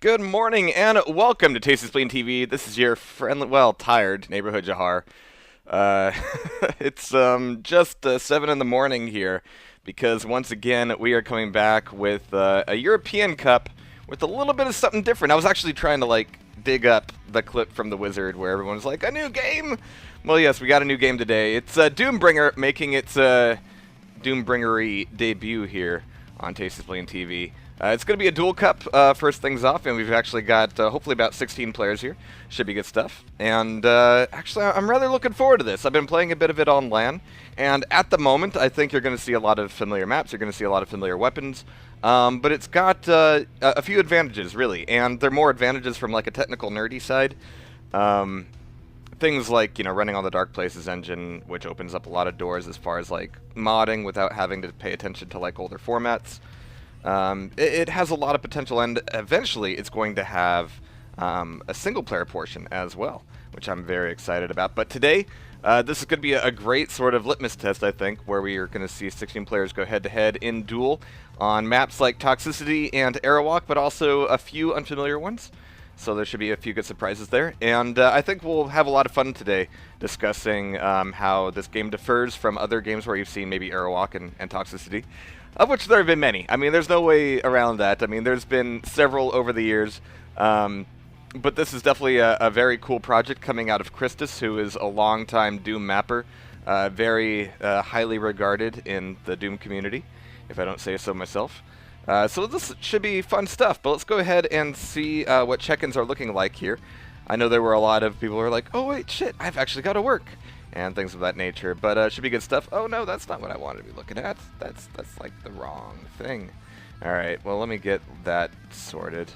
Good morning and welcome to Tasty Spleen TV. This is your friendly, well, tired neighborhood Jahar. Uh, it's just 7 in the morning here because once again we are coming back with a European Cup with a little bit of something different. I was actually trying to dig up the clip from the Wizard where everyone was like, a new game! Well, yes, we got a new game today. It's Doombringer making its Doombringery debut here on Tasty Spleen TV. It's going to be a dual cup, first things off, and we've actually got hopefully about 16 players here. Should be good stuff. And actually, I'm rather looking forward to this. I've been playing a bit of it on LAN, and at the moment, I think you're going to see a lot of familiar maps. You're going to see a lot of familiar weapons. But it's got a few advantages, really, and they're more advantages from like a technical, nerdy side. Things like, running on the Dark Places engine, which opens up a lot of doors as far as like modding without having to pay attention to like older formats. It has a lot of potential, and eventually it's going to have a single-player portion as well, which I'm very excited about. But today, this is going to be a great sort of litmus test, I think, where we are going to see 16 players go head-to-head in duel on maps like Toxicity and Aerowalk, but also a few unfamiliar ones. So there should be a few good surprises there. And I think we'll have a lot of fun today discussing how this game differs from other games where you've seen maybe Aerowalk and Toxicity. Of which there have been many. I mean, there's no way around that. I mean, there's been several over the years. But this is definitely a very cool project coming out of Christus, who is a longtime Doom mapper. Very highly regarded in the Doom community, if I don't say so myself. So this should be fun stuff. But let's go ahead and see what check-ins are looking like here. I know there were a lot of people who are like, oh wait, shit, I've actually got to work. And things of that nature, but should be good stuff. Oh no, that's not what I wanted to be looking at. That's like the wrong thing. All right, well let me get that sorted.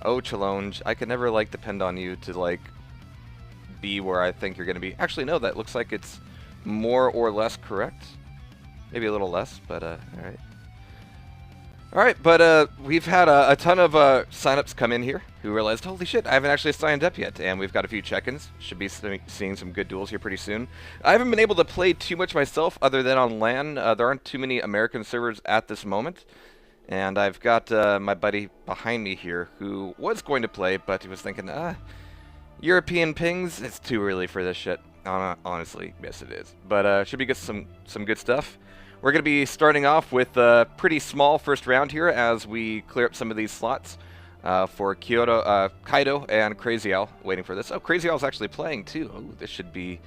Oh, Challenge, I could never depend on you to be where I think you're gonna be. Actually, no, that looks like it's more or less correct. Maybe a little less, but all right. All right, but we've had a ton of signups come in here who realized, holy shit, I haven't actually signed up yet, and we've got a few check-ins. Should be seeing some good duels here pretty soon. I haven't been able to play too much myself other than on LAN. There aren't too many American servers at this moment, and I've got my buddy behind me here who was going to play, but he was thinking, European pings, it's too early for this shit. Honestly, yes it is. But should be some good stuff. We're going to be starting off with a pretty small first round here as we clear up some of these slots for Kaito and Crazy Owl waiting for this. Oh, Crazy Owl's actually playing too. Oh, this should be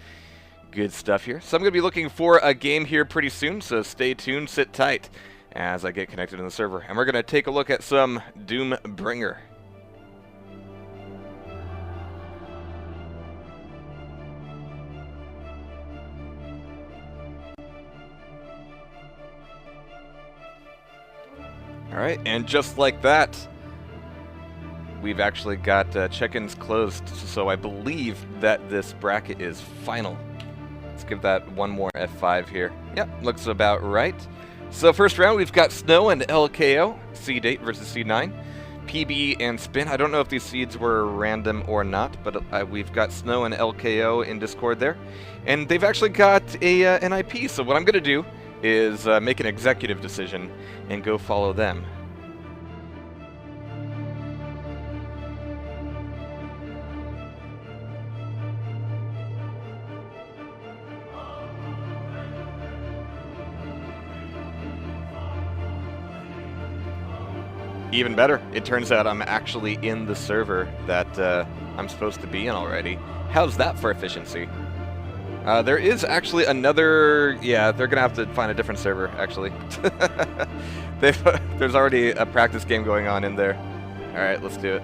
good stuff here. So I'm going to be looking for a game here pretty soon, so stay tuned, sit tight as I get connected in the server. And we're going to take a look at some Doombringer. Alright, and just like that, we've actually got check-ins closed, so I believe that this bracket is final. Let's give that one more F5 here. Yep, looks about right. So first round, we've got Snow and LKO, Seed 8 versus Seed 9. PB and Spin, I don't know if these seeds were random or not, but we've got Snow and LKO in Discord there. And they've actually got an IP, so what I'm going to do is make an executive decision and go follow them. Even better, it turns out I'm actually in the server that I'm supposed to be in already. How's that for efficiency? There is actually another, yeah, they're going to have to find a different server, actually. There's already a practice game going on in there. Alright, let's do it.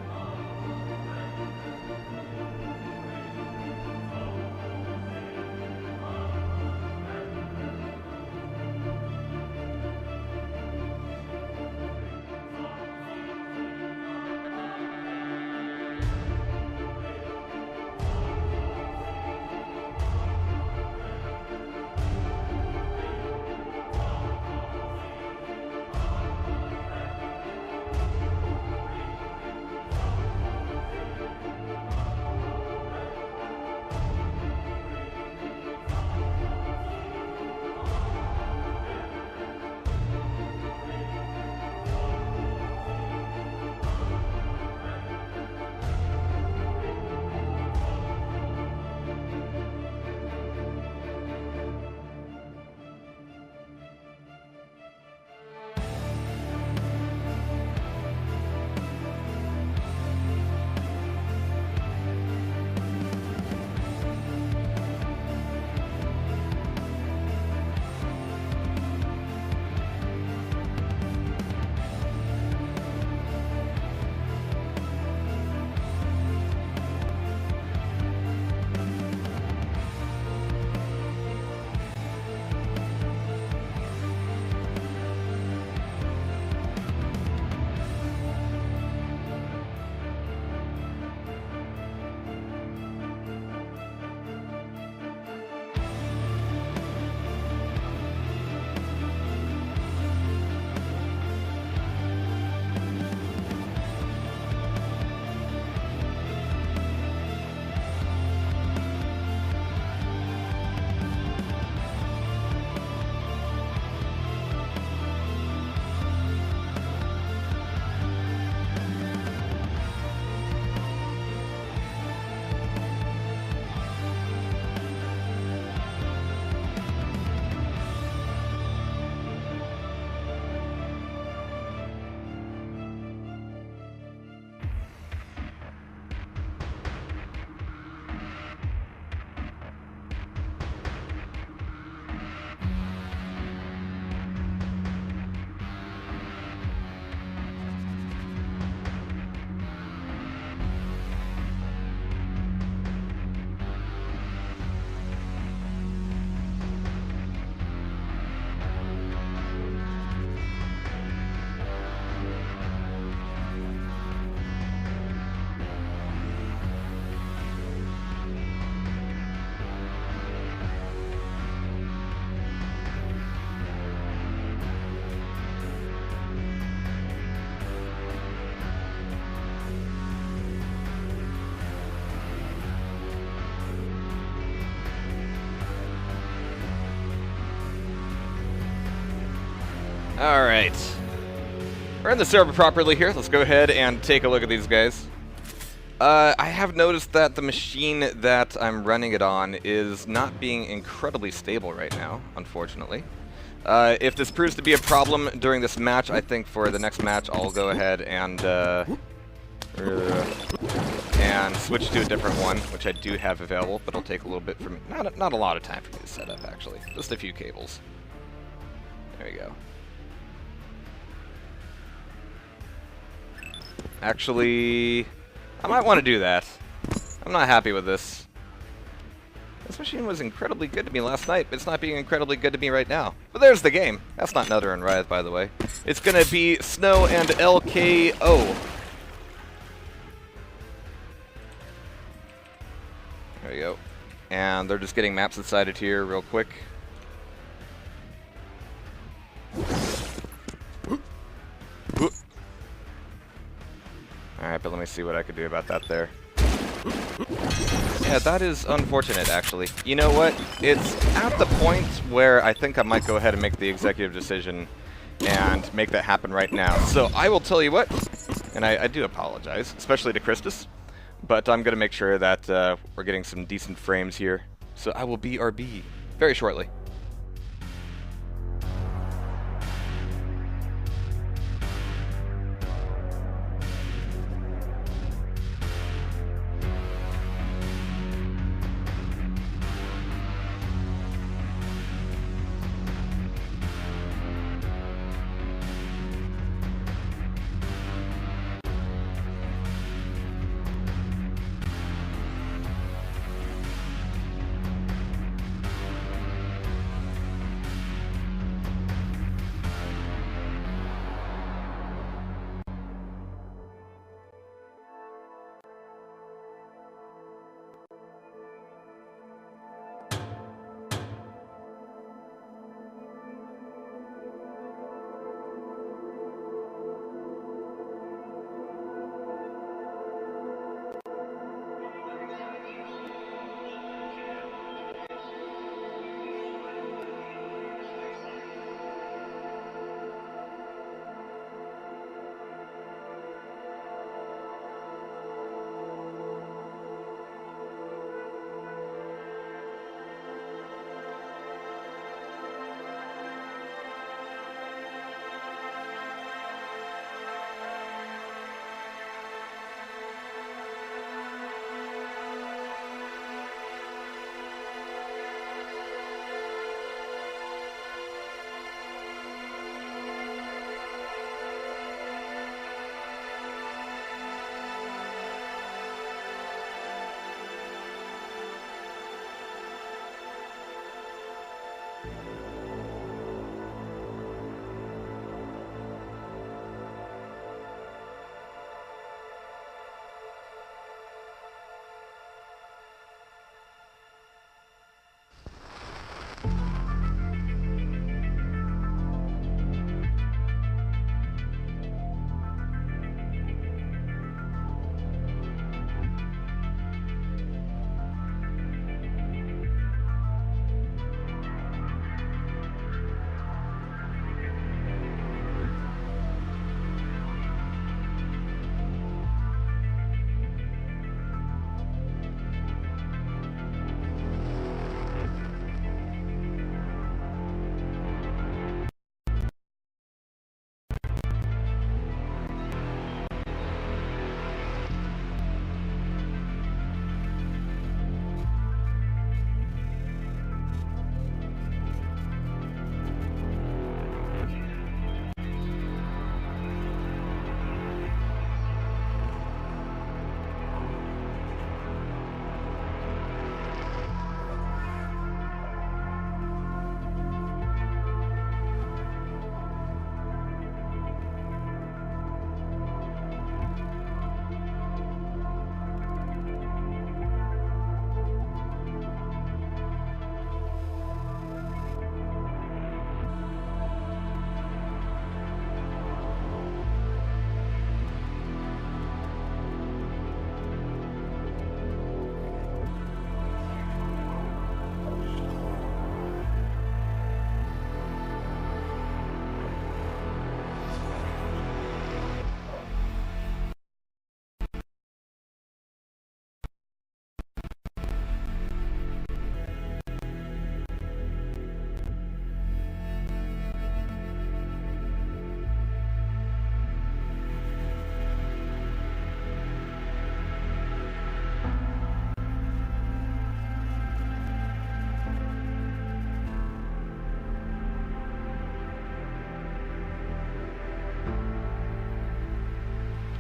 Alright. We're in the server properly here. Let's go ahead and take a look at these guys. I have noticed that the machine that I'm running it on is not being incredibly stable right now, unfortunately. If this proves to be a problem during this match, I think for the next match I'll go ahead and switch to a different one, which I do have available, but it'll take a little bit from not a lot of time for me to set up, actually. Just a few cables. There we go. Actually, I might want to do that. I'm not happy with this. This machine was incredibly good to me last night, but it's not being incredibly good to me right now. But there's the game. That's not Nether and Riot, by the way. It's going to be Snow and LKO. There we go. And they're just getting maps decided here real quick. Alright, but let me see what I could do about that there. Yeah, that is unfortunate, actually. You know what? It's at the point where I think I might go ahead and make the executive decision and make that happen right now. So I will tell you what, and I do apologize, especially to Christus, but I'm going to make sure that we're getting some decent frames here. So I will BRB very shortly.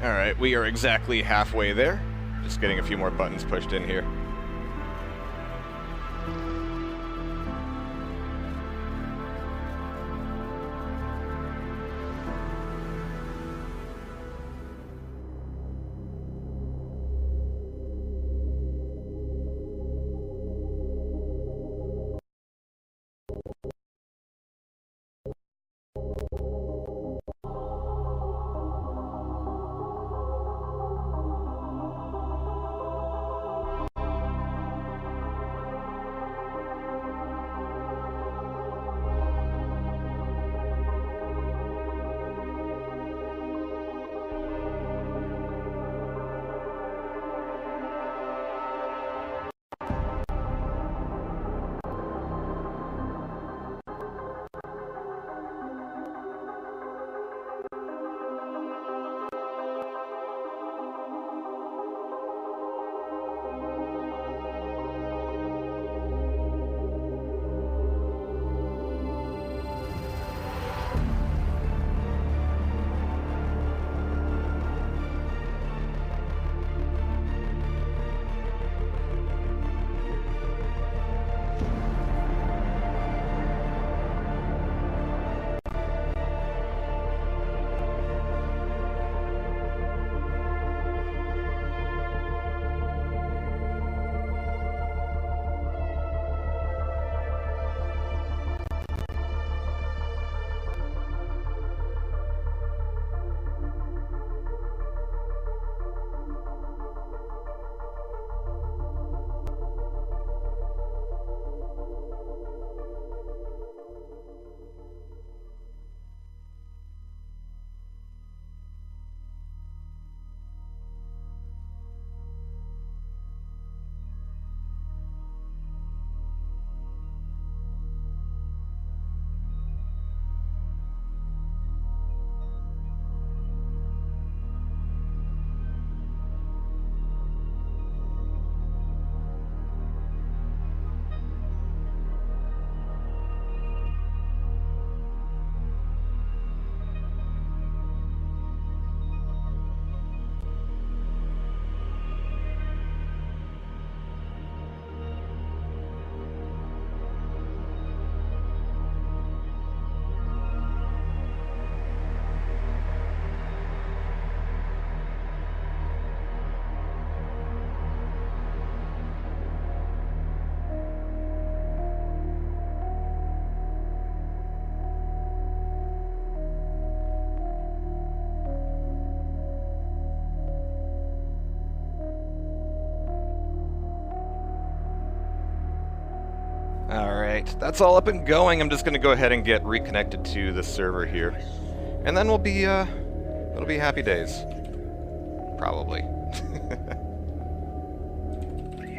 Alright, we are exactly halfway there. Just getting a few more buttons pushed in here. Alright, that's all up and going. I'm just gonna go ahead and get reconnected to the server here. And then it'll be happy days. Probably.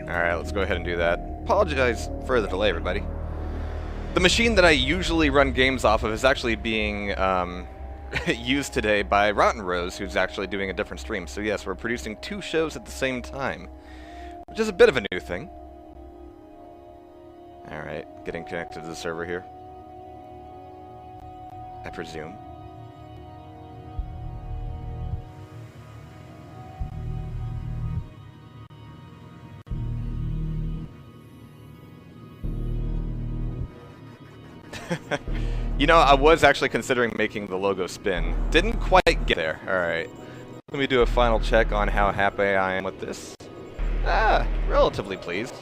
Alright, let's go ahead and do that. Apologize for the delay, everybody. The machine that I usually run games off of is actually being used today by Rotten Rose, who's actually doing a different stream. So yes, we're producing 2 shows at the same time, which is a bit of a new thing. Alright, getting connected to the server here, I presume. You know, I was actually considering making the logo spin. Didn't quite get there. Alright. Let me do a final check on how happy I am with this. Relatively pleased.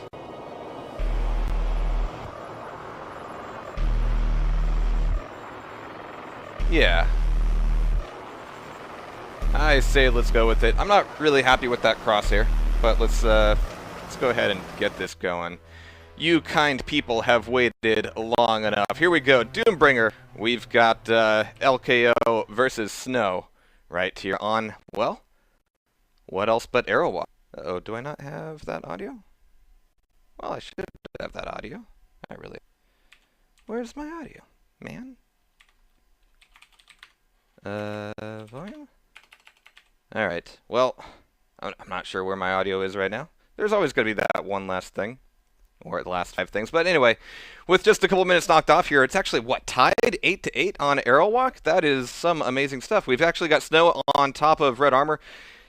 Yeah. I say let's go with it. I'm not really happy with that crosshair, but let's go ahead and get this going. You kind people have waited long enough. Here we go, Doombringer. We've got LKO versus Snow right here on, well, what else but Arrowwalk? Uh-oh, do I not have that audio? Well, I should have that audio. I really... Where's my audio, man? Volume? Alright, well, I'm not sure where my audio is right now. There's always going to be that one last thing. or the last 5 things. But anyway, with just a couple minutes knocked off here, it's actually, what, tied 8-8 on Arrow Walk? That is some amazing stuff. We've actually got Snow on top of Red Armor,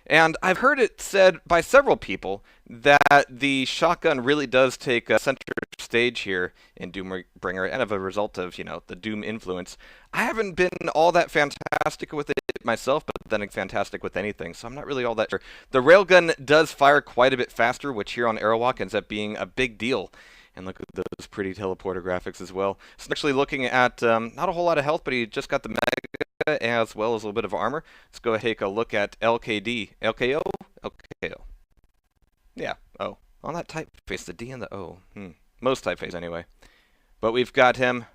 and I've heard it said by several people that the shotgun really does take center stage here in Doombringer, and as a result of, you know, the Doom influence. I haven't been all that fantastic with it myself, but then fantastic with anything, so I'm not really all that sure. The railgun does fire quite a bit faster, which here on Arrowwalk ends up being a big deal. And look at those pretty teleporter graphics as well. So actually looking at not a whole lot of health, but he just got the Mega as well as a little bit of armor. Let's go ahead and take a look at LKD. LKO? LKO. Yeah, O. On that typeface, the D and the O. Most typeface anyway. But we've got him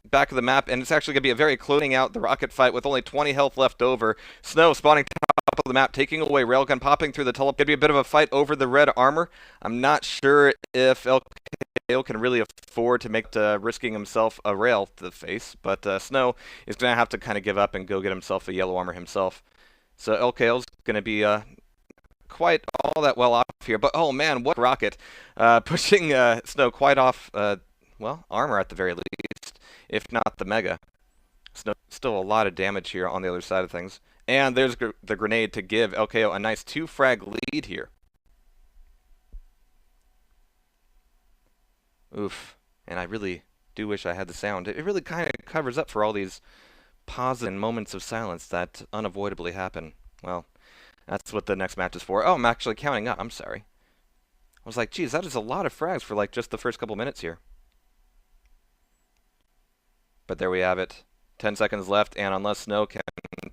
back of the map, and it's actually going to be a very closing out the rocket fight with only 20 health left over. Snow spawning top of the map, taking away Railgun, popping through the teleport. Going to be a bit of a fight over the red armor. I'm not sure if LKO can really afford to make risking himself a rail to the face, but Snow is going to have to kind of give up and go get himself a yellow armor himself. So LKO's going to be quite all that well off here, but oh man, what rocket. Pushing Snow quite off, well, armor at the very least, if not the Mega. Still a lot of damage here on the other side of things. And there's the grenade to give LKO a nice 2-frag lead here. Oof. And I really do wish I had the sound. It really kind of covers up for all these pauses and moments of silence that unavoidably happen. Well, that's what the next match is for. Oh, I'm actually counting up. I'm sorry. I was like, geez, that is a lot of frags for like just the first couple minutes here. But there we have it. 10 seconds left, and unless Snow can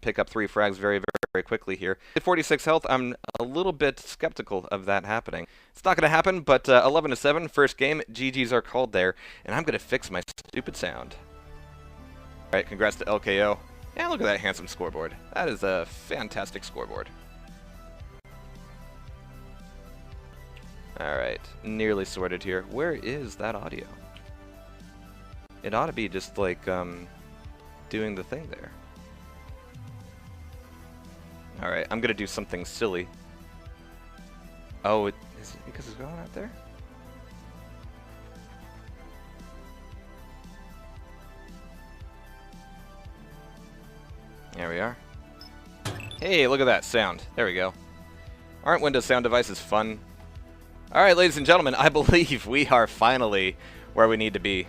pick up 3 frags very, very quickly here. At 46 health, I'm a little bit skeptical of that happening. It's not going to happen, but 11-7, first game, GGs are called there, and I'm going to fix my stupid sound. All right, congrats to LKO. And look at that handsome scoreboard. That is a fantastic scoreboard. All right, nearly sorted here. Where is that audio? It ought to be just like doing the thing there. All right, I'm gonna do something silly. Oh, is it because it's going out there? There we are. Hey, look at that sound. There we go. Aren't Windows sound devices fun? All right, ladies and gentlemen, I believe we are finally where we need to be.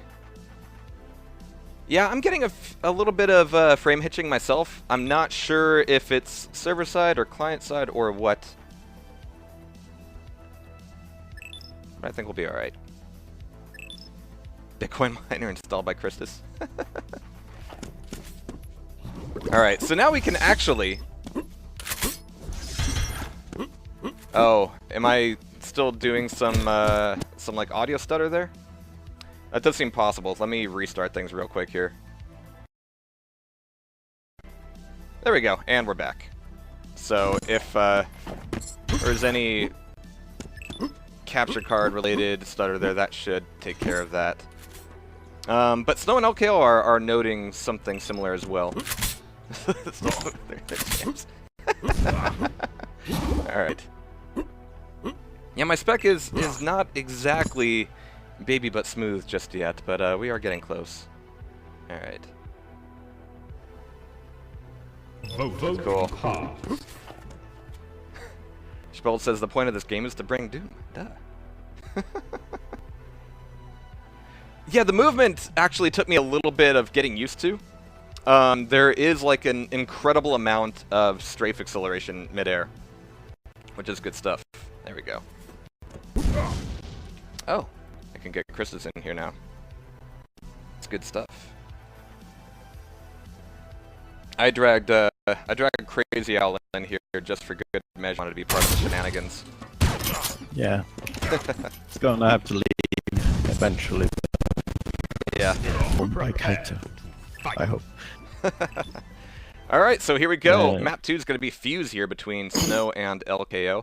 Yeah, I'm getting a little bit of frame hitching myself. I'm not sure if it's server side or client side or what. But I think we'll be alright. Bitcoin miner installed by Christus. Alright, so now we can actually... Oh, am I still doing some like audio stutter there? That does seem possible. Let me restart things real quick here. There we go, and we're back. So if there's any capture card related stutter there, that should take care of that. But Snow and LKO are noting something similar as well. Alright. Yeah, my spec is not exactly baby but smooth just yet, but we are getting close. Alright. Cool. Speld says the point of this game is to bring Doom. Duh. Yeah, the movement actually took me a little bit of getting used to. There is like an incredible amount of strafe acceleration midair, which is good stuff. There we go. Oh, I can get Christus in here now. It's good stuff. I dragged Crazy Owl in here just for good measure. I wanted to be part of the shenanigans. Yeah. It's gonna have to leave eventually. Yeah. By Kaito, I hope. Alright, so here we go. Map 2 is going to be Fuse here between Snow and LKO.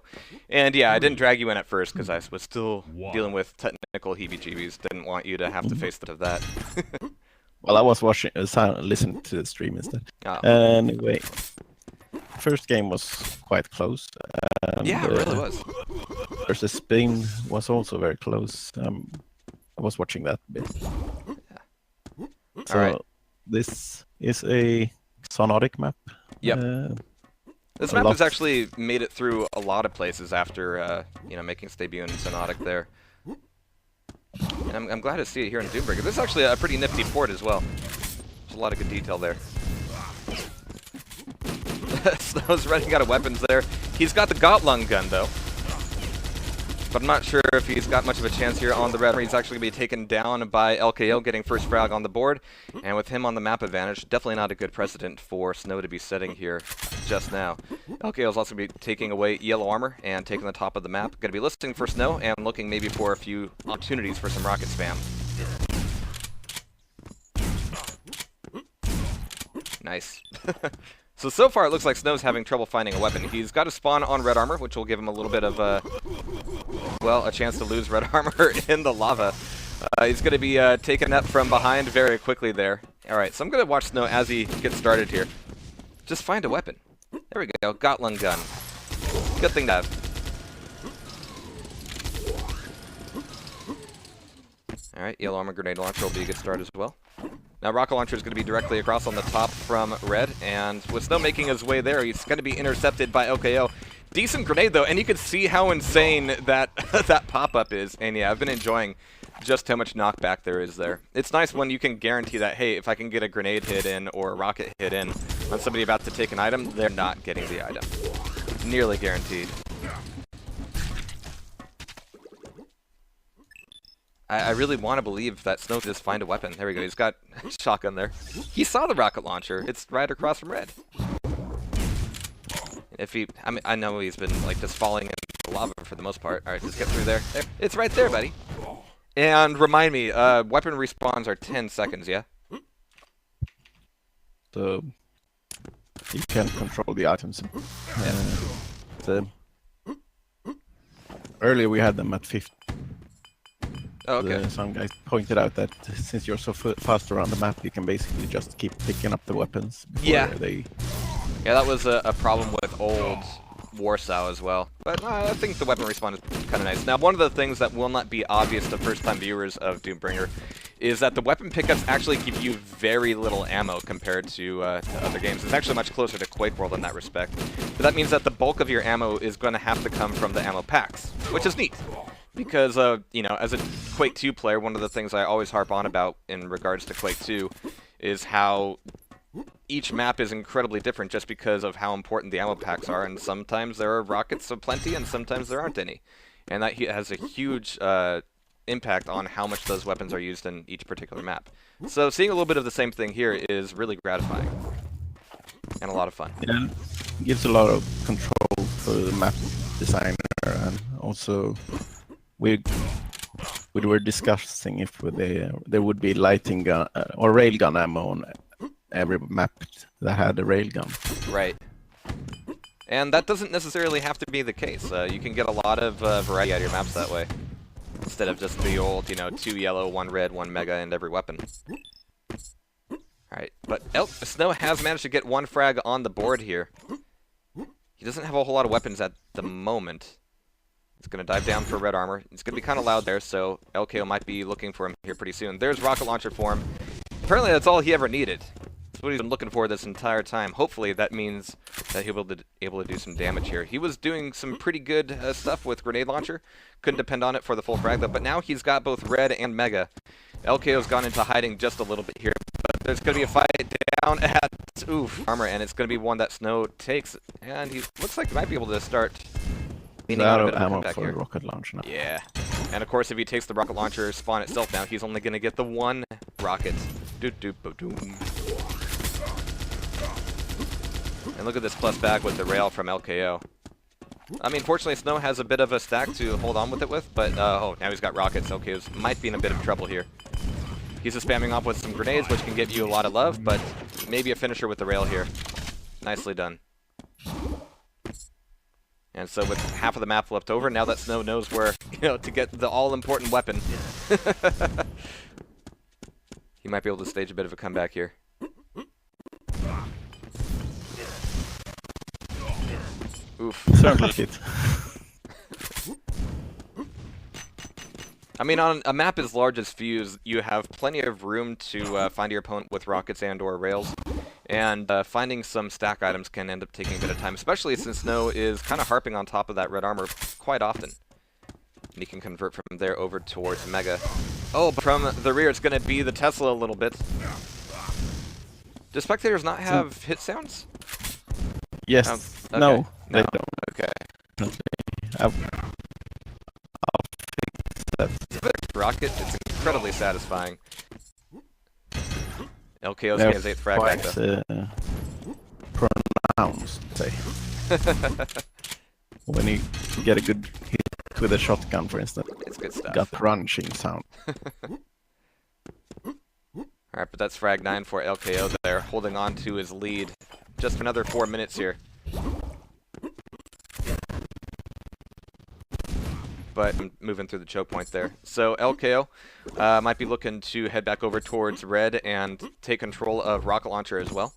And yeah, I didn't drag you in at first because I was still dealing with technical heebie-jeebies. Didn't want you to have to face that. Well, I was watching, listening to the stream instead. Oh. Anyway, first game was quite close. Yeah, it really was. versus Spain was also very close. I was watching that bit. Yeah. So Alright. this is a Sonotic map. Yep. This map has actually made it through a lot of places after, you know, making its debut in Sonotic there. And I'm glad to see it here in Doombringer. This is actually a pretty nifty port as well. There's a lot of good detail there. Snow's running out of weapons there. He's got the Gotlung gun, though. But I'm not sure if he's got much of a chance here on the red. He's actually going to be taken down by LKO, getting first frag on the board. And with him on the map advantage, definitely not a good precedent for Snow to be setting here just now. LKO is also going to be taking away yellow armor and taking the top of the map. Going to be listening for Snow and looking maybe for a few opportunities for some rocket spam. Nice. So far it looks like Snow's having trouble finding a weapon. He's got a spawn on red armor, which will give him a little bit of, well, a chance to lose red armor in the lava. He's going to be taken up from behind very quickly there. Alright, so I'm going to watch Snow as he gets started here. Just find a weapon. There we go, Gotlung gun. Good thing to have. Alright, yellow armor grenade launcher will be a good start as well. Now rocket launcher is going to be directly across on the top from red, and with Snow making his way there, he's going to be intercepted by LKO. Decent grenade though, and you can see how insane that that pop-up is. And yeah, I've been enjoying just how much knockback there is there. It's nice when you can guarantee that, hey, if I can get a grenade hit in or a rocket hit in on somebody about to take an item, they're not getting the item. Nearly guaranteed. I really want to believe that Snow can just find a weapon. There we go, he's got a shotgun there. He saw the rocket launcher. It's right across from red. If he, I know he's been like just falling in the lava for the most part. Alright, just get through there. There. It's right there, buddy. And remind me, weapon respawns are 10 seconds, yeah? So you can control the items. Earlier we had them at 50. Oh, okay. Some guys pointed out that since you're so fast around the map, you can basically just keep picking up the weapons before Yeah, that was a problem with old Warsaw as well. But I think the weapon respawn is kind of nice. Now, one of the things that will not be obvious to first-time viewers of Doombringer is that the weapon pickups actually give you very little ammo compared to other games. It's actually much closer to Quake World in that respect. But that means that the bulk of your ammo is going to have to come from the ammo packs, which is neat. Because, you know, as a Quake 2 player, one of the things I always harp on about in regards to Quake 2 is how each map is incredibly different just because of how important the ammo packs are, and sometimes there are rockets aplenty and sometimes there aren't any. And that has a huge impact on how much those weapons are used in each particular map. So seeing a little bit of the same thing here is really gratifying. And a lot of fun. Yeah, it gives a lot of control for the map designer, and also we were discussing if there would be lighting gun or railgun ammo on every map that had a railgun. Right. And that doesn't necessarily have to be the case. You can get a lot of variety out of your maps that way, instead of just the old, you know, 2 yellow, 1 red, 1 mega, and every weapon. Alright, but Snow has managed to get 1 frag on the board here. He doesn't have a whole lot of weapons at the moment. He's going to dive down for red armor. It's going to be kind of loud there, so LKO might be looking for him here pretty soon. There's rocket launcher for him. Apparently that's all he ever needed. That's what he's been looking for this entire time. Hopefully that means that he'll be able to do some damage here. He was doing some pretty good stuff with grenade launcher. Couldn't depend on it for the full frag though, but now he's got both red and mega. LKO's gone into hiding just a little bit here, but there's going to be a fight down at armor, and it's going to be one that Snow takes, and he looks like he might be able to start He's out of ammo for the rocket launcher now. Yeah, and of course if he takes the rocket launcher spawn itself now, he's only going to get the 1 rocket. Doom. And look at this plus back with the rail from LKO. I mean, fortunately Snow has a bit of a stack to hold on with it with, but oh, now he's got rockets. LKO might be in a bit of trouble here. He's just spamming off with some grenades, which can give you a lot of love, but maybe a finisher with the rail here. Nicely done. And so with half of the map left over, now that Snow knows where, you know, to get the all-important weapon, he might be able to stage a bit of a comeback here. Oof. Sounds like it. mean, on a map as large as Fuse, you have plenty of room to find your opponent with rockets and or rails, and finding some stack items can end up taking a bit of time, especially since Snow is kind of harping on top of that red armor quite often. And he can convert from there over towards Mega. Oh, but from the rear, it's going to be the Tesla a little bit. Do spectators not have hit sounds? Yes. Okay. No, they don't. Okay. I'll fix that. Rocket, it's incredibly satisfying. LKO's They're his 8th frag back though. Pronounced, say. When you get a good hit with a shotgun, for instance. It's good stuff. Got crunching sound. Alright, but that's frag 9 for LKO there, holding on to his lead. Just another 4 minutes here. But moving through the choke point there. So LKO might be looking to head back over towards red and take control of rocket launcher as well.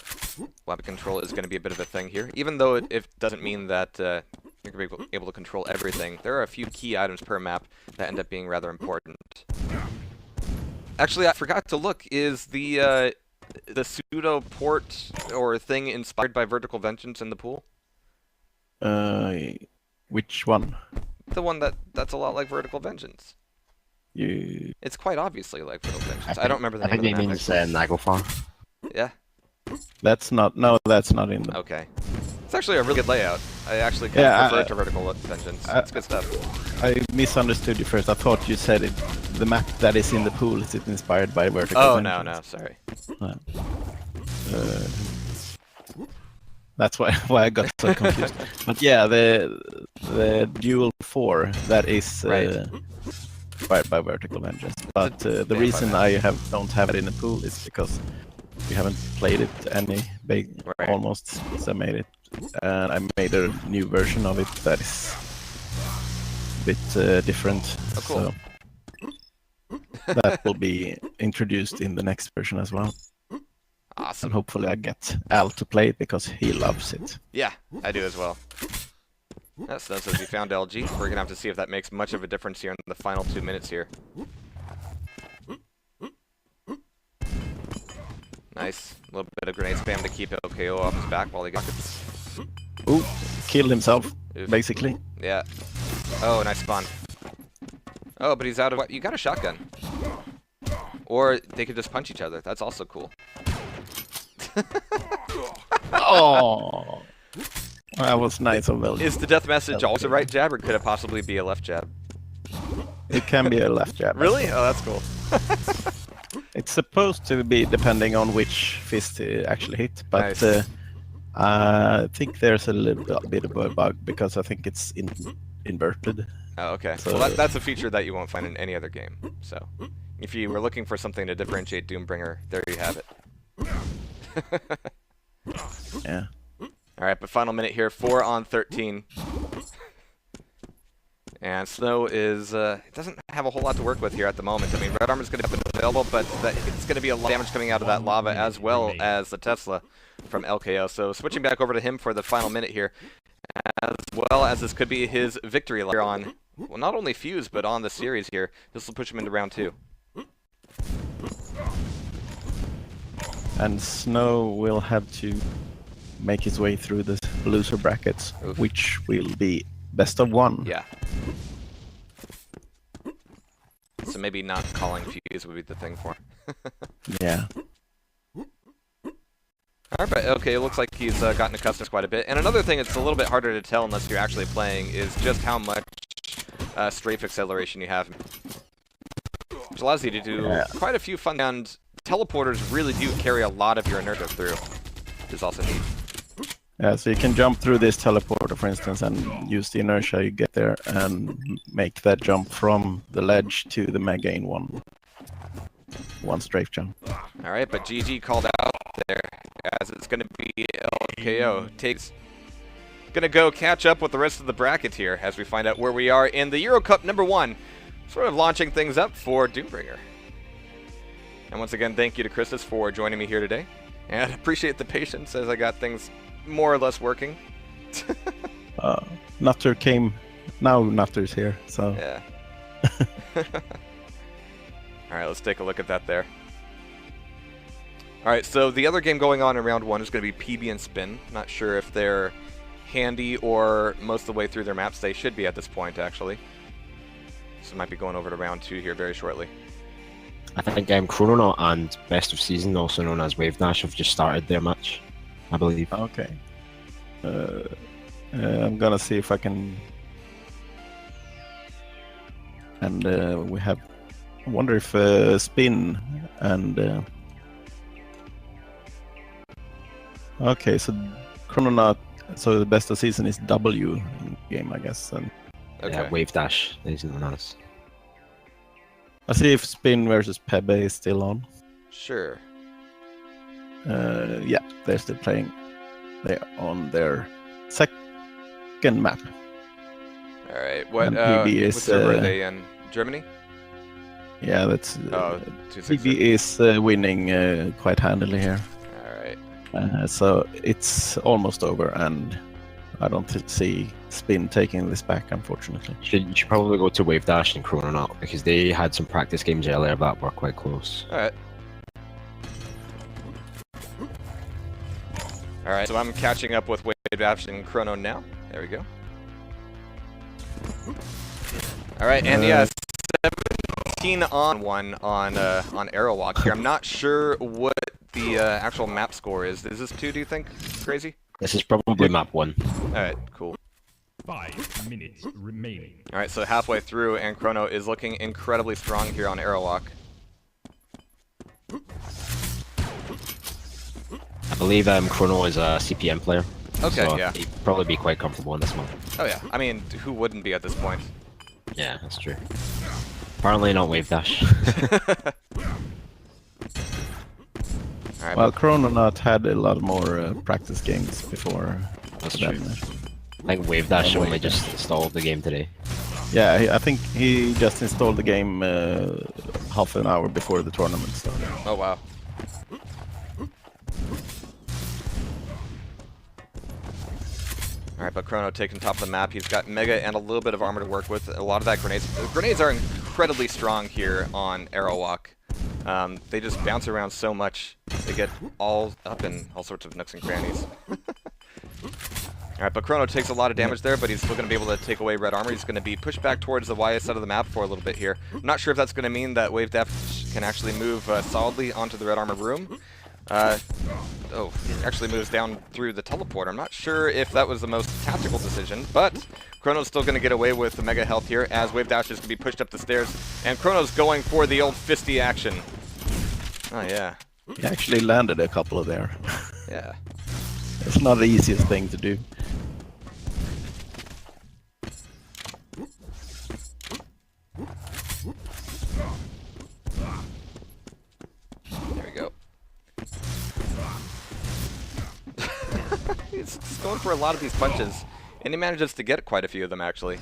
Weapon control is going to be a bit of a thing here, even though it doesn't mean that you're going to be able to control everything. There are a few key items per map that end up being rather important. Actually, I forgot to look. Is the pseudo port or thing inspired by Vertical Vengeance in the pool? Which one? The one that's a lot like Vertical Vengeance. It's quite obviously like Vertical Vengeance. I don't remember the name of the map. I think it means Nagelfar. Yeah. That's not. No, that's not in the. Okay. It's actually a really good layout. I actually kind of prefer it to Vertical Vengeance. It's good stuff. I misunderstood you first. I thought you said it. The map that is in the pool is it inspired by Vertical Vengeance? No, sorry. That's why I got so confused. But yeah, the Duel 4 that is inspired by Vertical Vengeance. But the reason I don't have it in the pool is because we haven't played it any almost since I made it, and I made a new version of it that is a bit different. Oh, cool. So that will be introduced in the next version as well. Awesome. And hopefully I get Al to play it because he loves it. Yeah, I do as well. That says we found LG. We're going to have to see if that makes much of a difference here in the final 2 minutes here. Nice. A little bit of grenade spam to keep LKO off his back while he got it. Ooh, killed himself, Oof. basically. Yeah. Oh, nice spawn. Oh, but he's out of... You got a shotgun. Or they could just punch each other. That's also cool. Oh, that was nice of LG. Is the death message always a right jab, or could it possibly be a left jab? It can be a left jab. Really? Oh, that's cool. It's supposed to be depending on which fist it actually hit, but Nice. I think there's a little bit of a bug because I think it's inverted. Oh, okay. So, well, that's a feature that you won't find in any other game. So, if you were looking for something to differentiate Doombringer, there you have it. Yeah. Alright, but final minute here, 4 on 13. And Snow is, doesn't have a whole lot to work with here at the moment. I mean, Red Armor's going to be up and available, but it's going to be a lot of damage coming out of that lava as well as the Tesla from LKO. So switching back over to him for the final minute here, as well as this could be his victory later on, well, not only Fuse, but on the series here. This will push him into round 2. And Snow will have to make his way through the loser brackets, Oof. which will be best of 1. Yeah. So maybe not calling Fuse would be the thing for him. Yeah. Alright, but okay, it looks like he's gotten accustomed quite a bit. And another thing that's a little bit harder to tell unless you're actually playing is just how much strafe acceleration you have. Which allows you to do quite a few fun, and teleporters really do carry a lot of your inertia through, which is also neat. Yeah, so you can jump through this teleporter, for instance, and use the inertia you get there and make that jump from the ledge to the mega in one strafe jump. Alright, but GG called out there, as it's going to be LKO. Going to go catch up with the rest of the bracket here as we find out where we are in the Euro Cup #1, sort of launching things up for Doombringer. And once again, thank you to Christus for joining me here today, and appreciate the patience as I got things more or less working. Nutter came, now Nutter's here, so... Yeah. All right, let's take a look at that there. All right, so the other game going on in round 1 is going to be PB and Spin. Not sure if they're handy or most of the way through their maps. They should be at this point, actually. So might be going over to round 2 here very shortly. I think Chrononaut and Best of Season, also known as Wavedash, have just started their match, I believe. Okay. I'm gonna see if I can. And we have. I wonder if Spin and. Okay, so Chrononaut. So the Best of Season is W in the game, I guess. And Okay. Yeah, Wavedash is known as. I'll see if Spin versus Pepe is still on. Sure. Yeah, they're still playing. They're on their second map. All right. What PB what is, server are they in? Germany? Yeah, that's. Oh, PB 266. is winning quite handily here. All right. So it's almost over, and I don't see Spin taking this back, unfortunately. You should probably go to Wavedash and Chrononaut because they had some practice games earlier that were quite close. All right. All right, so I'm catching up with Wavedash and Chrono now. There we go. All right, and yeah, 17 on 1 on Arrow Walk here. I'm not sure what the actual map score is. Is this 2, do you think? Crazy? This is probably map 1. All right, cool. 5 minutes remaining. All right, so halfway through, and Chrono is looking incredibly strong here on Arrow Walk. I believe Chrono is a CPM player. Okay, so yeah. he'd probably be quite comfortable in this one. Oh yeah, I mean, who wouldn't be at this point? Yeah, that's true. Apparently not Wavedash. All right, Well, Chrononaut had a lot more practice games before. That's them. true. I think Wavedash only just installed the game today. Yeah, I think he just installed the game half an hour before the tournament started. oh wow. Alright, but Chrono taking top of the map. He's got Mega and a little bit of armor to work with. A lot of that grenades. Grenades are incredibly strong here on Arrow Walk. They just bounce around so much. They get all up in all sorts of nooks and crannies. Alright, but Chrono takes a lot of damage there, but he's still going to be able to take away red armor. He's going to be pushed back towards the Y side of the map for a little bit here. I'm not sure if that's going to mean that Wavedash can actually move solidly onto the red armor room. Oh, he actually moves down through the teleporter. I'm not sure if that was the most tactical decision, but Chrono's still going to get away with the mega health here as Wavedash is going to be pushed up the stairs, and Chrono's going for the old fisty action. Oh, yeah. He actually landed a couple of there. Yeah. It's not the easiest thing to do. There we go. He's going for a lot of these punches, and he manages to get quite a few of them, actually.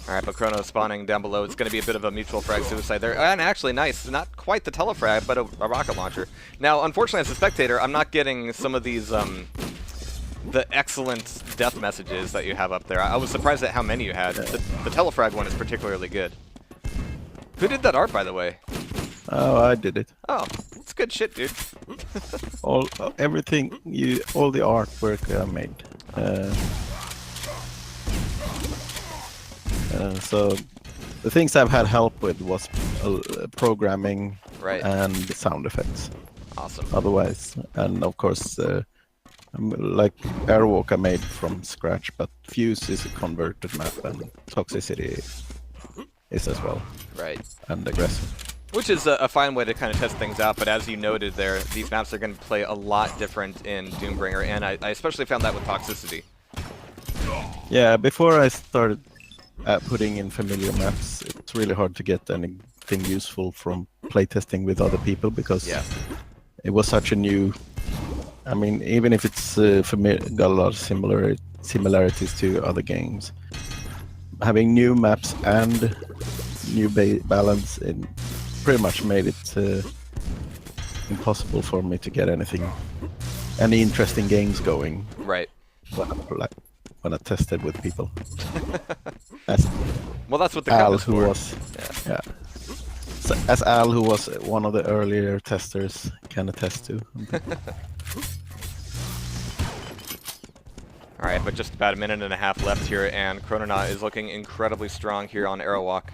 Alright, but Chrono spawning down below. It's going to be a bit of a mutual frag suicide there. And actually, nice. Not quite the telefrag, but a rocket launcher. Now, unfortunately, as a spectator, I'm not getting some of these, the excellent death messages that you have up there. I was surprised at how many you had. The telefrag one is particularly good. Who did that art, by the way? Oh, I did it. Oh, it's good shit, dude. All the artwork I made. So the things I've had help with was programming Right. and sound effects. Awesome. Otherwise, and of course, like Airwalk I made from scratch, but Fuse is a converted map, and Toxicity is as well, Right. and Aggressive. Which is a fine way to kind of test things out, but as you noted there, these maps are going to play a lot different in Doombringer, and I especially found that with Toxicity. Yeah, before I started putting in familiar maps, it's really hard to get anything useful from playtesting with other people, because Yeah. it was such a new... I mean, even if it's got a lot of similarities to other games, having new maps and new balance in pretty much made it impossible for me to get any interesting games going Right. when I tested with people. Well, that's what the cup Al, is who for. was, yeah. So, as Al, who was one of the earlier testers, can attest to. Alright, but just about a minute and a half left here, and Chrononaut is looking incredibly strong here on Aerowalk.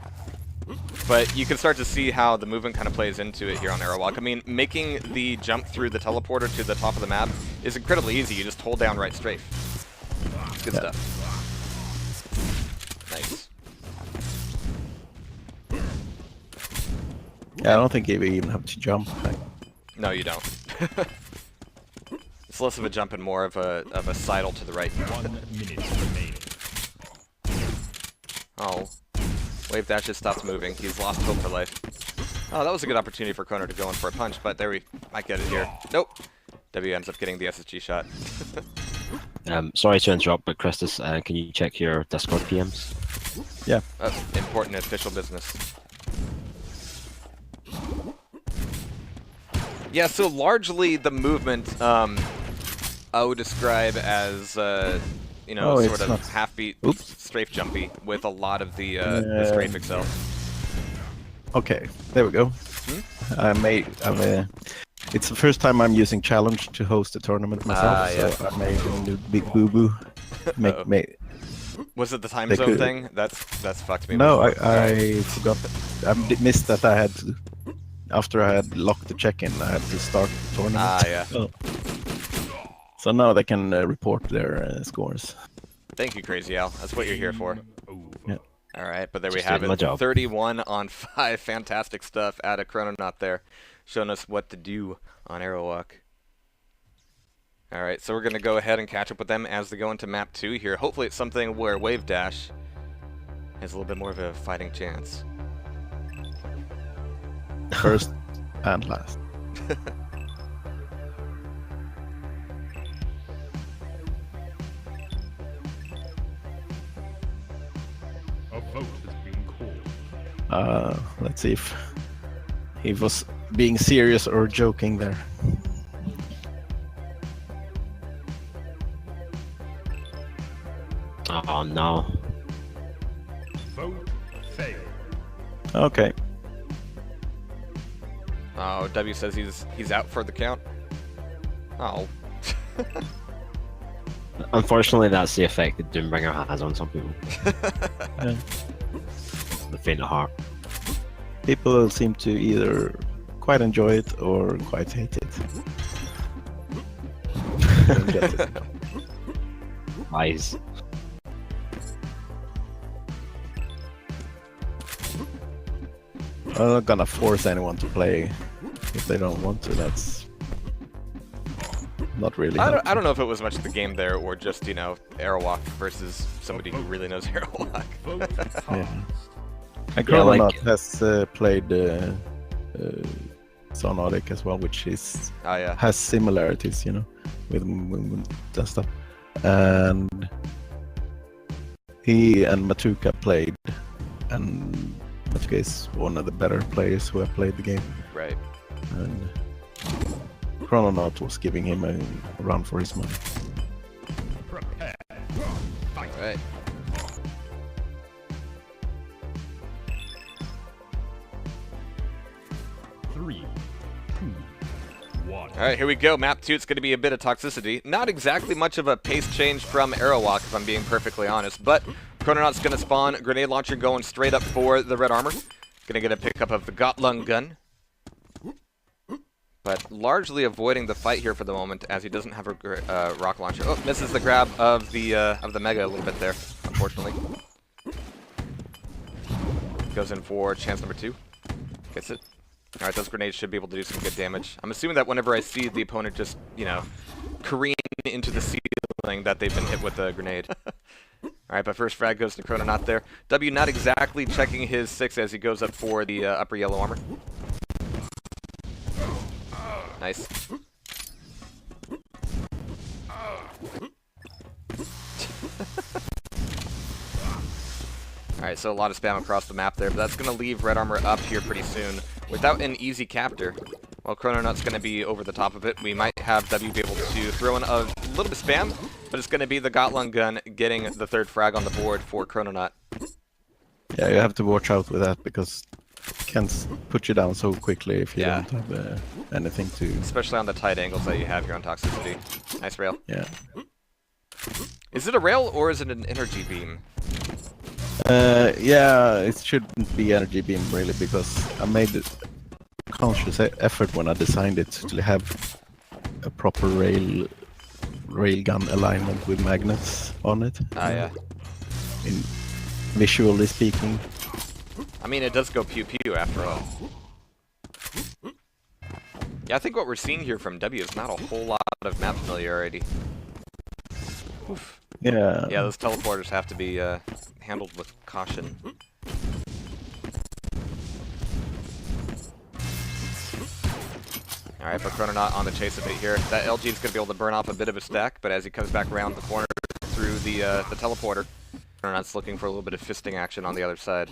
But you can start to see how the movement kind of plays into it here on Aerowalk. I mean, making the jump through the teleporter to the top of the map is incredibly easy. You just hold down right strafe. Good stuff. Nice. Yeah, I don't think you even have to jump. No, you don't. It's less of a jump and more of a sidle to the right. 1 minute remaining. Oh. Wavedash just stops moving. He's lost hope for life. Oh, that was a good opportunity for Chrono to go in for a punch, but there we might get it here. Nope. W ends up getting the SSG shot. Sorry to interrupt, but Christus, can you check your Discord PMs? Yeah. Important official business. Yeah, so largely the movement I would describe as you know, Oh, sort it's of not- half-beat Oops. strafe jumpy with a lot of the strafe excel. Okay, there we go. It's the first time I'm using challenge to host a tournament myself, yeah. so I made a new big boo-boo. Was it the time They zone could- thing? That's fucked me. No, before. I forgot. Missed that I had to. After I had locked the check-in, I had to start the tournament. Ah, yeah. So now they can report their scores. Thank you, Crazy Al. That's what you're here for. Over. Yeah. All right, but there we Just have doing my it. job. 31 on 5. Fantastic stuff out of Chrononaut there, showing us what to do on Aerowalk. All right, so we're going to go ahead and catch up with them as they go into map 2 here. Hopefully it's something where Wavedash has a little bit more of a fighting chance. First and last. A vote has been called. Let's see if he was being serious or joking there. Oh no. Vote failed. Okay. Oh, W says he's out for the count. Oh. Unfortunately, that's the effect that Doombringer has on some people. Yeah. The faint of heart. People seem to either quite enjoy it or quite hate it. Don't get it. Lies. I'm not gonna force anyone to play if they don't want to. That's not really. I don't know if it was much of the game there or just, you know, Aerowalk versus somebody who really knows Aerowalk. Vote Yeah. passed. And Yeah, Chrononaut like- has played Sonotic as well, which is Oh, yeah. has similarities, you know, with movement and stuff. And he and Machuca played, and Machuca is one of the better players who have played the game. Right. And Chrononaut was giving him a run for his money. Prepare. All right. Three, two, one. All right, here we go. Map 2, it's going to be a bit of toxicity. Not exactly much of a pace change from Aerowalk, if I'm being perfectly honest, but Chrononaut's going to spawn. Grenade launcher going straight up for the red armor. Going to get a pickup of the Gotlung gun. But largely avoiding the fight here for the moment, as he doesn't have a rock launcher. Oh, misses the grab of the Mega a little bit there, unfortunately. Goes in for chance number 2. Gets it. Alright, those grenades should be able to do some good damage. I'm assuming that whenever I see the opponent just, you know, careen into the ceiling, that they've been hit with a grenade. Alright, but first frag goes to Chrononaut there. W not exactly checking his 6 as he goes up for the upper yellow armor. Nice. Alright, so a lot of spam across the map there, but that's going to leave red armor up here pretty soon without an easy captor. While Chrononaut's going to be over the top of it, we might have W be able to throw in a little bit of spam, but it's going to be the Gotlung gun getting the third frag on the board for Chrononaut. Yeah, you have to watch out with that because it can put you down so quickly if you Yeah. don't have anything to. Especially on the tight angles that you have here on Toxicity. Nice rail. Yeah. Is it a rail or is it an energy beam? Yeah, it shouldn't be energy beam really because I made a conscious effort when I designed it to have a proper railgun alignment with magnets on it. Ah, yeah. In visually speaking. I mean, it does go pew-pew after all. Yeah, I think what we're seeing here from W is not a whole lot of map familiarity. Oof. Yeah. Yeah, those teleporters have to be handled with caution. Alright, but Chrononaut on the chase a bit here. That LG is going to be able to burn off a bit of a stack, but as he comes back around the corner through the teleporter, Chrononaut's looking for a little bit of fisting action on the other side.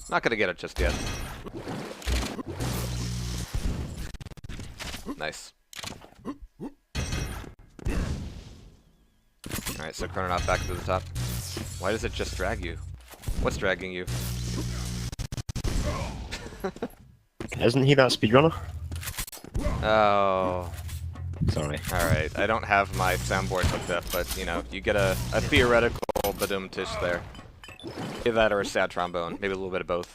Not going to get it just yet. Nice. Alright, so Chrononaut back to the top. Why does it just drag you? What's dragging you? Isn't he that speedrunner? Oh. Sorry. Alright, I don't have my soundboard hooked up, but, you know, you get a theoretical badum tish there. Either that or a sad trombone. Maybe a little bit of both.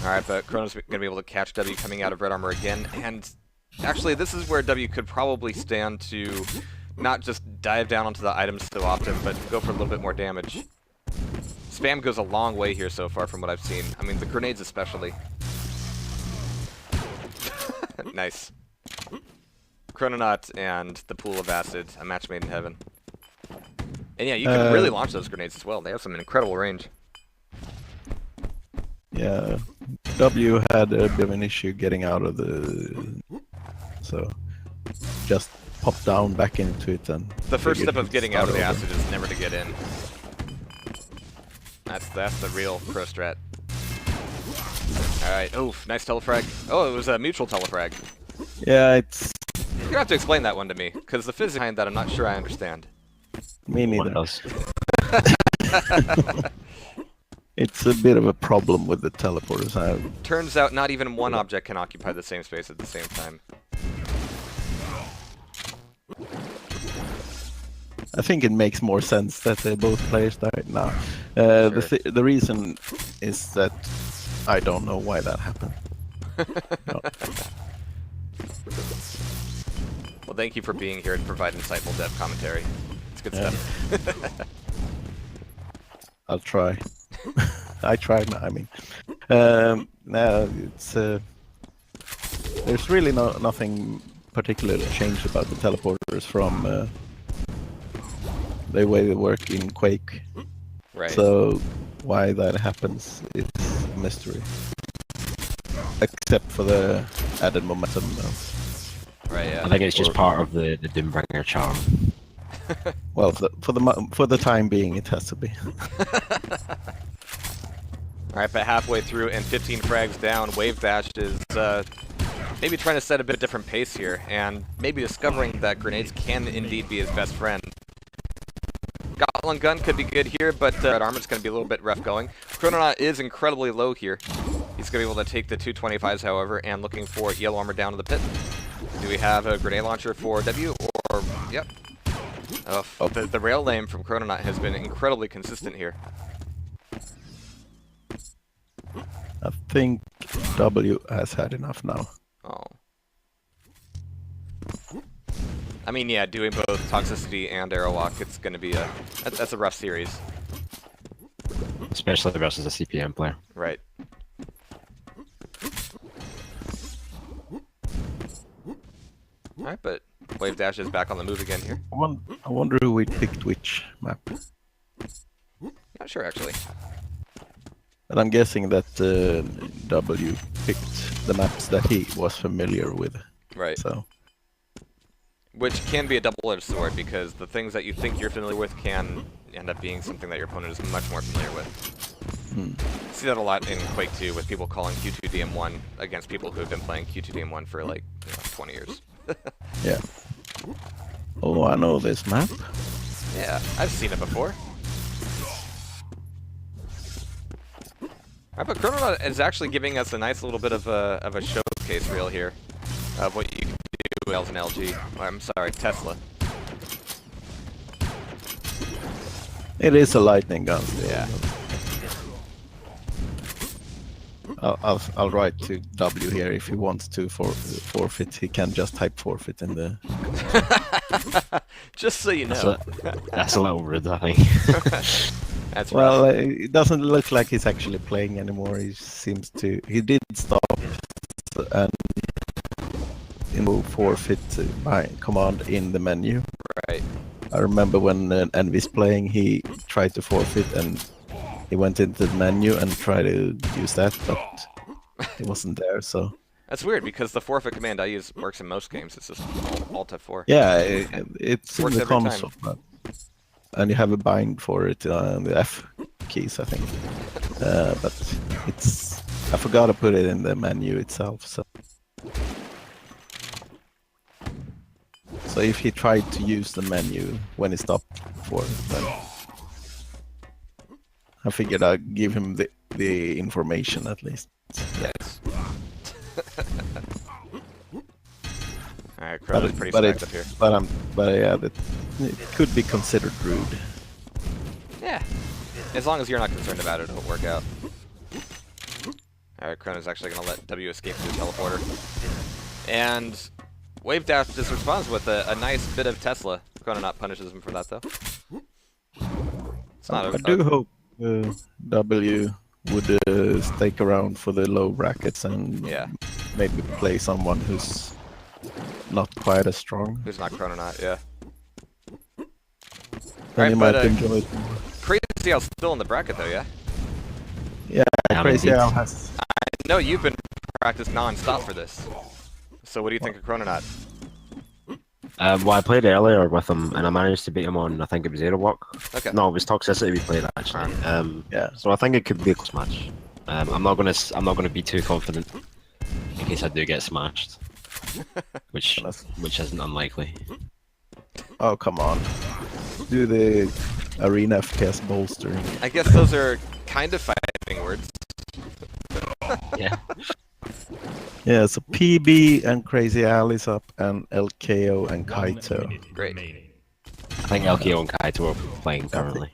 Alright, but Chrono's going to be able to catch W coming out of red armor again, and actually this is where W could probably stand to not just dive down onto the items so often, but go for a little bit more damage. Spam goes a long way here so far from what I've seen. I mean, the grenades especially. Nice. Chrononaut and the pool of acid, a match made in heaven. And yeah, you can really launch those grenades as well. They have some incredible range. Yeah, W had a bit of an issue getting out of the, so just pop down back into it and. The first step of getting out of the start acid is never to get in. That's the real pro strat. All right, oof, nice telefrag. Oh, it was a mutual telefrag. Yeah, it's You have to explain that one to me, because the physics behind that I'm not sure I understand. me One neither. does. It's a bit of a problem with the teleporters. Turns out not even one object can occupy the same space at the same time. I think it makes more sense that they both players die now. Sure. The reason is that I don't know why that happened. No. Well, thank you for being here to provide insightful dev commentary. It's good Yeah. stuff. I'll try. I tried. I mean, no, it's there's really nothing particularly changed about the teleporters from the way they work in Quake. Right. So why that happens is a mystery. Except for the added momentum. Right, yeah. I think it's just part of the Doombringer charm. Well, for the time being, it has to be. Alright, but halfway through and 15 frags down, Wavedash is maybe trying to set a bit of different pace here, and maybe discovering that grenades can indeed be his best friend. Gotland gun could be good here, but red armor's going to be a little bit rough going. Chrononaut is incredibly low here. He's going to be able to take the 225s, however, and looking for yellow armor down to the pit. Do we have a grenade launcher for W, or... Yep. Oh, the rail lane from Chrononaut has been incredibly consistent here. I think W has had enough now. Oh. I mean, yeah, doing both Toxicity and Arrow Walk, it's going to be that's a rough series. Especially versus a CPM player. Right. Alright, but Wavedash is back on the move again here. I wonder who we picked which map. Not sure, actually. And I'm guessing that W picked the maps that he was familiar with. Right. So Which can be a double-edged sword, because the things that you think you're familiar with can end up being something that your opponent is much more familiar with. See that a lot in Quake 2 with people calling Q2DM1 against people who have been playing Q2DM1 for like 20 years. yeah. Oh, I know this map. Yeah, I've seen it before. Alright, but Chrononaut is actually giving us a nice little bit of a showcase reel here of what you can do with an LG. I'm sorry, Tesla. It is a lightning gun still. Yeah. I'll write to W here if he wants to forfeit. He can just type forfeit in the. Just so you know. That's a little rude, I think. That's Well, rough. it doesn't look like he's actually playing anymore. He seems to. He did stop and forfeit by command in the menu. Right. I remember when Envy's playing, he tried to forfeit and he went into the menu and tried to use that, but it wasn't there. So That's weird because the forfeit command I use works in most games. It's just Alt F4. yeah, it's in Works the every time. console, and you have a bind for it on the F keys, I think. But I forgot to put it in the menu itself. So if he tried to use the menu when he stopped for it, then I figured I'd give him the information at least. Yes. Alright, Crow's pretty stacked up here. But yeah, it could be considered rude. Yeah. As long as you're not concerned about it, it'll work out. Alright, Chrono's actually going to let W escape through the teleporter. And Wavedash just responds with a nice bit of Tesla. Chrononaut punishes him for that, though. It's not I do hope W would stake around for the low brackets and maybe play someone who's not quite as strong. Who's not Chrononaut, yeah. Then you but, might enjoy it more. Crazy Al's still in the bracket, though, yeah? Yeah, Yeah, Crazy indeed. Al has. I know you've been practicing non-stop for this. So what do you think of Chrononaut? Well, I played earlier with him, and I managed to beat him on, I think it was Aerowalk. Okay. No, it was Toxicity we played, actually. Yeah. So I think it could be a close match. I'm not gonna be too confident in case I do get smashed, which isn't unlikely. Oh, come on. Do the arena FPS bolstering. I guess those are kind of fighting words. Yeah. Yeah, so PB and Crazy Al is up, and LKO and 1 Kaito. minute Great. remaining. I think LKO and Kaito are playing currently.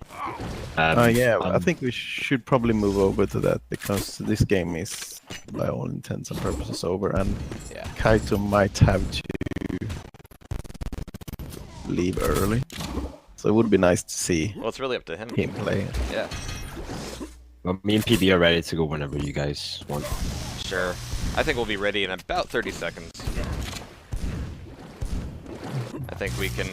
Yeah, I think we should probably move over to that because this game is, by all intents and purposes, over, and Yeah. Kaito might have to leave early. So it would be nice to see Well, it's really up to him. him play. Yeah, Well, me and PB are ready to go whenever you guys want. sure. I think we'll be ready in about 30 seconds. I think we can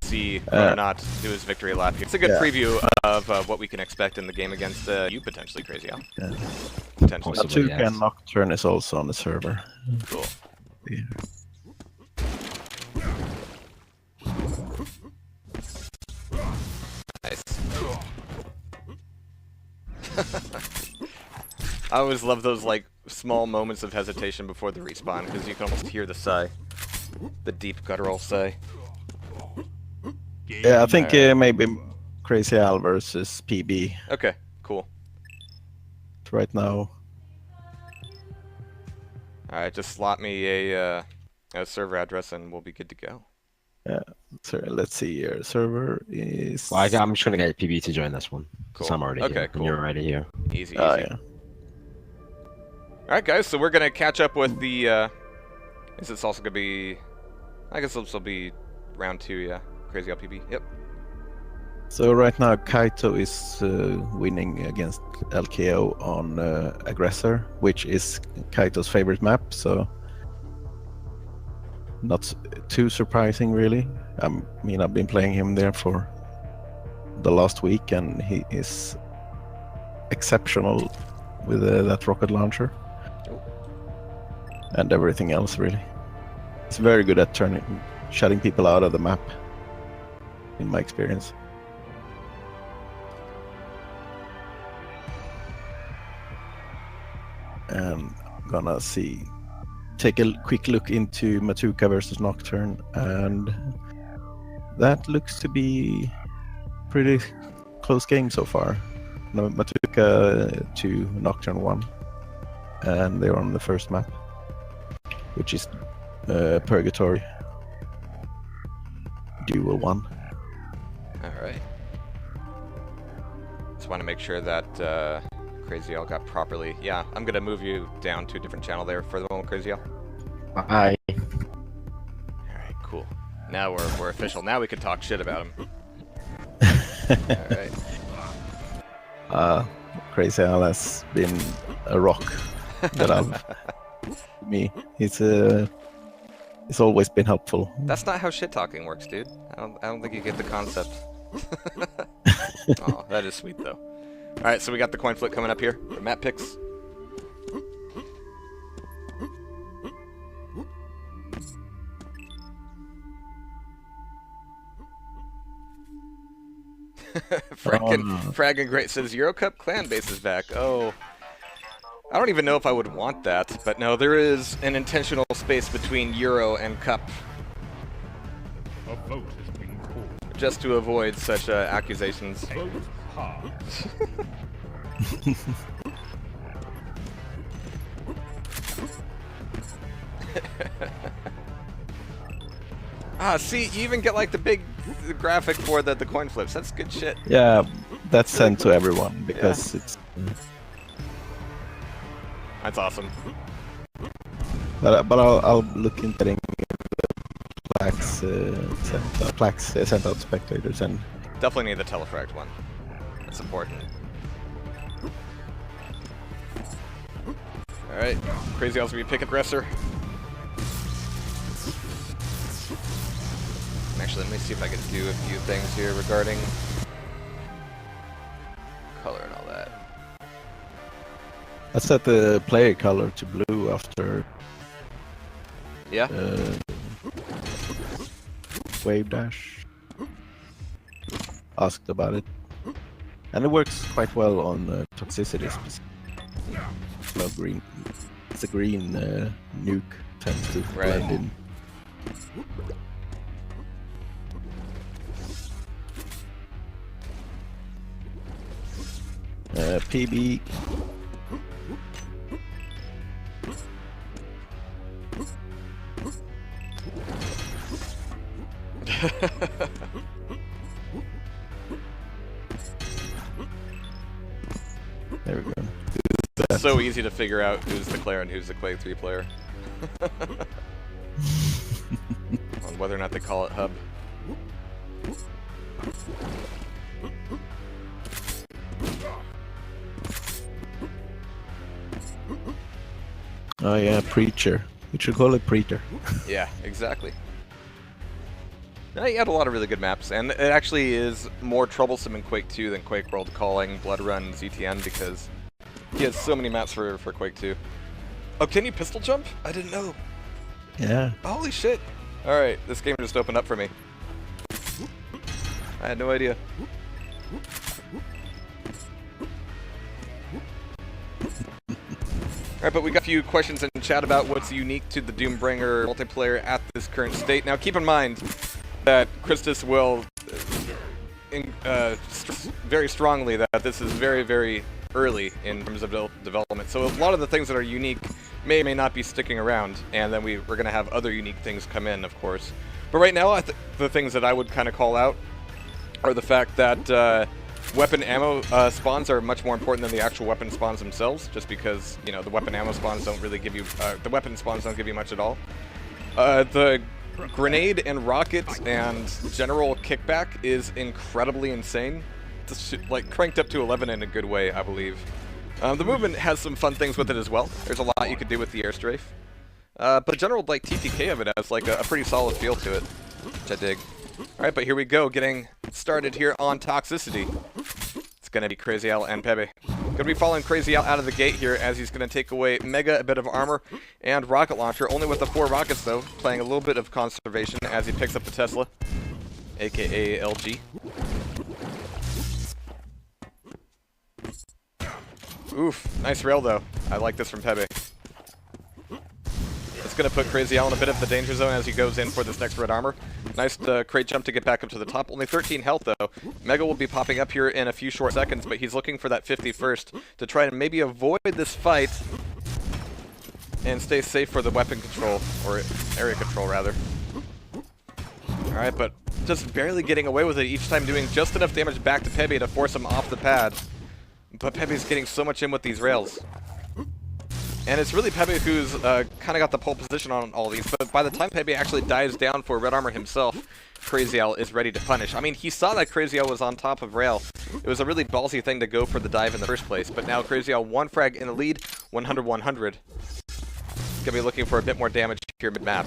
see Chrononaut do his victory lap here. It's a good preview of what we can expect in the game against you, potentially, Crazy Al. Yeah. Potentially. Possibly. Machuca yes. and Nocturne is also on the server. Cool. Yeah. Nice. I always love those, like, small moments of hesitation before the respawn, because you can almost hear the sigh. The deep guttural sigh. Yeah, I think maybe Crazy Al versus PB Okay, cool. right now. Alright, just slot me a server address and we'll be good to go. Yeah, so let's see here. Server is. Well, I'm just gonna get PB to join this one. Cool. So I'm already Okay, here. cool. And you're already here. Easy, easy. Oh, yeah. Alright, guys, so we're gonna catch up with the, is this also gonna be, I guess this will be round 2, yeah. Crazy LPB, yep. So right now Kaito is winning against LKO on Aggressor, which is Kaito's favorite map, so not too surprising really. I mean, I've been playing him there for the last week and he is exceptional with that rocket launcher and everything else really. He's very good at shutting people out of the map, in my experience. And gonna take a quick look into Machuca versus Nocturne, and that looks to be pretty close game so far. No, Machuca 2, Nocturne 1, and they're on the first map, which is Purgatory Duel 1. Alright. Just want to make sure that Crazy L got properly. Yeah, I'm gonna move you down to a different channel there for the moment, Crazy L. Bye. Alright, cool. Now we're official. Now we can talk shit about him. Alright. Crazy Al has been a rock that I've me. He's always been helpful. That's not how shit talking works, dude. I don't think you get the concept. Oh, that is sweet though. Alright, so we got the coin flip coming up here for map picks. Fragging Great says Euro Cup clan base is back. Oh. I don't even know if I would want that, but no, there is an intentional space between Euro and Cup. A vote has been called. Just to avoid such accusations. Vote hard. Ah, see, you even get like the big graphic for the coin flips. That's good shit. Yeah, that's sent to everyone because it's. That's awesome. But I'll look into getting plaques sent out to spectators and. Definitely need the telefract one. That's important. Alright, Crazy L's gonna be pick aggressor. Actually, let me see if I can do a few things here regarding color and all that. I set the player color to blue after Yeah? Wavedash asked about it. And it works quite well on toxicity. No green. It's a green nuke tends to blend in. PB. There we go. It's so easy to figure out who's the Claire and who's the Quake 3 player. On whether or not they call it hub. Oh yeah, Preacher. We should call it Preacher. Yeah, exactly. He had a lot of really good maps, and it actually is more troublesome in Quake 2 than Quake World calling Blood Run ZTN because he has so many maps for Quake 2. Oh, can you pistol jump? I didn't know. Yeah. Holy shit. Alright, this game just opened up for me. I had no idea. Alright, but we got a few questions in chat about what's unique to the Doombringer multiplayer at this current state. Now keep in mind that Christus will stress very strongly that this is very, very early in terms of development. So a lot of the things that are unique may or may not be sticking around, and then we're going to have other unique things come in, of course. But right now, the things that I would kind of call out are the fact that weapon ammo spawns are much more important than the actual weapon spawns themselves, just because, you know, the weapon ammo spawns don't really give you, the weapon spawns don't give you much at all. The grenade and rockets and general kickback is incredibly insane. It's like cranked up to 11 in a good way, I believe. The movement has some fun things with it as well. There's a lot you could do with the airstrafe. But general like TTK of it has like a pretty solid feel to it, which I dig. Alright, but here we go, getting started here on Toxicity. It's gonna be Crazy Al and Pepe. Gonna be following Crazy Al out of the gate here as he's gonna take away Mega, a bit of armor, and rocket launcher, only with the 4 rockets though, playing a little bit of conservation as he picks up the Tesla, aka LG. Oof, nice rail though. I like this from Pepe. This going to put Crazy Al in a bit of the danger zone as he goes in for this next red armor. Nice crate jump to get back up to the top. Only 13 health, though. Mega will be popping up here in a few short seconds, but he's looking for that 50 first to try and maybe avoid this fight and stay safe for the weapon control, or area control, rather. Alright, but just barely getting away with it each time, doing just enough damage back to Pepe to force him off the pad. But Pepe's getting so much in with these rails. And it's really Pepe who's kind of got the pole position on all these, but by the time Pepe actually dives down for red armor himself, Crazy Al is ready to punish. I mean, he saw that Crazy Al was on top of rail. It was a really ballsy thing to go for the dive in the first place, but now Crazy Al 1 frag in the lead, 100-100. Gonna be looking for a bit more damage here mid-map.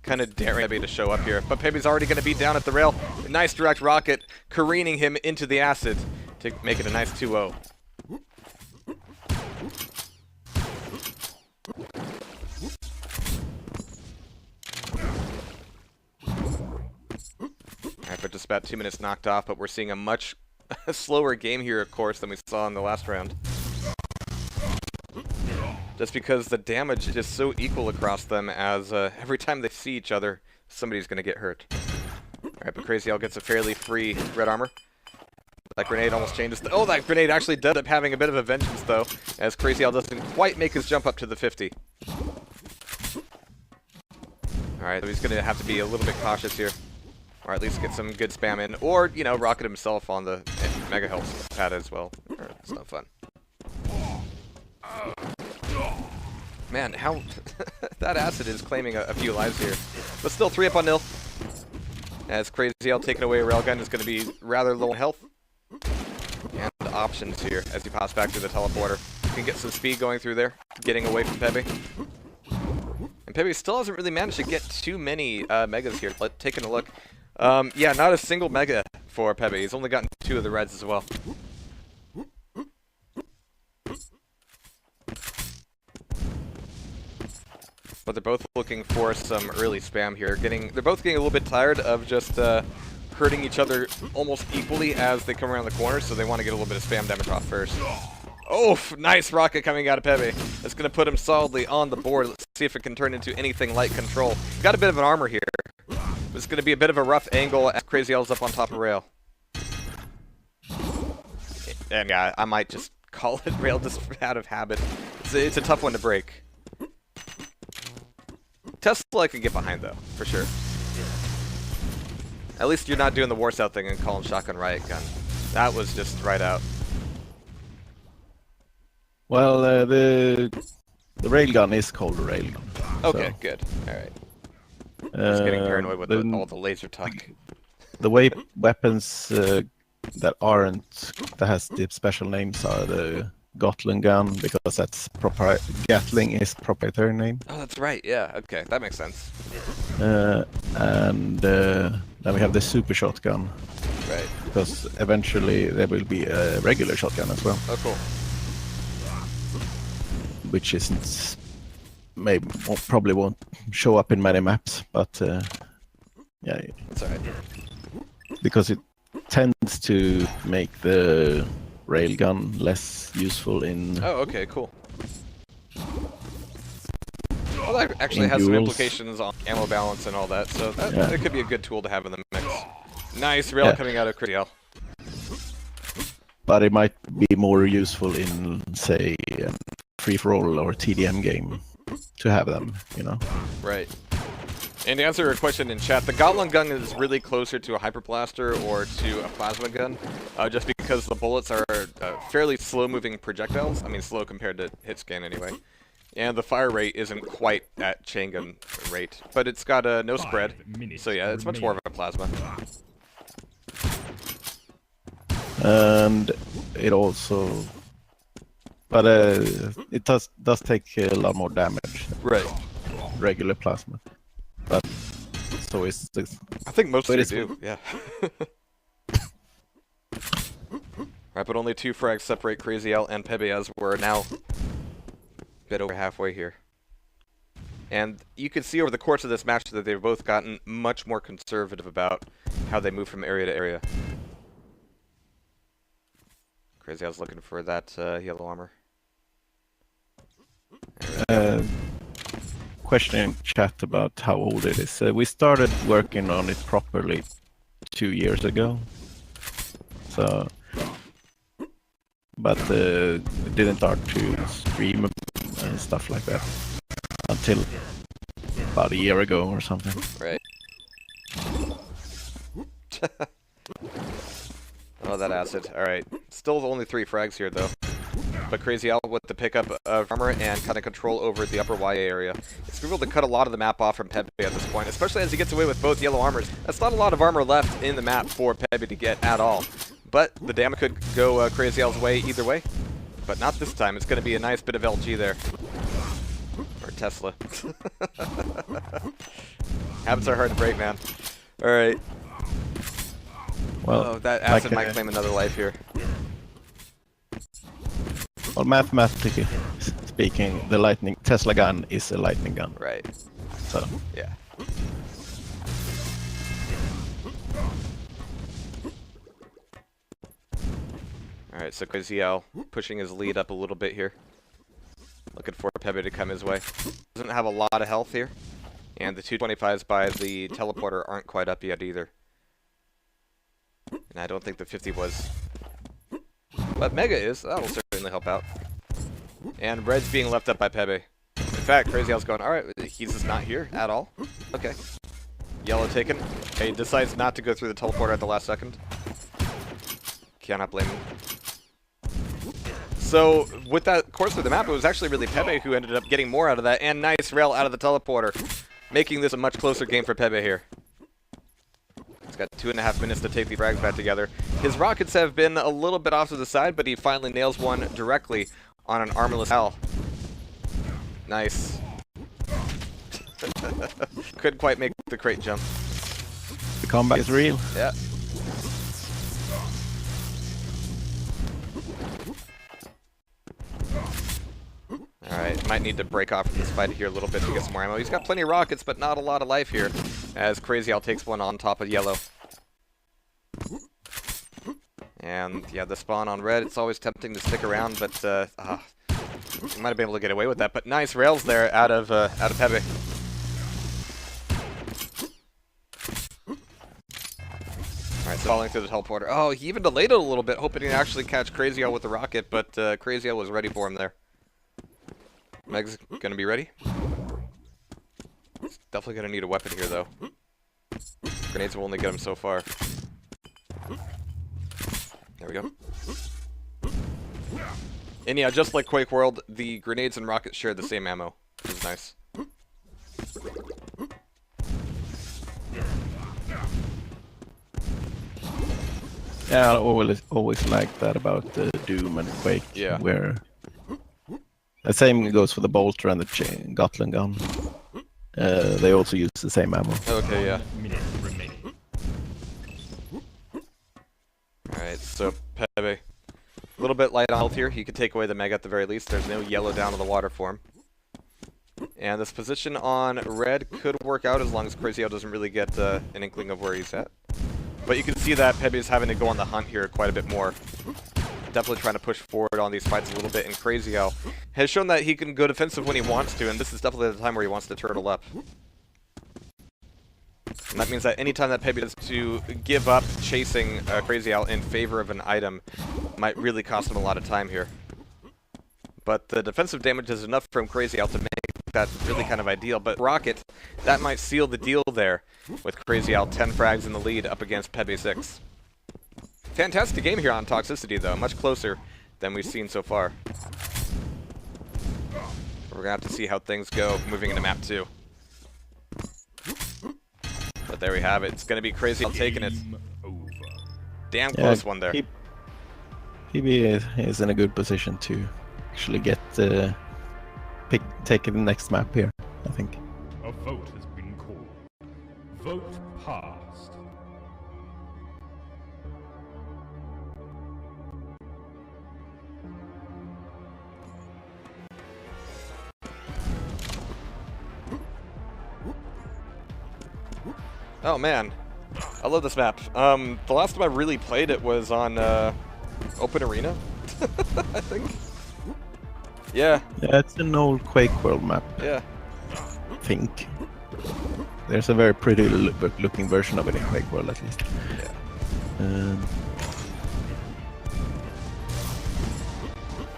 Kind of daring Pepe to show up here, but Pepe's already gonna be down at the rail. Nice direct rocket, careening him into the acid to make it a nice 2-0. Alright, but just about 2 minutes knocked off, but we're seeing a much slower game here, of course, than we saw in the last round. Just because the damage is just so equal across them, as every time they see each other, somebody's going to get hurt. Alright, but Crazy Al gets a fairly free red armor. That grenade almost changes. Oh, that grenade actually does end up having a bit of a vengeance, though, as Crazy Al doesn't quite make his jump up to the 50. Alright, so he's going to have to be a little bit cautious here. Or at least get some good spam in. Or, you know, rocket himself on the Mega Health pad as well. It's not fun. Man, how... that acid is claiming a few lives here. But still, 3 up on nil. As Crazy Al taking away a railgun is going to be rather low in health. And options here as he pops back through the teleporter. You can get some speed going through there, getting away from Pepe. And Pepe still hasn't really managed to get too many megas here. Taking a look. Yeah, not a single mega for Pepe. He's only gotten 2 of the reds as well. But they're both looking for some early spam here. They're both getting a little bit tired of just hurting each other almost equally as they come around the corner, so they want to get a little bit of spam damage off first. Oh, nice rocket coming out of Pepe. That's going to put him solidly on the board. Let's see if it can turn into anything like control. Got a bit of an armor here. It's going to be a bit of a rough angle as Crazy Al's up on top of rail. And yeah, I might just call it rail just out of habit. It's a tough one to break. Tesla I can get behind, though, for sure. At least you're not doing the Warsaw thing and calling shotgun riot gun. That was just right out. Well, the railgun is called a railgun. Okay, so. Good. All right. Just getting paranoid with all the laser tuck. The weapons that has the special names are the Gatling gun, because that's Gatling is proprietary name. Oh, that's right. Yeah. Okay, that makes sense. And then we have the super shotgun. Right. Because eventually there will be a regular shotgun as well. Oh, cool. Which isn't probably won't show up in many maps, but yeah, that's alright. Because it tends to make the railgun less useful in. Oh, okay, cool. Well, that actually has some implications on ammo balance and all that, so that could be a good tool to have in the mix. Nice rail coming out of Crazy Al. But it might be more useful in, say, free-for-all or TDM game to have them, you know. Right. And to answer a question in chat, the Gatling gun is really closer to a hyperblaster or to a plasma gun, just because the bullets are fairly slow-moving projectiles. I mean, slow compared to hit scan anyway. And the fire rate isn't quite at chain gun rate, but it's got no spread. So yeah, it's much more of a plasma. And it also, but it does take a lot more damage. Right. Regular plasma. But so is this. I think most of them do. Yeah. Right, but only 2 frags separate Crazy Al and Pepe, as we're now a bit over halfway here. And you can see over the course of this match that they've both gotten much more conservative about how they move from area to area. Crazy Al's looking for that yellow armor. question in chat about how old it is. We started working on it properly 2 years ago. So, but we didn't start to stream and stuff like that until about a year ago or something. Right. Oh, that acid. Alright. Still only 3 frags here, though. But Crazy Al with the pickup of armor and kind of control over the upper YA area. It's able to cut a lot of the map off from Pepe at this point, especially as he gets away with both yellow armors. That's not a lot of armor left in the map for Pepe to get at all. But the damage could go Crazy Al's way either way. But not this time. It's going to be a nice bit of LG there. Or Tesla. Habits are hard to break, man. Alright. Well, oh, that acid might claim another life here. Well, mathematically speaking, the lightning Tesla gun is a lightning gun. Right. So yeah. Alright, so Crazy Al pushing his lead up a little bit here. Looking for Pepe to come his way. Doesn't have a lot of health here. And the 225s by the teleporter aren't quite up yet either. And I don't think the 50 was. But Mega is. That'll certainly help out. And Red's being left up by Pepe. In fact, Crazy Al's going, alright, he's just not here at all. Okay. Yellow taken. Okay, he decides not to go through the teleporter at the last second. Cannot blame him. So, with that course of the map, it was actually really Pepe who ended up getting more out of that. And nice rail out of the teleporter. Making this a much closer game for Pepe here. He's got 2.5 minutes to take the frags back together. His rockets have been a little bit off to the side, but he finally nails one directly on an armorless Al. Nice. Couldn't quite make the crate jump. the combat is real. Yeah. Alright, might need to break off from this fight here a little bit to get some more ammo. He's got plenty of rockets, but not a lot of life here, as Crazy Al takes one on top of yellow. And, yeah, the spawn on red, it's always tempting to stick around, but, he might have been able to get away with that. But nice rails there out of Pepe. Alright, so falling through the teleporter. Oh, he even delayed it a little bit, hoping he'd actually catch Crazy Al with the rocket, but Crazy Al was ready for him there. Meg's gonna be ready. He's definitely gonna need a weapon here, though. Grenades will only get him so far. There we go. And yeah, just like Quake World, the grenades and rockets share the same ammo, which is nice. Yeah, I always like that about Doom and Quake, Yeah. where the same goes for the bolter and the Gatling gun. They also use the same ammo. Okay, yeah. Minute remaining. Alright, so Pepe. A little bit light on health here. He could take away the Mega at the very least. There's no yellow down in the water for him. And this position on red could work out as long as Crazy Al doesn't really get an inkling of where he's at. But you can see that Pepe is having to go on the hunt here quite a bit more. Definitely trying to push forward on these fights a little bit, and Crazy Al has shown that he can go defensive when he wants to, and this is definitely the time where he wants to turtle up. And that means that anytime that Pepe does to give up chasing Crazy Al in favor of an item might really cost him a lot of time here. But the defensive damage is enough from Crazy Al to make that really kind of ideal. But Rocket, that might seal the deal there with Crazy Al 10 frags in the lead up against Pepe 6. Fantastic game here on Toxicity, though. Much closer than we've seen so far. We're going to have to see how things go moving into map 2. But there we have it. It's going to be Crazy Al taking it. Damn close one there. PB is in a good position to actually get take the next map here, I think. A vote has been called. Vote passed. Oh man, I love this map. The last time I really played it was on Open Arena, I think. Yeah. Yeah, it's an old Quake World map. Yeah. think. There's a very pretty looking version of it in Quake World, at least. Yeah.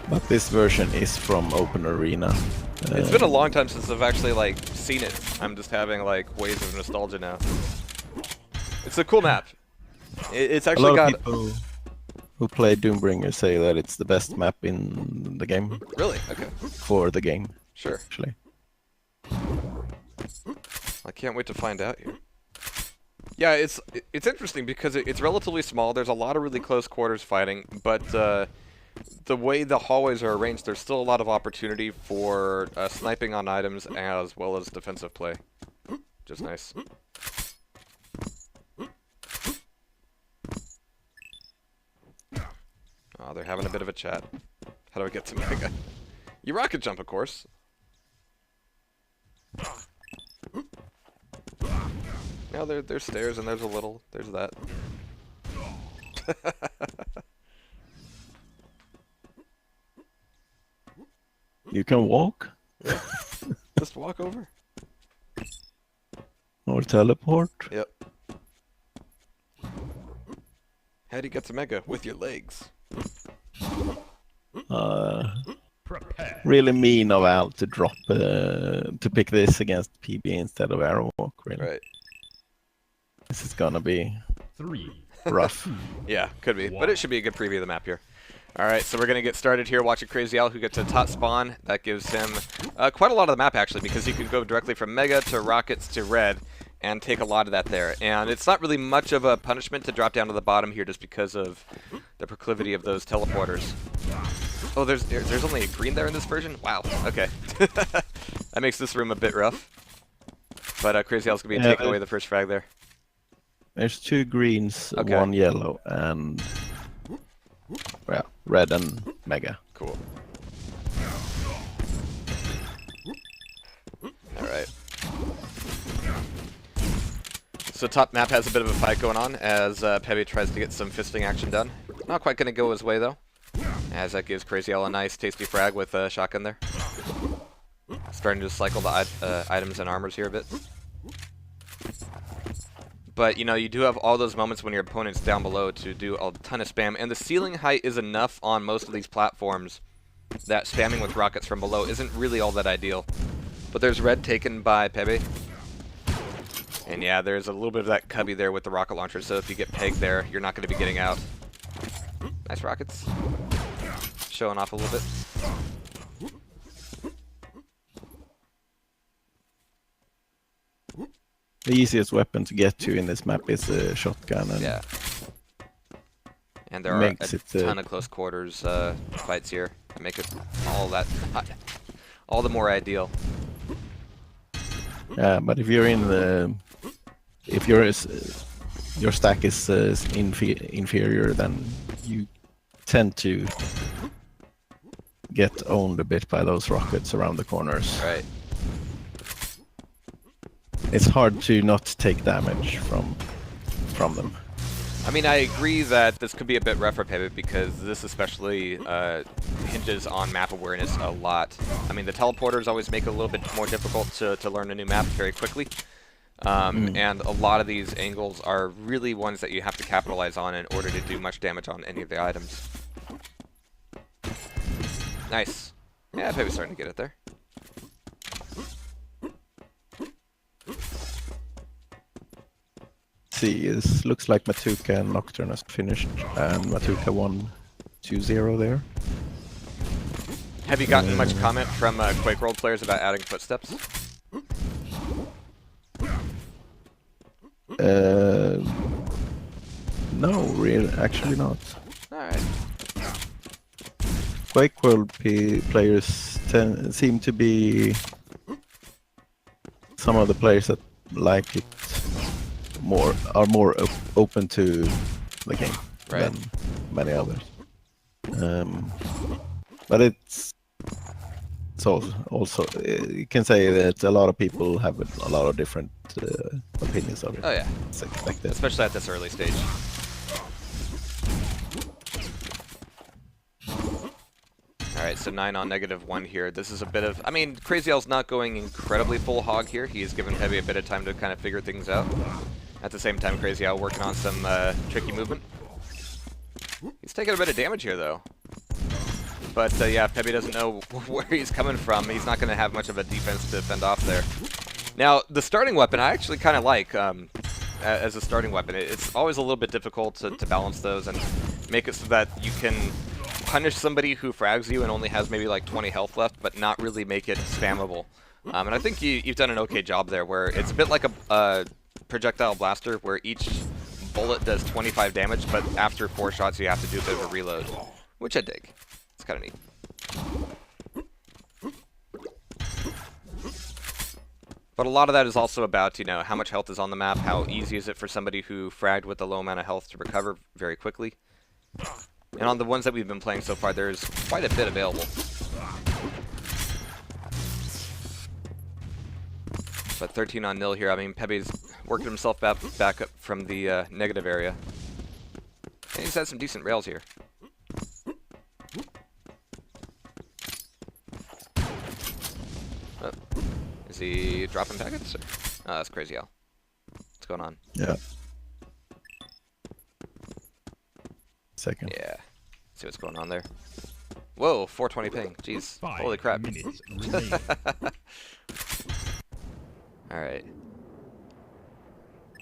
But this version is from Open Arena. It's been a long time since I've actually like seen it. I'm just having like waves of nostalgia now. It's a cool map. It's actually a lot got. of people who play Doombringer say that it's the best map in the game. Really? Okay. For the game. Sure. Actually. I can't wait to find out here. Yeah, it's interesting because it's relatively small. There's a lot of really close quarters fighting, but the way the hallways are arranged, there's still a lot of opportunity for sniping on items as well as defensive play. Just nice. Oh, they're having a bit of a chat. How do I get to Mega? You rocket jump, of course. Now there's stairs and there's a little. There's that. You can walk? Yeah. Just walk over. Or teleport? Yep. How do you get to Mega? With your legs. Prepare. Really mean of Al to drop to pick this against PB instead of Arrow Walk. Really, Right. this is gonna be 3. rough. Yeah, could be. But it should be a good preview of the map here. Alright, so we're going to get started here watching Crazy Al, who gets to top spawn. That gives him quite a lot of the map, actually, because he can go directly from Mega to Rockets to Red and take a lot of that there. And it's not really much of a punishment to drop down to the bottom here just because of the proclivity of those teleporters. Oh, there's only a green there in this version? Wow, okay. That makes this room a bit rough. But Crazy Al's going to be taking away the first frag there. There's 2 greens, Okay. 1 yellow, and well, red and Mega. Cool. Alright. So top map has a bit of a fight going on as Pepe tries to get some fisting action done. Not quite going to go his way though, as that gives Crazy Al a nice tasty frag with a shotgun there. Starting to cycle the items and armors here a bit. But, you know, you do have all those moments when your opponent's down below to do a ton of spam. And the ceiling height is enough on most of these platforms that spamming with rockets from below isn't really all that ideal. But there's red taken by Pepe. And yeah, there's a little bit of that cubby there with the rocket launcher. So if you get pegged there, you're not going to be getting out. Nice rockets. Showing off a little bit. The easiest weapon to get to in this map is a shotgun. And Yeah. And there are a ton of close quarters fights here that make it all the more ideal. Yeah, but if you're in the, if your stack is inferior, then you tend to get owned a bit by those rockets around the corners. Right. It's hard to not take damage from them. I mean, I agree that this could be a bit rough for Pepe because this especially hinges on map awareness a lot. I mean, the teleporters always make it a little bit more difficult to learn a new map very quickly. And a lot of these angles are really ones that you have to capitalize on in order to do much damage on any of the items. Nice. Yeah, Pepe's starting to get it there. See, this looks like Machuca and Nocturne has finished, and Machuca won 2-0 there. Have you gotten much comment from Quake World players about adding footsteps? No, really, actually not. Alright. Quake World players seem to be some of the players that like it are more open to the game than many others. But it's also you can say that a lot of people have a lot of different opinions of it. Oh yeah, it's expected. Especially at this early stage. Alright, Alright, so 9 on -1 here. This is a bit of... I mean, Crazy L's not going incredibly full hog here. He's given Pepe a bit of time to kind of figure things out. At the same time, Crazy L working on some tricky movement. He's taking a bit of damage here, though. But, yeah, Pepe doesn't know where he's coming from. He's not going to have much of a defense to fend off there. Now, the starting weapon I actually kind of like as a starting weapon. It's always a little bit difficult to balance those and make it so that you can punish somebody who frags you and only has maybe like 20 health left, but not really make it spammable. And I think you've done an okay job there, where it's a bit like a projectile blaster, where each bullet does 25 damage, but after 4 shots you have to do a bit of a reload, which I dig. It's kind of neat. But a lot of that is also about, you know, how much health is on the map, how easy is it for somebody who fragged with a low amount of health to recover very quickly. And on the ones that we've been playing so far, there's quite a bit available. But 13 on nil here. I mean, Pepe's working himself back up from the negative area. And he's had some decent rails here. Oh. Is he dropping packets? Or? Oh, that's Crazy Al. What's going on? Yeah. Second. Yeah. See what's going on there. Whoa, 420 ping. Jeez. 5 Holy crap. minutes remaining. Alright.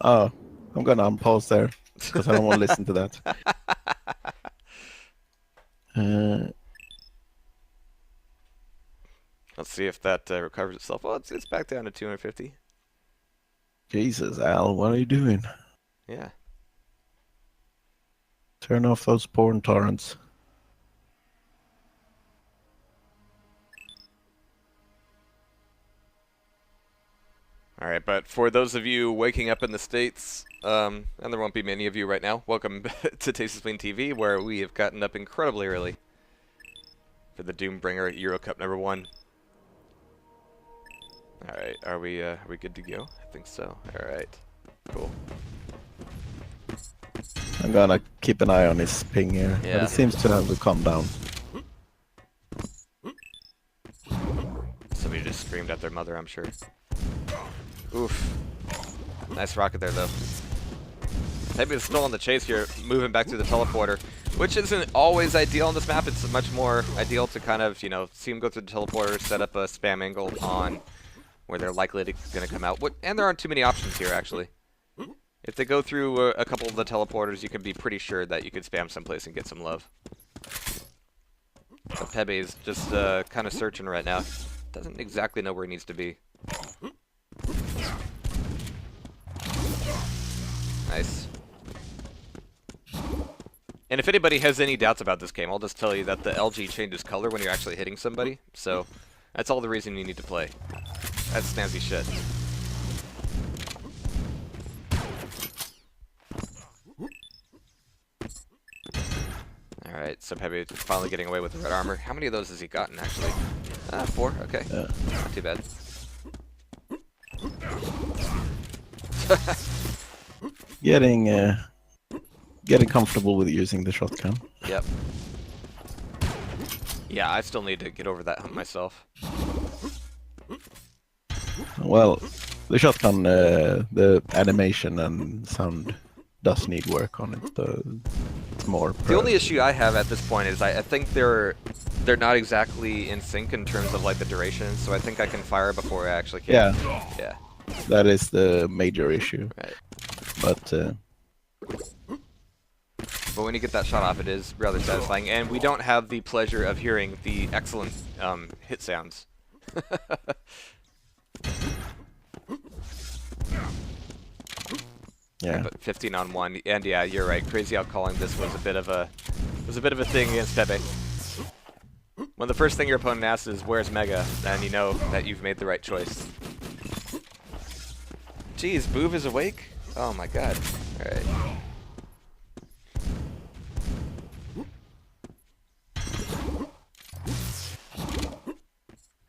Oh, I'm gonna unpause there because I don't want to listen to that. Let's see if that recovers itself. Well, it's back down to 250. Jesus, Al, what are you doing? Yeah. Turn off those porn torrents. Alright, but for those of you waking up in the States, and there won't be many of you right now, welcome to Tasty Spleen TV, where we have gotten up incredibly early for the Doombringer Euro Cup #1. Alright, are we good to go? I think so. Alright, cool. I'm gonna keep an eye on his ping here, Yeah. but it seems to have calm down. Somebody just screamed at their mother, I'm sure. Oof. Nice rocket there, though. Pepe is still on the chase here, moving back through the teleporter, which isn't always ideal on this map. It's much more ideal to kind of, you know, see him go through the teleporter, set up a spam angle on where they're likely going to come out. And there aren't too many options here, actually. If they go through a couple of the teleporters, you can be pretty sure that you could spam someplace and get some love. But Pepe is just kind of searching right now. Doesn't exactly know where he needs to be. Nice. And if anybody has any doubts about this game, I'll just tell you that the LG changes color when you're actually hitting somebody. So that's all the reason you need to play. That's snazzy shit. Alright, so Pepe finally getting away with the red armor. How many of those has he gotten, actually? 4? Okay. Not too bad. Getting comfortable with using the shotgun. Yep. Yeah, I still need to get over that hump myself. Well, the shotgun, the animation and sound does need work on it. It's more. The only issue I have at this point is I think they're not exactly in sync in terms of like the duration. So I think I can fire before I actually can. Yeah. Yeah. That is the major issue. Right. But when you get that shot off, it is rather satisfying, and we don't have the pleasure of hearing the excellent hit sounds. yeah. But 15 on 1, and yeah, you're right. Crazy Out calling this was a bit of a thing against Pepe. When the first thing your opponent asks is where's Mega, then you know that you've made the right choice. Jeez, Boov is awake? Oh my god. Alright.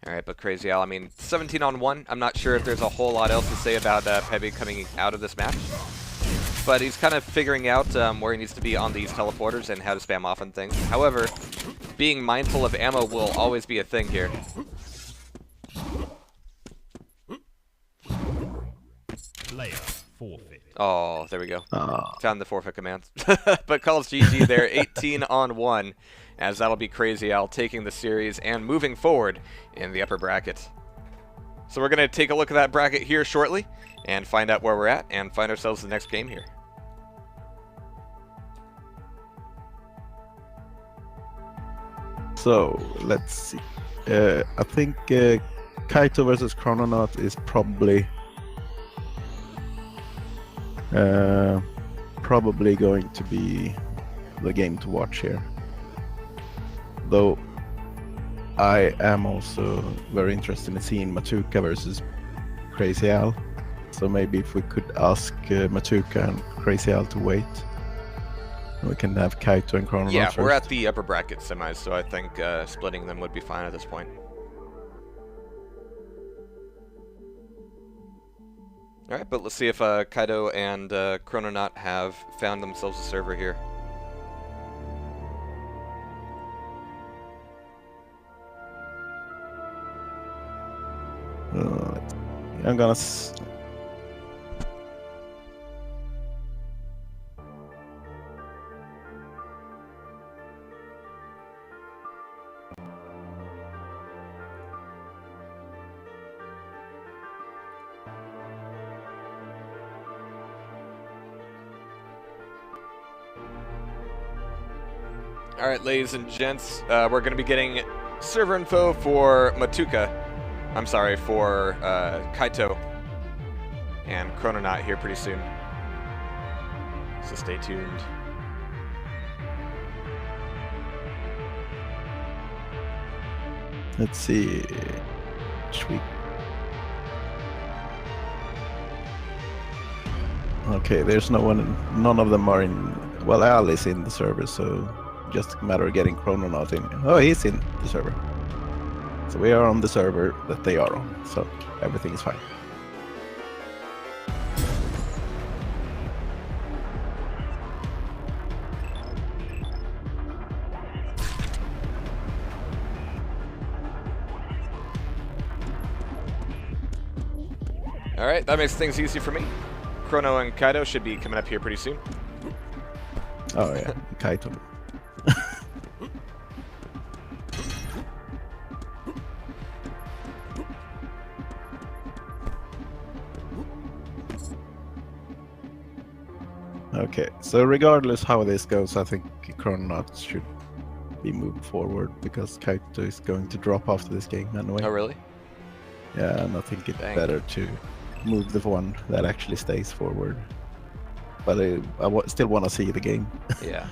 Alright, but Crazy Al, I mean, 17 on 1. I'm not sure if there's a whole lot else to say about Pepe coming out of this match. But he's kind of figuring out where he needs to be on these teleporters and how to spam off on things. However, being mindful of ammo will always be a thing here. Player forfeit. Oh, there we go. Ah. Found the forfeit command. But calls GG there, 18-on-1, as that'll be Crazy Al taking the series and moving forward in the upper bracket. So we're going to take a look at that bracket here shortly and find out where we're at and find ourselves the next game here. So let's see. I think Kaito versus Chrononaut is probably going to be the game to watch here. Though I am also very interested in seeing Machuca versus Crazy Al. So maybe if we could ask Machuca and Crazy Al to wait, we can have Kaito and Chrononaut Yeah, first. we're at the upper bracket semis, so I think splitting them would be fine at this point. Alright, but let's see if Kaito and Chrononaut have found themselves a server here. I'm gonna Alright, ladies and gents, we're going to be getting server info for Machuca. I'm sorry, for Kaito and Chrononaut here pretty soon. So stay tuned. Let's see. Sweet. Okay, there's no one. None of them are in. Well, Al is in the server, so just a matter of getting Chrononaut in. Oh, he's in the server. So we are on the server that they are on. So everything is fine. Alright, that makes things easy for me. Chrono and Kaito should be coming up here pretty soon. Oh yeah, Kaito. Okay, so regardless how this goes, I think Chrononaut should be moved forward because Kaito is going to drop after this game anyway. Oh, really? Yeah, and I think it's Dang. better to move the one that actually stays forward. But I still want to see the game. Yeah,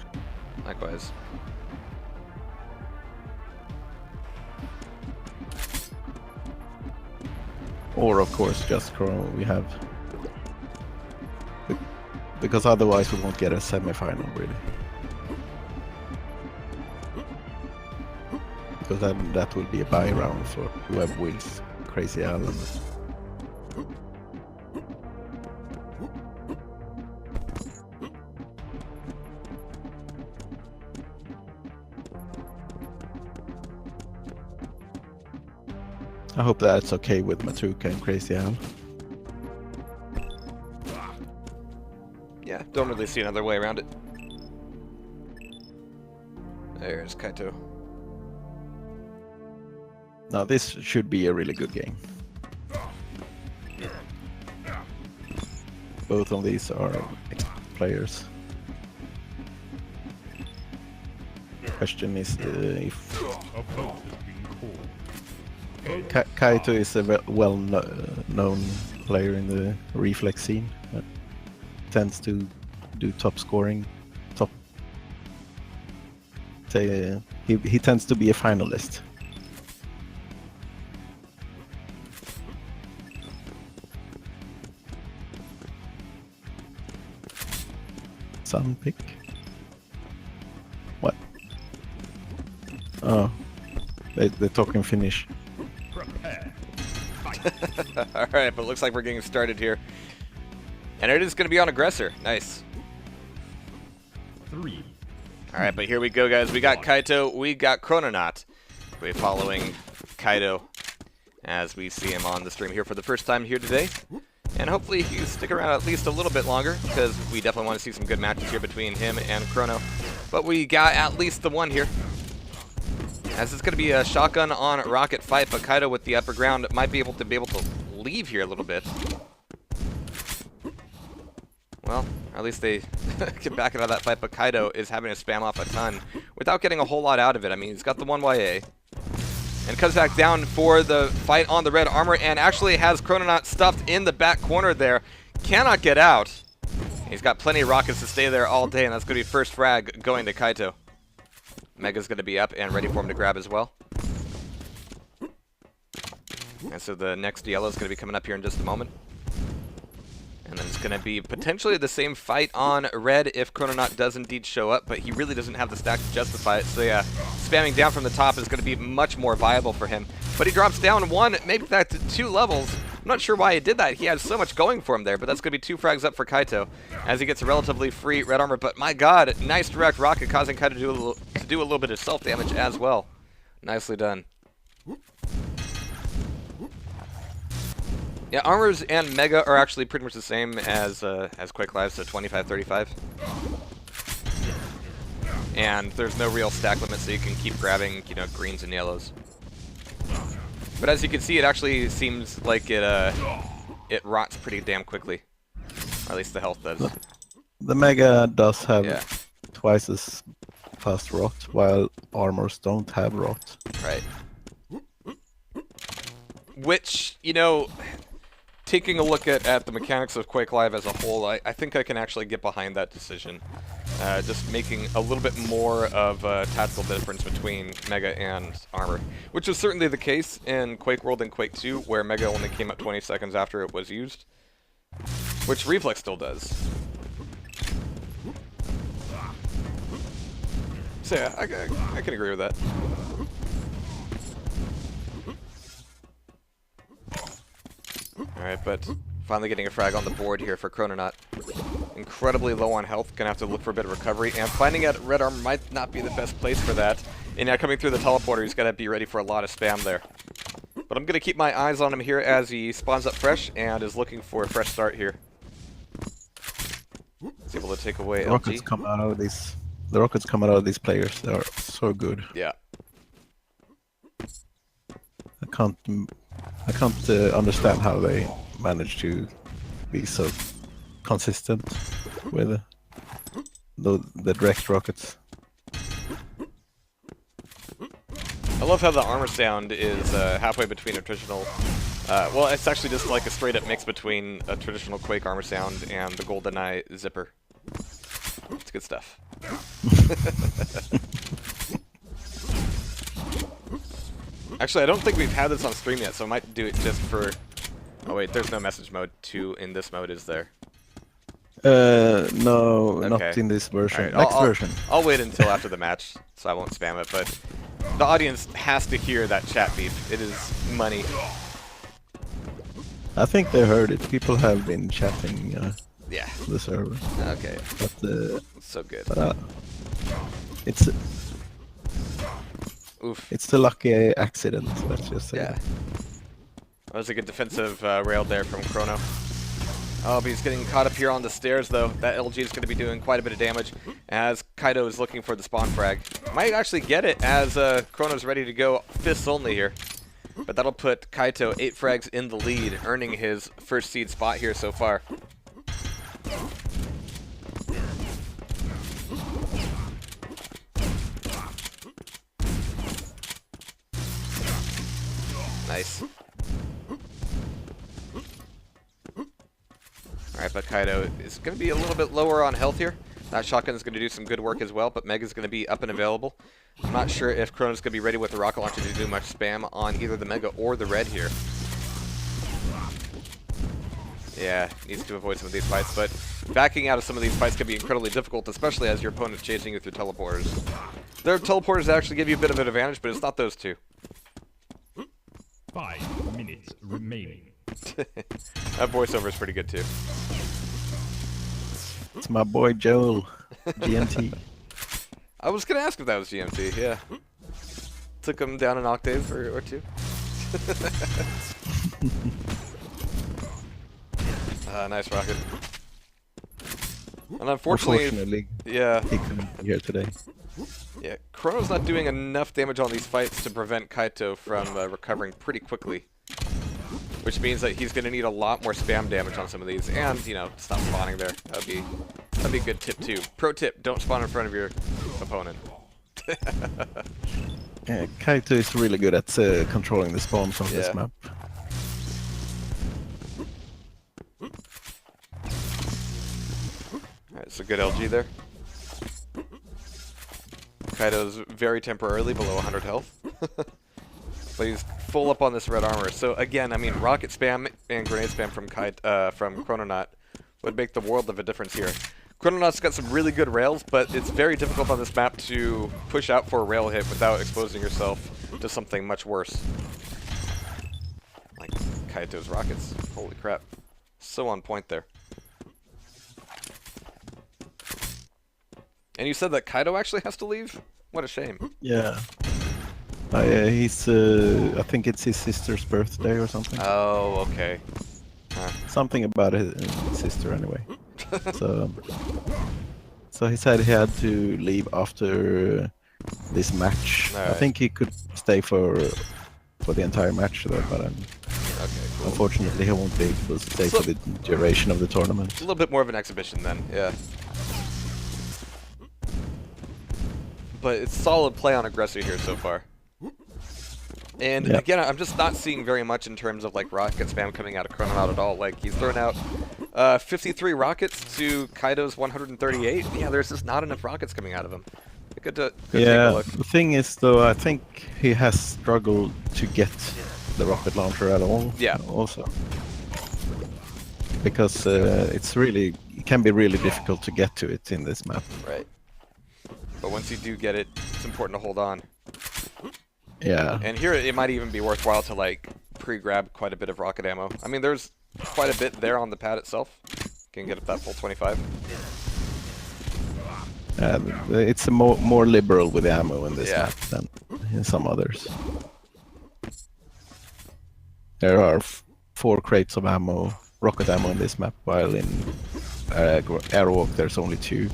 likewise. Or of course just Chrono we have. Because otherwise we won't get a semi-final really. Because then that will be a bye round for whoever wins Crazy Island. I hope that's okay with Machuca and Crazy Al. Yeah, don't really see another way around it. There's Kaito. Now this should be a really good game. Both of these are players. Question is if A vote has been called. Kaito is a well-known player in the reflex scene. Tends to do top scoring. He tends to be a finalist. Sun pick. What? Oh, they're talking Finnish. Prepare. Alright, but it looks like we're getting started here. And it is going to be on aggressor. Nice. 3, Alright, but here we go, guys. We got Kaito, we got Chrononaut. We're following Kaito as we see him on the stream here for the first time here today. And hopefully he'll stick around at least a little bit longer, because we definitely want to see some good matches here between him and Chrono. But we got at least the one here. As it's going to be a shotgun on rocket fight, but Kaito with the upper ground might be able to leave here a little bit. Well, at least they get back out of that fight, but Kaito is having to spam off a ton without getting a whole lot out of it. I mean, he's got the 1YA. And comes back down for the fight on the red armor, and actually has Chrononaut stuffed in the back corner there. Cannot get out. He's got plenty of rockets to stay there all day, and that's going to be first frag going to Kaito. Mega's going to be up and ready for him to grab as well. And so the next yellow is going to be coming up here in just a moment. And then it's going to be potentially the same fight on red if Chrononaut does indeed show up, but he really doesn't have the stack to justify it. So yeah, spamming down from the top is going to be much more viable for him. But he drops down one, maybe back to 2 levels. I'm not sure why he did that. He has so much going for him there, but that's going to be 2 frags up for Kaito as he gets a relatively free red armor. But my god, nice direct rocket causing Kaito to do a little bit of self-damage as well. Nicely done. Yeah, armors and Mega are actually pretty much the same as Quake Live, so 25-35. And there's no real stack limit, so you can keep grabbing, you know, greens and yellows. But as you can see, it actually seems like it rots pretty damn quickly. Or at least the health does. The Mega does have twice as fast rot, while armors don't have rot. Right. Which, you know, taking a look at the mechanics of Quake Live as a whole, I think I can actually get behind that decision. Just making a little bit more of a tactical difference between Mega and Armor. Which was certainly the case in Quake World and Quake 2, where Mega only came up 20 seconds after it was used. Which Reflex still does. So yeah, I can agree with that. Alright, but finally getting a frag on the board here for Chrononaut. Incredibly low on health, gonna have to look for a bit of recovery, and finding out red armor might not be the best place for that. And now coming through the teleporter, he's gotta be ready for a lot of spam there. But I'm gonna keep my eyes on him here as he spawns up fresh and is looking for a fresh start here. He's able to take away the LG. rockets coming out of these. The rockets coming out of these players, they are so good. Yeah. I can't understand how they manage to be so consistent with the direct rockets. I love how the armor sound is halfway between a traditional... well, it's actually just like a straight-up mix between a traditional Quake armor sound and the GoldenEye zipper. It's good stuff. Actually, I don't think we've had this on stream yet, so I might do it just for... Oh wait, there's no message mode 2 in this mode, is there? No, Okay. not in this version. Right, Next version. I'll wait until after the match, so I won't spam it, but the audience has to hear that chat beep. It is money. I think they heard it. People have been chatting Yeah. the server. Okay. But So good. it's Oof. a lucky accident, let's just say. Yeah. That was a good defensive rail there from Chrono. Oh, but he's getting caught up here on the stairs, though. That LG is going to be doing quite a bit of damage as Kaito is looking for the spawn frag. Might actually get it as Chrono's ready to go fists only here. But that'll put Kaito 8 frags in the lead, earning his first seed spot here so far. Nice. Alright, but Kaito is going to be a little bit lower on health here. That shotgun is going to do some good work as well, but Mega's going to be up and available. I'm not sure if Chrono's going to be ready with the rocket launcher to do much spam on either the Mega or the red here. Yeah, needs to avoid some of these fights, but backing out of some of these fights can be incredibly difficult, especially as your opponent's chasing you through teleporters. There are teleporters that actually give you a bit of an advantage, but it's not those two. 5 minutes remaining. That voiceover is pretty good too. It's my boy Joel, GMT. I was gonna ask if that was GMT, yeah. Took him down an octave or two. Nice rocket. And unfortunately, yeah, he couldn't be here today. Yeah, Chrono's not doing enough damage on these fights to prevent Kaito from recovering pretty quickly. Which means that he's going to need a lot more spam damage on some of these, and, you know, stop spawning there. That'd be a good tip, too. Pro tip, don't spawn in front of your opponent. Yeah, Kaito is really good at controlling the spawns on this map. Alright, so good LG there. Kaito's very temporarily below 100 health. But he's full up on this red armor. So again, I mean, rocket spam and grenade spam from Chrononaut would make the world of a difference here. Chrononaut's got some really good rails, but it's very difficult on this map to push out for a rail hit without exposing yourself to something much worse. Like Kaito's rockets. Holy crap. So on point there. And you said that Kaito actually has to leave? What a shame. Yeah. He's, I think it's his sister's birthday or something. Oh, okay. Something about his sister anyway. So he said he had to leave after this match. Right. I think he could stay for the entire match though, but okay, cool. unfortunately he won't be able to stay for the duration of the tournament. A little bit more of an exhibition then, yeah. But it's solid play on Aggressor here so far. And again, I'm just not seeing very much in terms of like rocket spam coming out of Chrononaut at all. Like he's thrown out 53 rockets to Kaito's 138. Yeah, there's just not enough rockets coming out of him. Good take a look. The thing is though, I think he has struggled to get the rocket launcher at all. Yeah. Also, because it can be really difficult to get to it in this map. Right. But once you do get it, it's important to hold on. Yeah. And here it might even be worthwhile to like pre-grab quite a bit of rocket ammo. I mean, there's quite a bit there on the pad itself. Can get up that full 25. It's more liberal with ammo in this map than in some others. There are 4 crates of ammo, rocket ammo in this map, while in Airwalk there's only 2.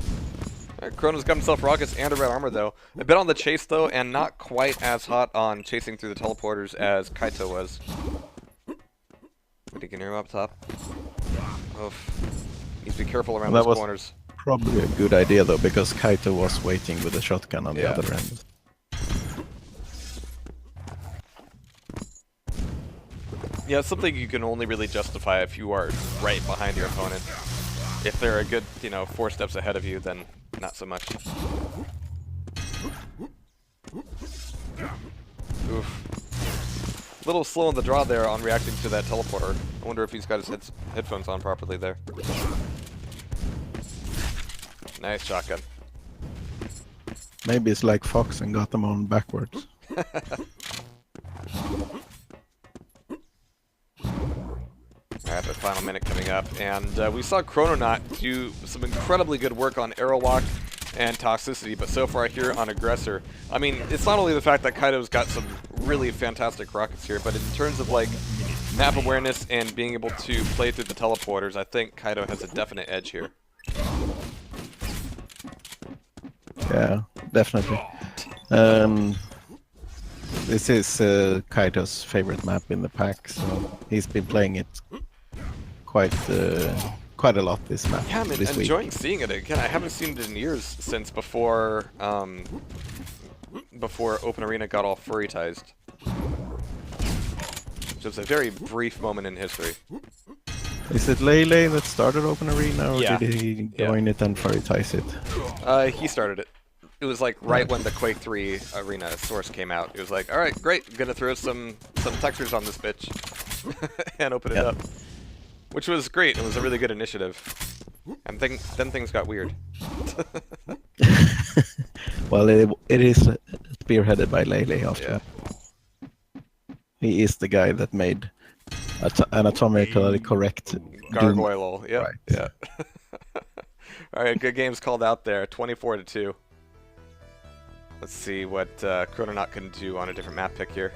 Chrono's got himself rockets and a red armor though. A bit on the chase though, and not quite as hot on chasing through the teleporters as Kaito was. But you can hear him up top. Oof. Needs to be careful around those corners. Probably a good idea though, because Kaito was waiting with a shotgun on the other end. Yeah, it's something you can only really justify if you are right behind your opponent. If they're a good, 4 steps ahead of you, then not so much. Oof. A little slow on the draw there on reacting to that teleporter. I wonder if he's got his headphones on properly there. Nice shotgun. Maybe it's like Fox and got them on backwards. Alright, the final minute coming up, and we saw Chrononaut do some incredibly good work on Aerowalk and Toxicity, but so far here on Aggressor, I mean, it's not only the fact that Kaito's got some really fantastic rockets here, but in terms of like map awareness and being able to play through the teleporters, I think Kaito has a definite edge here. Yeah, definitely. This is Kaito's favorite map in the pack, so he's been playing it quite a lot this map. Yeah, I'm enjoying seeing it again. I haven't seen it in years since before Open Arena got all furry-tized. Which was a very brief moment in history. Is it Lele that started Open Arena, or did he join it and furry-tize it? He started it. It was like right when the Quake 3 Arena source came out. It was like, alright, great, gonna throw some textures on this bitch and open it up. Which was great, it was a really good initiative. And then things got weird. Well, it is spearheaded by Lele after. Yeah. He is the guy that made anatomically correct Gargoyle, yep. Right. Yeah. Alright, good games called out there, 24-2. Let's see what Chrononaut can do on a different map pick here.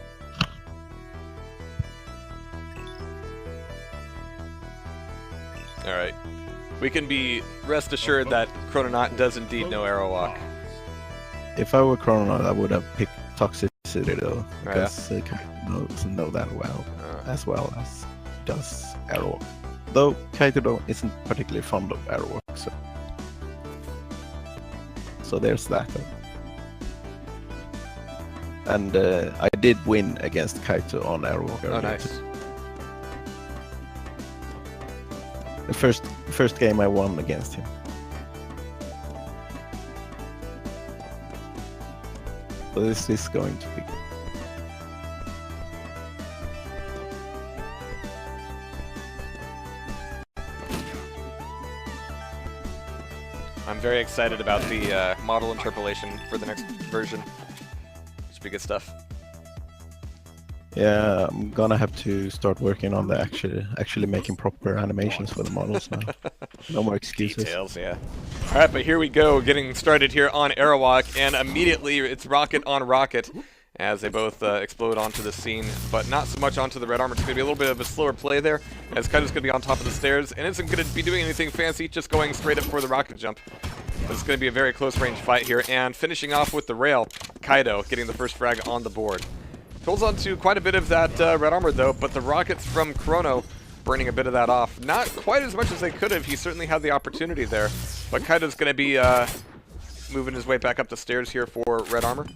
Alright. We can be rest assured that Chrononaut does indeed know Arrow Walk. If I were Chrononaut, I would have picked Toxicity though, because Kaito doesn't know that well, as well as does Arrow Walk. Though Kaito isn't particularly fond of Arrow Walk, so there's that. And I did win against Kaito on Arrow Walk. Oh, nice. The first game I won against him. So this is going to be good. I'm very excited about the model interpolation for the next version. Should be good stuff. Yeah, I'm gonna have to start working on the actually making proper animations for the models now. No more excuses. Details, yeah. Alright, but here we go, getting started here on Aerowalk, and immediately it's rocket on rocket as they both explode onto the scene, but not so much onto the red armor. It's going to be a little bit of a slower play there, as Kaito's going to be on top of the stairs, and isn't going to be doing anything fancy, just going straight up for the rocket jump. It's going to be a very close range fight here, and finishing off with the rail, Kaito getting the first frag on the board. Holds on to quite a bit of that red armor though, but the rockets from Chrono burning a bit of that off. Not quite as much as they could have. He certainly had the opportunity there, but Kaito's going to be moving his way back up the stairs here for red armor.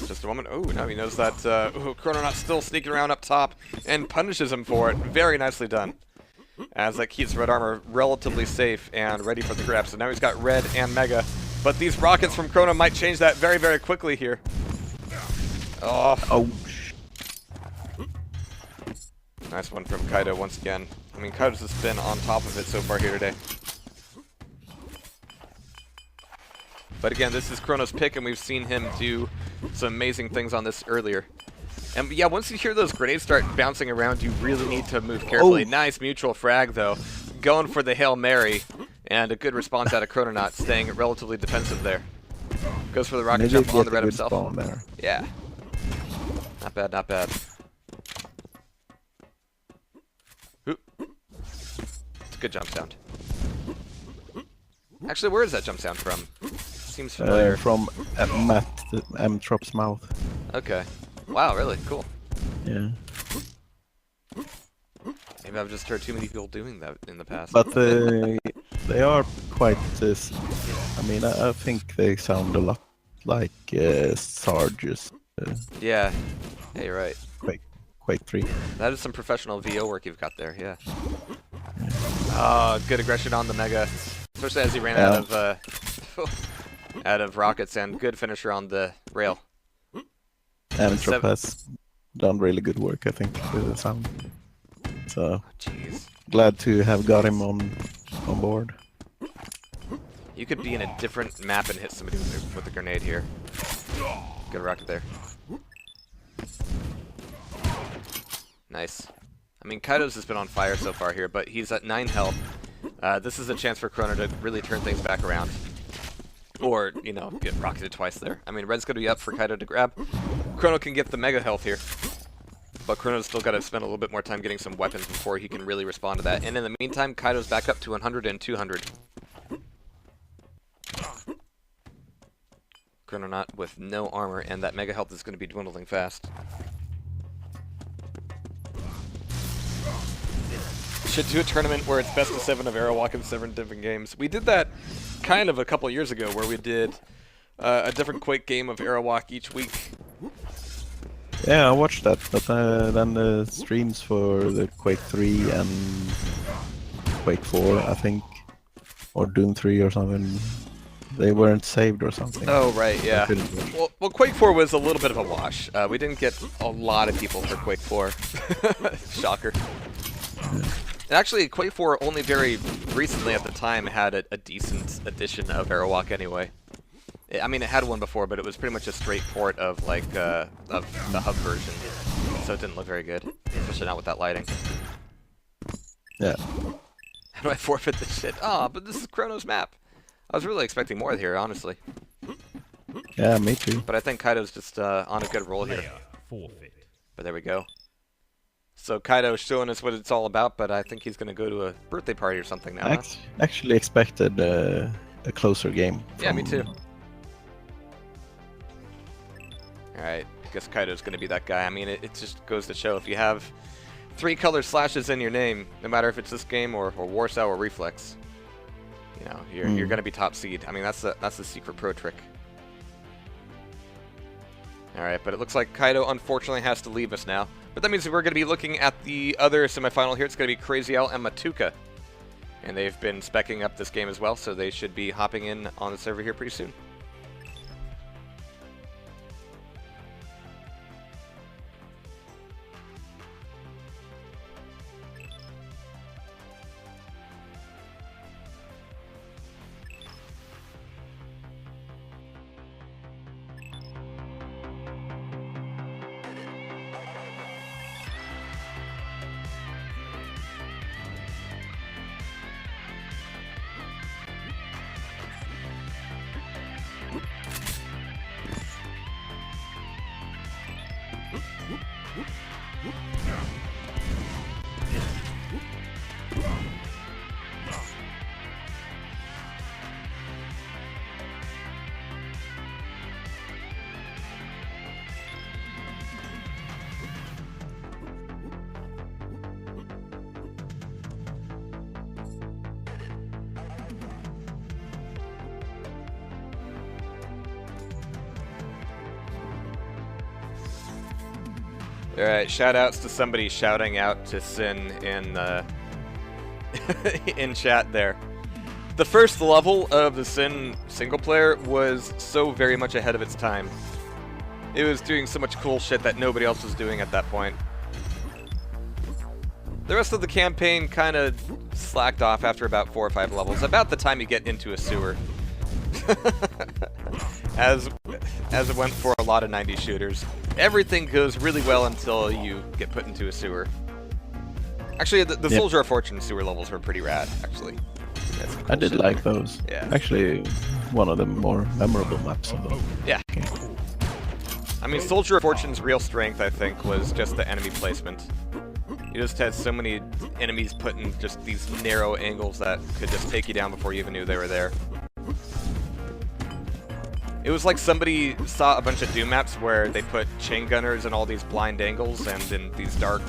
Just a moment. Oh, now he knows that Chrononaut's still sneaking around up top and punishes him for it. Very nicely done. As that keeps red armor relatively safe and ready for the grab. So now he's got red and mega, but these rockets from Chrono might change that very, very quickly here. Oh. Nice one from Kaito once again. I mean, Kaito's just been on top of it so far here today. But again, this is Chrono's pick, and we've seen him do some amazing things on this earlier. And yeah, once you hear those grenades start bouncing around, you really need to move carefully. Nice mutual frag, though. Going for the Hail Mary, and a good response out of Chrononaut, staying relatively defensive there. Goes for the rocket jump on the red himself. There. Yeah. Not bad, not bad. Ooh. It's a good jump sound. Actually, where is that jump sound from? Seems familiar. From Matt, the M-Trop's mouth. Okay. Wow, really? Cool. Yeah. Maybe I've just heard too many people doing that in the past. But they are quite... I mean, I think they sound a lot like Sarge's. Yeah. Yeah, you're right. Quake 3. That is some professional VO work you've got there, yeah. Oh, good aggression on the Mega. Especially as he ran out of out of rockets, and good finisher on the rail. And Trop has done really good work, I think, with the sound. So, glad to have got him on board. You could be in a different map and hit somebody with a grenade here. Good rocket there. Nice. I mean, Kaito's has been on fire so far here, but he's at 9 health. This is a chance for Chrono to really turn things back around. Or, you know, get rocketed twice there. I mean, red's going to be up for Kaito to grab. Chrono can get the mega health here. But Chrono's still got to spend a little bit more time getting some weapons before he can really respond to that. And in the meantime, Kaito's back up to 100 and 200. Chrononaut with no armor, and that mega health is going to be dwindling fast. Should do a tournament where it's best of 7 of Aerowalk in 7 different games. We did that kind of a couple years ago, where we did a different Quake game of Aerowalk each week. Yeah, I watched that, but then the streams for the Quake 3 and Quake 4, I think, or Doom 3 or something, they weren't saved or something. Oh, right, yeah. Well, Quake 4 was a little bit of a wash. We didn't get a lot of people for Quake 4. Shocker. Yeah. Actually, Quake 4 only very recently at the time had a decent edition of Aerowalk anyway. I mean, it had one before, but it was pretty much a straight port of, like, of the hub version. So it didn't look very good, especially not with that lighting. Yeah. How do I forfeit this shit? Ah, but this is Chrono's map. I was really expecting more here, honestly. Yeah, me too. But I think Kaito's just on a good roll here. Player forfeit. But there we go. So Kaito's showing us what it's all about, but I think he's going to go to a birthday party or something now. Huh? Actually expected a closer game. Yeah, me too. Alright, I guess Kaito's going to be that guy. I mean, it just goes to show if you have 3 color slashes in your name, no matter if it's this game or Warsaw or Reflex, you know, you're going to be top seed. I mean, that's the secret pro trick. Alright, but it looks like Kaito unfortunately has to leave us now. But that means that we're going to be looking at the other semifinal here. It's going to be Crazy Al and Machuca. And they've been speccing up this game as well, so they should be hopping in on the server here pretty soon. Alright, shoutouts to somebody shouting out to Sin in in chat there. The first level of the Sin single player was so very much ahead of its time. It was doing so much cool shit that nobody else was doing at that point. The rest of the campaign kind of slacked off after about 4 or 5 levels, about the time you get into a sewer. As it went for a lot of 90s shooters. Everything goes really well until you get put into a sewer. Actually, the Soldier of Fortune sewer levels were pretty rad, actually. Cool I did like those. Yeah. Actually, one of the more memorable maps of them. Yeah. I mean, Soldier of Fortune's real strength, I think, was just the enemy placement. You just had so many enemies put in just these narrow angles that could just take you down before you even knew they were there. It was like somebody saw a bunch of Doom maps where they put chain gunners in all these blind angles and in these dark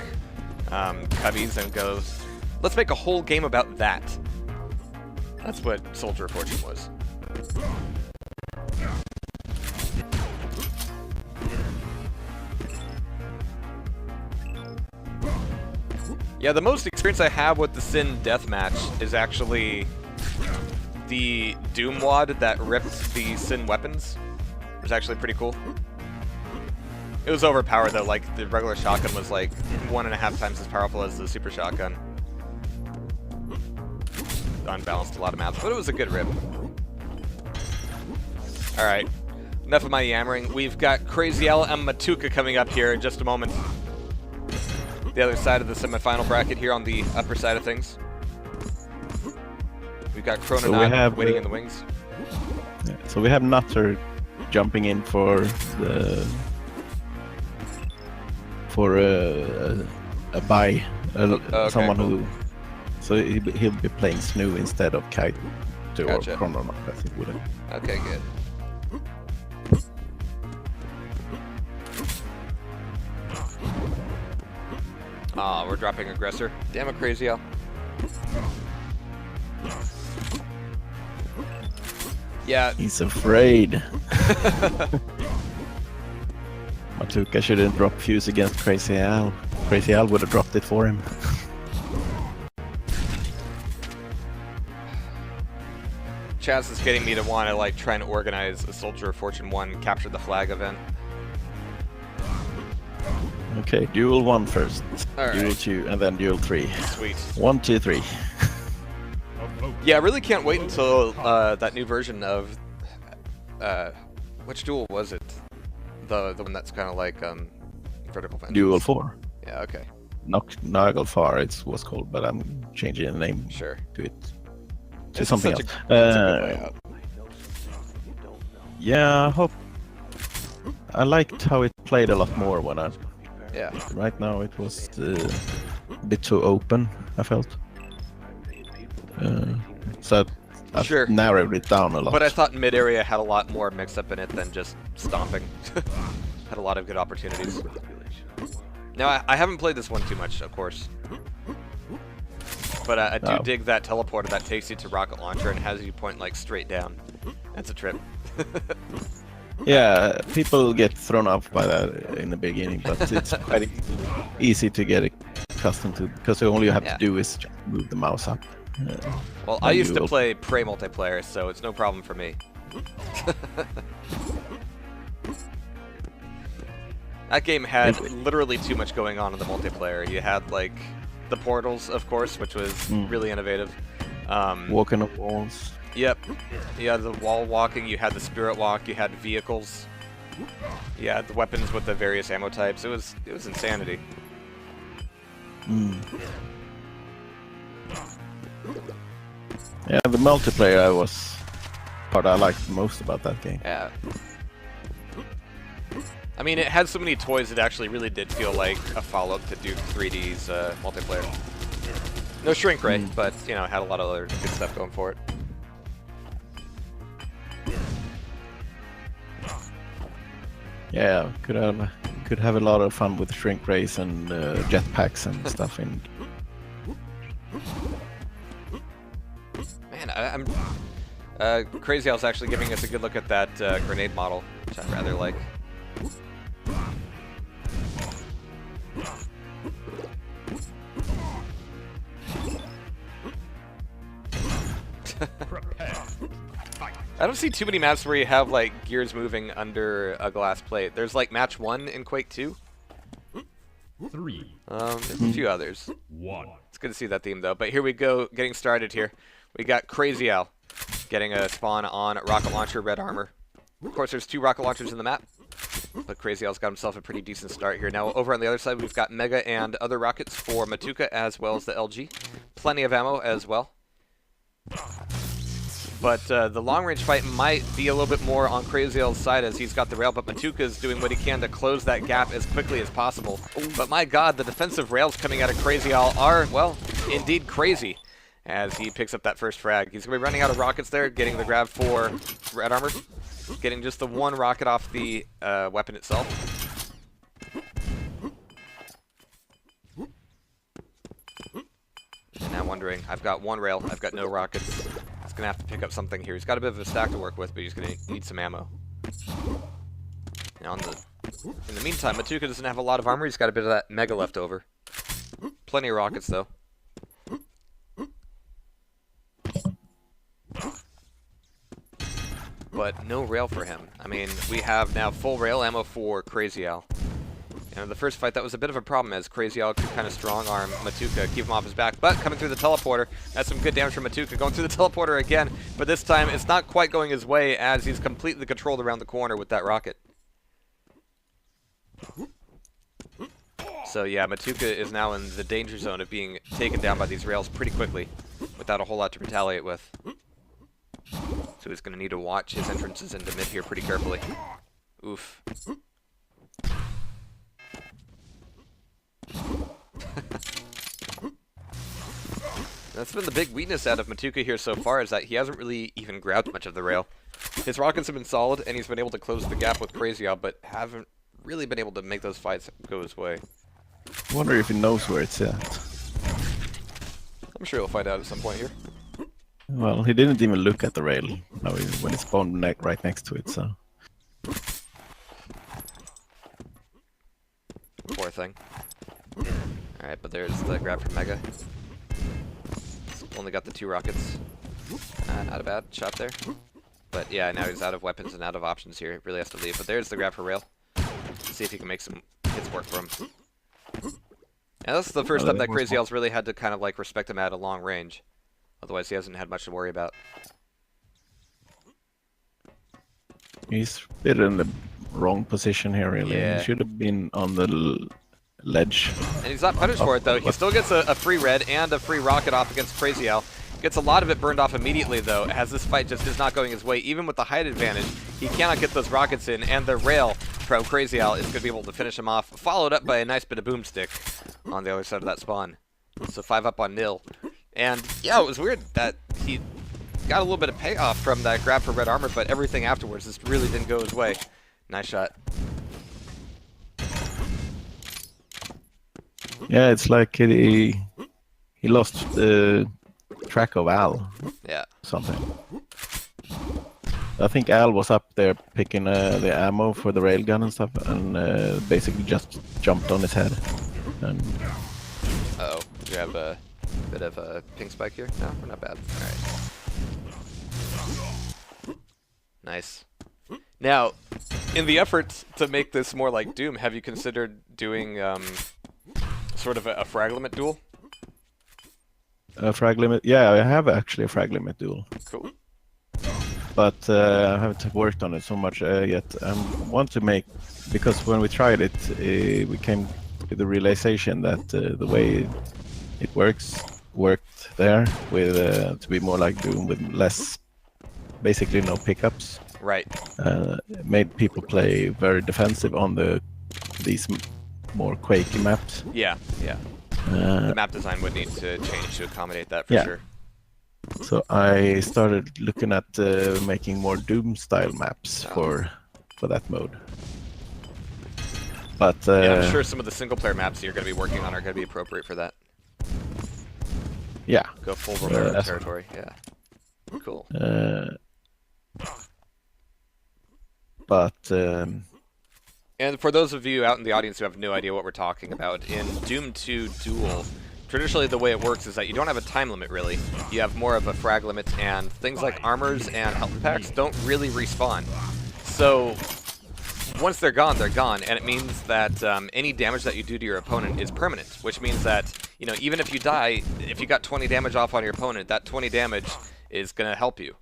cubbies and goes, let's make a whole game about that. That's what Soldier of Fortune was. Yeah, the most experience I have with the Sin deathmatch is actually the Doom wad that ripped the Sin weapons. It was actually pretty cool. It was overpowered though, like the regular shotgun was like 1.5 times as powerful as the super shotgun. Unbalanced a lot of maps, but it was a good rip. Alright, enough of my yammering. We've got Crazy Al and Machuca coming up here in just a moment. The other side of the semifinal bracket here on the upper side of things. We've got Chrononaut waiting in the wings. Yeah, so we have Nutter jumping in for a buy, okay, someone cool. who. So he'll be playing Snoo instead of Kaito Gotcha. or Chrononaut, I think. Would it? Okay, good. Aw, we're dropping Aggressor. Damn it, Crazy Al. Yeah. He's afraid. Machuca shouldn't drop Fuse against Crazy Al. Crazy Al would have dropped it for him. Chaz is getting me to want to like try and organize a Soldier of Fortune 1 Capture the Flag event. Okay, duel 1 first. All Duel right. 2 and then duel 3. Sweet. 1, 2, 3. Yeah, I really can't wait until that new version of which duel was it? The one that's kind of like Vertical Vengeance. Duel 4. Yeah. Okay. Nagelfar it was called, but I'm changing the name Sure. to it. To This is something such else. a good layout. Yeah, I hope. I liked how it played a lot more when I. Yeah. Right now it was a bit too open, I felt. So I've Sure. narrowed it down a lot. But I thought mid-area had a lot more mix-up in it than just stomping. Had a lot of good opportunities. Now, I haven't played this one too much, of course. But I do dig that teleporter that takes you to rocket launcher and has you point like straight down. That's a trip. Yeah, people get thrown off by that in the beginning, but it's quite easy to get accustomed to, because all you have to do is just move the mouse up. Well, I used to play Prey multiplayer, so it's no problem for me. That game had literally too much going on in the multiplayer. You had like the portals, of course, which was really innovative. Walking up walls. Yep. You had the wall walking, you had the spirit walk, you had vehicles. You had the weapons with the various ammo types. It was insanity. Yeah, the multiplayer was part I liked most about that game. Yeah. I mean, it had so many toys, it actually really did feel like a follow-up to Duke 3D's multiplayer. No shrink rate, but, you know, it had a lot of other good stuff going for it. Yeah, could have a lot of fun with shrink race and jetpacks and stuff. In Man, I'm Crazy Owl's actually giving us a good look at that grenade model, which I rather like. I don't see too many maps where you have like gears moving under a glass plate. There's like match 1 in Quake 2. 3. There's a few others. 1. It's good to see that theme though. But here we go, getting started here. We got Crazy Owl getting a spawn on rocket launcher, red armor. Of course, there's 2 rocket launchers in the map, but Crazy Owl's got himself a pretty decent start here. Now over on the other side, we've got Mega and other rockets for Machuca as well as the LG. Plenty of ammo as well. But the long-range fight might be a little bit more on Crazy Owl's side as he's got the rail, but Machuca's doing what he can to close that gap as quickly as possible. But my god, the defensive rails coming out of Crazy Owl are, well, indeed crazy as he picks up that first frag. He's going to be running out of rockets there, getting the grab for red armor, getting just the 1 rocket off the weapon itself. And now wondering, I've got 1 rail, I've got no rockets. He's going to have to pick up something here. He's got a bit of a stack to work with, but he's going to need some ammo. Now in the meantime, Machuca doesn't have a lot of armor. He's got a bit of that Mega left over. Plenty of rockets, though. But no rail for him. I mean, we have now full rail ammo for Crazy Owl. And in the first fight, that was a bit of a problem as Crazy Owl could kind of strong-arm Machuca, keep him off his back. But coming through the teleporter, that's some good damage from Machuca. Going through the teleporter again, but this time it's not quite going his way as he's completely controlled around the corner with that rocket. So yeah, Machuca is now in the danger zone of being taken down by these rails pretty quickly without a whole lot to retaliate with. So he's going to need to watch his entrances into mid here pretty carefully. Oof. That's been the big weakness out of Machuca here so far, is that he hasn't really even grabbed much of the rail. His rockets have been solid, and he's been able to close the gap with Crazy Owl, but haven't really been able to make those fights go his way. I wonder if he knows where it's at. I'm sure he'll find out at some point here. Well, he didn't even look at the rail when it spawned right next to it, so... Poor thing. Alright, but there's the grab from Mega. Only got the 2 rockets. Not a bad shot there. But yeah, now he's out of weapons and out of options here. He really has to leave. But there's the grab for rail. Let's see if he can make some hits work for him. And that's the first time that Crazy Owl's really had to kind of like respect him at a long range. Otherwise, he hasn't had much to worry about. He's a bit in the wrong position here, really. Yeah. He should have been on the ledge. And he's not punished for it, though. He still gets a free red and a free rocket off against Crazy Owl. Gets a lot of it burned off immediately, though, as this fight just is not going his way. Even with the height advantage, He cannot get those rockets in, and the rail from Crazy Al is going to be able to finish him off, followed up by a nice bit of boomstick on the other side of that spawn. So 5 up on nil. And yeah, it was weird that he got a little bit of payoff from that grab for red armor, but everything afterwards just really didn't go his way. Nice shot. Yeah, it's like he lost track of Al. Yeah. Something. I think Al was up there picking the ammo for the railgun and stuff, and basically just jumped on his head. And Uh-oh. Do you have a bit of a ping spike here? No, we're not bad. All right. Nice. Now, in the effort to make this more like Doom, have you considered doing sort of a frag limit duel? a frag limit. Yeah, I have actually a frag limit duel. Cool. But I haven't worked on it so much yet. I want to make, because when we tried it, we came to the realization that the way it worked there with to be more like Doom with less, basically no pickups. Right. Made people play very defensive on these more quakey maps. Yeah, yeah. The map design would need to change to accommodate that for sure. So I started looking at making more Doom-style maps for that mode. But yeah, I'm sure some of the single-player maps you're going to be working on are going to be appropriate for that. Yeah. Go full Romero territory. Yeah. Cool. But and for those of you out in the audience who have no idea what we're talking about, in Doom 2 Duel, traditionally the way it works is that you don't have a time limit, really. You have more of a frag limit, and things like armors and health packs don't really respawn. So once they're gone, and it means that any damage that you do to your opponent is permanent, which means that, you know, even if you die, if you got 20 damage off on your opponent, that 20 damage is going to help you.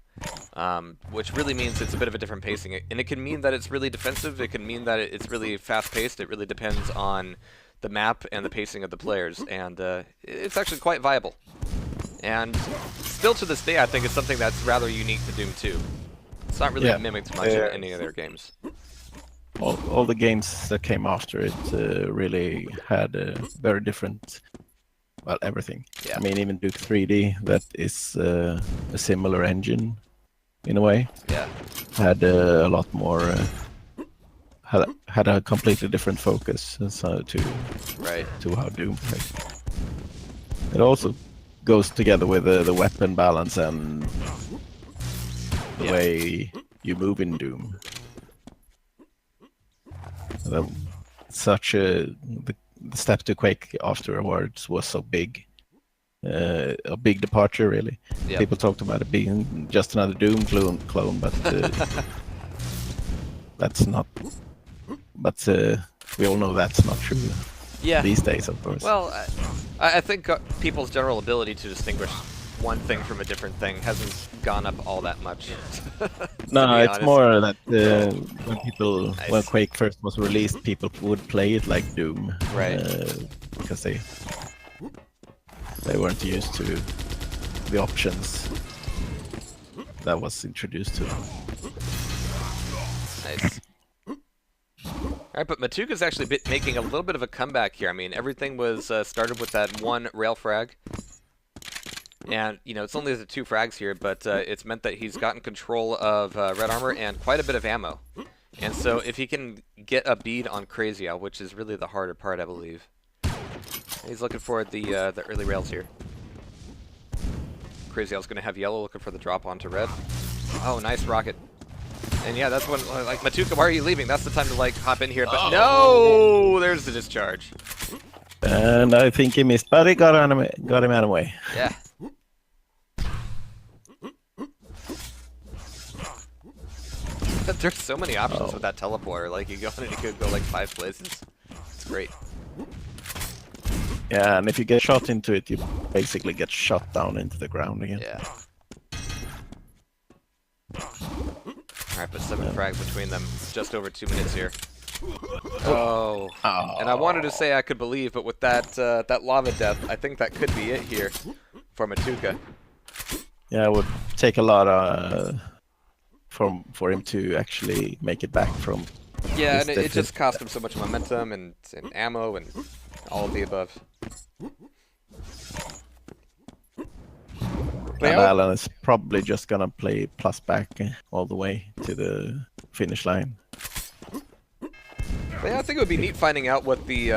Which really means it's a bit of a different pacing. And it can mean that it's really defensive, it can mean that it's really fast-paced, it really depends on the map and the pacing of the players, and it's actually quite viable. And still to this day, I think it's something that's rather unique to Doom 2. It's not really mimicked much in any of their games. All the games that came after it really had a very different, well, everything. Yeah. I mean, even Duke 3D, that is a similar engine in a way. Yeah. Had a lot more, had a completely different focus to how Doom plays. It also goes together with the weapon balance and the way you move in Doom. The step to Quake afterwards was so big. A big departure, really. Yep. People talked about it being just another Doom clone, but that's not. But we all know that's not true. Yeah. These days, of course. Well, I think people's general ability to distinguish one thing from a different thing hasn't gone up all that much. No, it's honest. more that when Quake first was released, people would play it like Doom, right? Because they weren't used to the options that was introduced to them. Nice. Alright, but Machuca's actually making a little bit of a comeback here. I mean, everything was started with that one rail frag. And, you know, it's only the 2 frags here, but it's meant that he's gotten control of red armor and quite a bit of ammo. And so if he can get a bead on Crazy Al, which is really the harder part, I believe. He's looking for the early rails here. Crazy Al's going to have yellow looking for the drop onto red. Oh, nice rocket. And yeah, that's when, like, Machuca, why are you leaving? That's the time to, like, hop in here. But no! There's the discharge. And I think he missed, but he got him out of the way. Yeah. There's so many options with that teleporter. Like, you go in and you could go, like, 5 places. It's great. Yeah, and if you get shot into it, you basically get shot down into the ground again. Yeah. Alright, but 7 frags between them. Just over 2 minutes here. Oh. And I wanted to say I could believe, but with that lava death, I think that could be it here for Machuca. Yeah, it would take a lot for him to actually make it back from. Yeah, his and it defeat. just cost him so much momentum and ammo and all of the above. But And yeah, Alan is probably just gonna play plus back all the way to the finish line. I think it would be neat finding out what the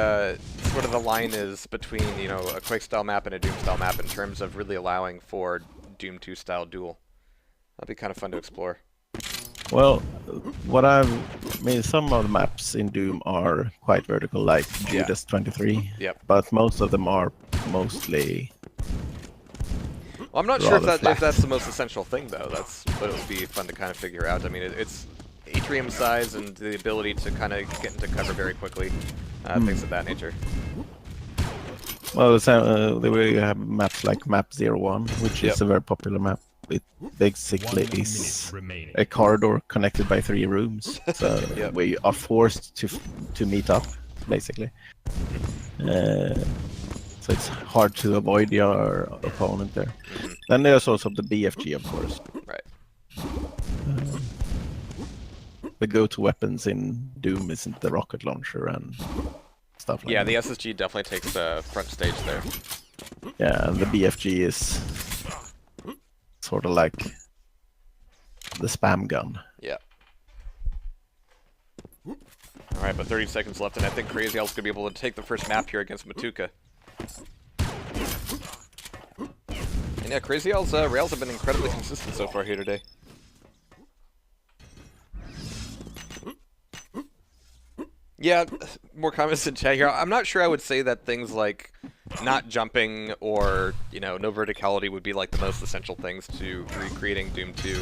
sort of the line is between, you know, a Quake style map and a Doom style map in terms of really allowing for Doom 2 style duel. That'd be kind of fun to explore. Well, some of the maps in Doom are quite vertical, like Yeah. Judas 23. Yep. But most of them are mostly. Well, I'm not sure if rather flat. that's the most essential thing, though. That's what it would be fun to kind of figure out. I mean, it's atrium size and the ability to kind of get into cover very quickly, things of that nature. Well, the way you have maps like Map 01, which is a very popular map. It basically 1 minute is remaining. a corridor connected by 3 rooms, so Yep. we are forced to meet up, basically. So it's hard to avoid your opponent there. Then there's also the BFG, of course. Right. The go-to weapons in Doom isn't the rocket launcher and stuff like Yeah, that. the SSG definitely takes the front stage there. Yeah, and the BFG is sort of like the spam gun. Yeah. All right, but 30 seconds left, and I think Crazy Owl's gonna be able to take the first map here against Machuca. And yeah, Crazy Owl's rails have been incredibly consistent so far here today. Yeah, more comments in chat here. I'm not sure I would say that things like not jumping or, you know, no verticality would be like the most essential things to recreating Doom 2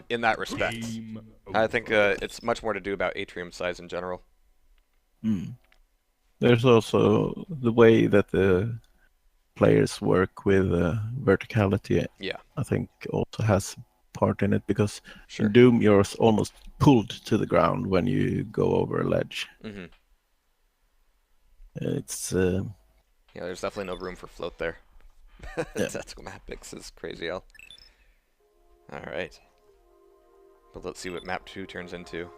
in that respect. Game I think it's much more to do about atrium size in general. There's also the way that the players work with verticality. Yeah. I think also has part in it, because Sure. in Doom you're almost pulled to the ground when you go over a ledge. Mm-hmm. It's Yeah, there's definitely no room for float there. Tactical map mix is Crazy Owl. Alright. But let's see what map 2 turns into.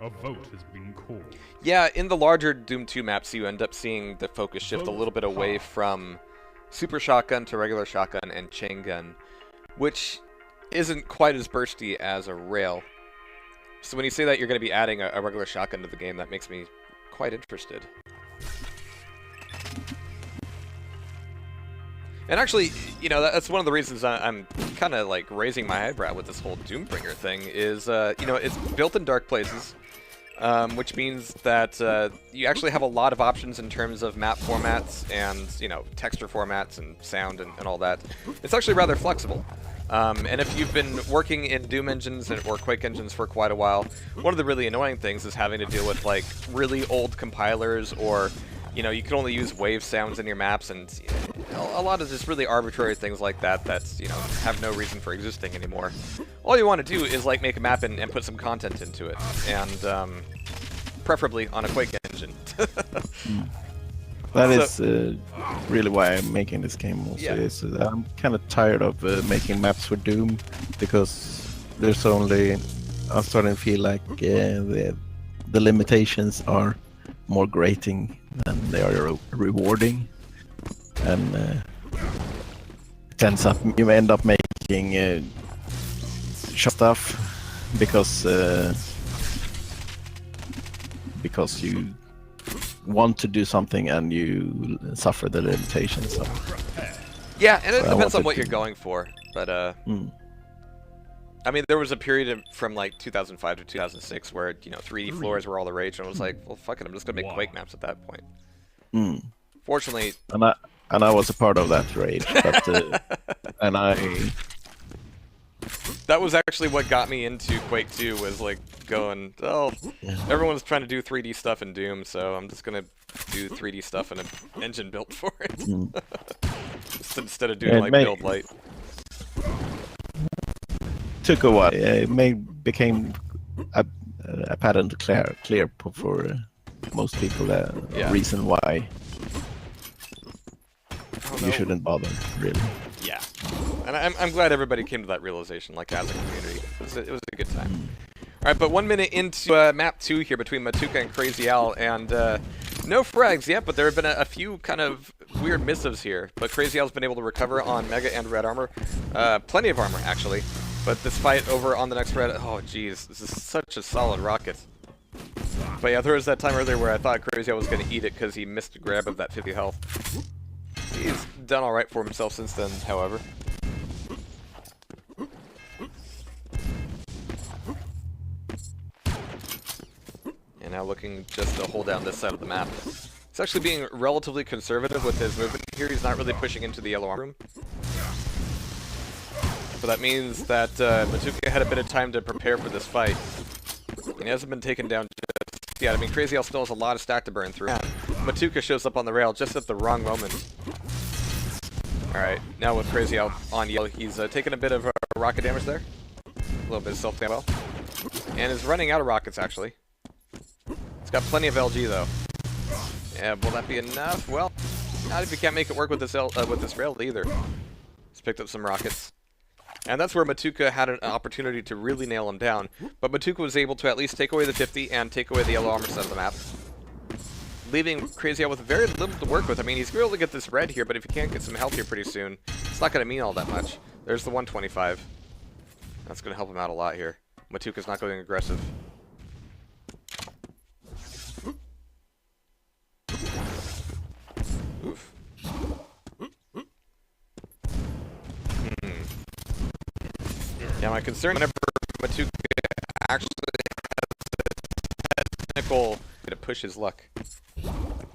A vote has been called. Yeah, in the larger Doom 2 maps, you end up seeing the focus shift a little bit away from Super Shotgun to regular shotgun and chain gun, which isn't quite as bursty as a rail. So when you say that you're going to be adding a regular shotgun to the game, that makes me quite interested. And actually, you know, that's one of the reasons I'm kind of like raising my eyebrow with this whole Doombringer thing is, you know, it's built in dark places. Which means that you actually have a lot of options in terms of map formats and, you know, texture formats and sound and all that. It's actually rather flexible. And if you've been working in Doom engines or Quake engines for quite a while, one of the really annoying things is having to deal with, like, really old compilers, or, you know, you can only use wave sounds in your maps, and a lot of just really arbitrary things like that that's, you know, have no reason for existing anymore. All you want to do is, like, make a map and put some content into it, and preferably on a Quake engine. That is really why I'm making this game also. Yeah. Is I'm kind of tired of making maps for Doom, because there's only... I'm starting to feel like the limitations are more grating than they are rewarding. And it ends up... You end up making stuff because you want to do something and you suffer the limitations. So. Yeah, and it So I depends on wanted what to- you're going for, but I mean, there was a period from like 2005 to 2006 where, you know, 3D floors were all the rage, and I was like, well, fuck it, I'm just gonna make Quake maps at that point. Fortunately, And I was a part of that rage, but and I that was actually what got me into Quake 2, was like going, oh, everyone's trying to do 3D stuff in Doom, so I'm just gonna do 3D stuff in an engine built for it. Just instead of doing Yeah, like mate. build light. took a while. It became a pattern to clear for most people. Yeah. Reason why. don't know. You shouldn't bother, really. Yeah. And I'm glad everybody came to that realization, like, as a community. It was a good time. Alright, but 1 minute into map 2 here between Machuca and Crazy Al, and no frags yet, but there have been a few kind of weird missives here. But Crazy Al's been able to recover on Mega and Red armor. Plenty of armor, actually. But this fight over on the next Red, oh jeez, this is such a solid rocket. But yeah, there was that time earlier where I thought Crazy Al was going to eat it because he missed a grab of that 50 health. He's done alright for himself since then, however. And now looking just to hold down this side of the map. He's actually being relatively conservative with his movement here. He's not really pushing into the yellow arm room. So that means that Machuca had a bit of time to prepare for this fight. And he hasn't been taken down just yet. I mean, Crazy Al still has a lot of stack to burn through. Machuca shows up on the rail just at the wrong moment. Alright, now with Crazy Al on yellow, he's taking a bit of rocket damage there. A little bit of self-damage. And is running out of rockets, actually. He's got plenty of LG, though. Yeah, will that be enough? Well, not if you can't make it work with this rail either. He's picked up some rockets. And that's where Machuca had an opportunity to really nail him down. But Machuca was able to at least take away the 50 and take away the yellow armor side of the map, leaving Crazy Al with very little to work with. I mean, he's going to be able to get this red here, but if he can't get some health here pretty soon, it's not going to mean all that much. There's the 125. That's going to help him out a lot here. Machuca's not going aggressive. Oof. Yeah, my concern whenever Machuca actually has a technical to push his luck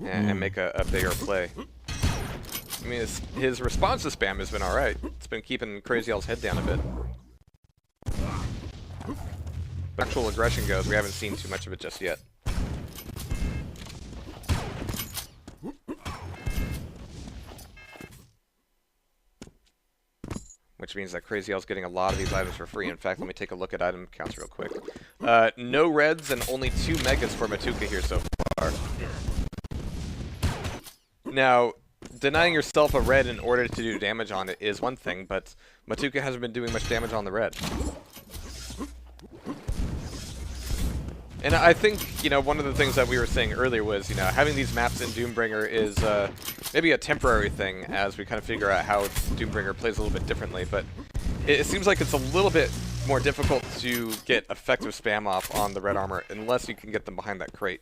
and make a bigger play. I mean, his response to spam has been alright. It's been keeping Crazy Al's head down a bit. But actual aggression goes, we haven't seen too much of it just yet. Which means that Crazy Al's getting a lot of these items for free. In fact, let me take a look at item counts real quick. No reds and only 2 megas for Machuca here so far. Now, denying yourself a red in order to do damage on it is one thing, but Machuca hasn't been doing much damage on the red. And I think, you know, one of the things that we were saying earlier was, you know, having these maps in Doombringer is maybe a temporary thing as we kind of figure out how Doombringer plays a little bit differently, but it seems like it's a little bit more difficult to get effective spam off on the red armor unless you can get them behind that crate.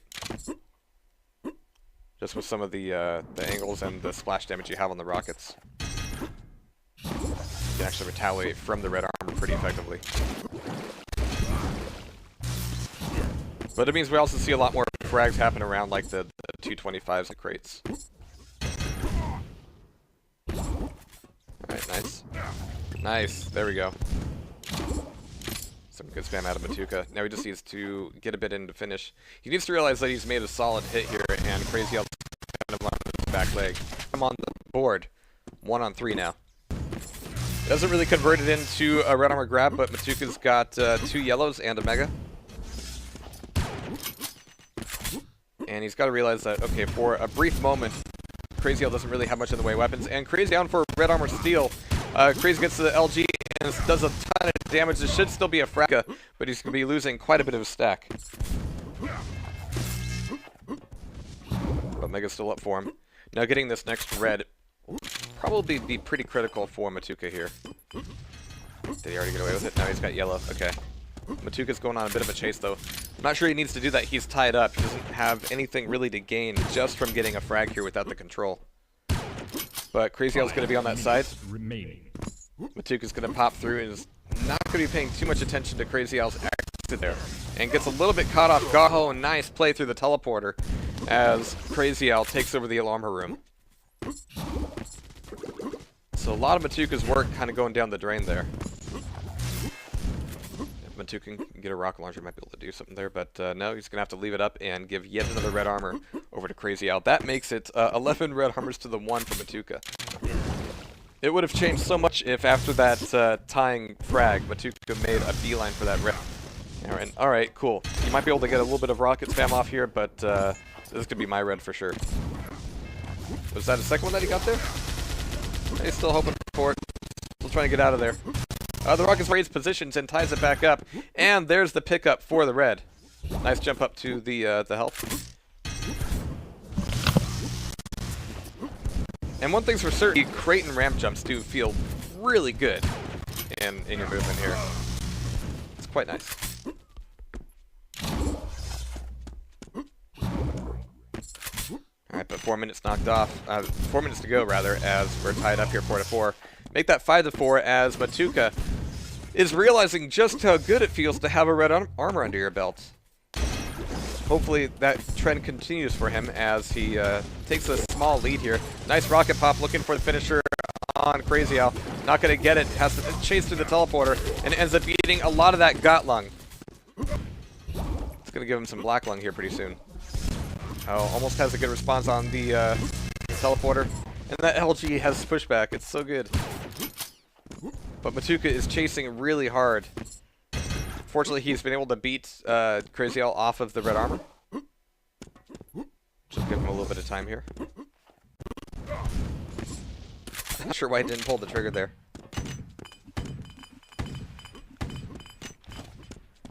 Just with some of the angles and the splash damage you have on the rockets. You can actually retaliate from the red armor pretty effectively. But it means we also see a lot more frags happen around like the 225s and crates. Alright, nice. Nice, there we go. Some good spam out of Machuca. Now he just needs to get a bit in to finish. He needs to realize that he's made a solid hit here, and Crazy Al's kind of on his back leg. I'm on the board. 1 on 3 now. Doesn't really convert it into a red armor grab, but Machuca's got 2 yellows and a mega. And he's got to realize that, okay, for a brief moment, Crazy Al doesn't really have much in the way of weapons. And Crazy down for red armor steal. Crazy gets to the LG and does a ton of damage. This should still be a fracka, but he's going to be losing quite a bit of his stack. But Mega's still up for him. Now getting this next red will probably be pretty critical for Machuca here. Did he already get away with it? No, he's got yellow. Okay. Machuca's going on a bit of a chase, though. I'm not sure he needs to do that. He's tied up. He doesn't have anything really to gain just from getting a frag here without the control. But Crazy Al's going to be on that side. Machuca's going to pop through and is not going to be paying too much attention to Crazy Al's exit there. And gets a little bit caught off guard. Oh, nice play through the teleporter as Crazy Al takes over the alarm room. So a lot of Machuca's work kind of going down the drain there. Machuca can get a rocket launcher, might be able to do something there, but no, he's going to have to leave it up and give yet another red armor over to Crazy Al. That makes it 11 red armors to the 1 for Machuca. It would have changed so much if after that tying frag, Machuca made a beeline for that red. Alright, cool. You might be able to get a little bit of rocket spam off here, but this could be my red for sure. Was that a second one that he got there? He's still hoping for it. Still trying to get out of there. The Rockets raids positions and ties it back up. And there's the pickup for the red. Nice jump up to the health. And one thing's for certain, crate and ramp jumps do feel really good in your movement here. It's quite nice. Alright, but 4 minutes knocked off. 4 minutes to go, rather, as we're tied up here 4-4. Make that 5-4 as Machuca is realizing just how good it feels to have a red armor under your belt. Hopefully that trend continues for him as he takes a small lead here. Nice rocket pop looking for the finisher on Crazy Al. Not going to get it. Has to chase through the teleporter and ends up eating a lot of that gut lung. It's going to give him some black lung here pretty soon. Oh, almost has a good response on the teleporter. And that LG has pushback. It's so good. But Machuca is chasing really hard. Fortunately, he's been able to beat Crazy Al off of the red armor. Just give him a little bit of time here. Not sure why he didn't pull the trigger there.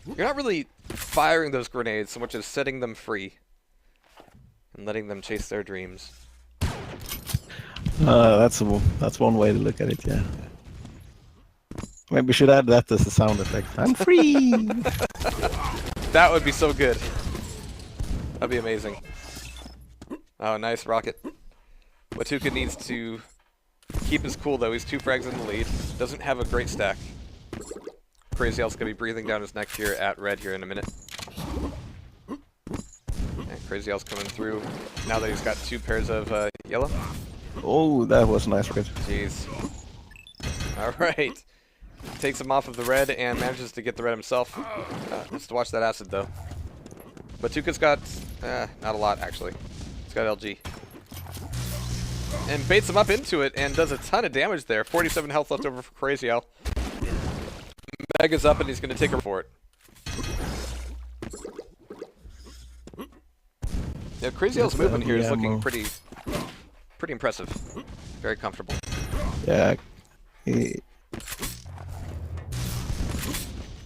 You're not really firing those grenades so much as setting them free. And letting them chase their dreams. That's one way to look at it, yeah. Maybe we should add that as a sound effect. I'm free! That would be so good. That'd be amazing. Oh, nice rocket. Machuca needs to keep his cool, though. He's 2 frags in the lead. Doesn't have a great stack. Crazy Al's going to be breathing down his neck here at red here in a minute. And Crazy Al's coming through now that he's got 2 pairs of yellow. Oh, that was a nice rocket. Jeez. Alright. Takes him off of the red and manages to get the red himself. Just to watch that acid, though. Machuca's got not a lot, actually. He's got LG. And baits him up into it and does a ton of damage there. 47 health left over for Crazy Al. Mega's up and he's going to take her for it. Yeah, Crazy Al's movement here is looking pretty impressive. Very comfortable. Yeah.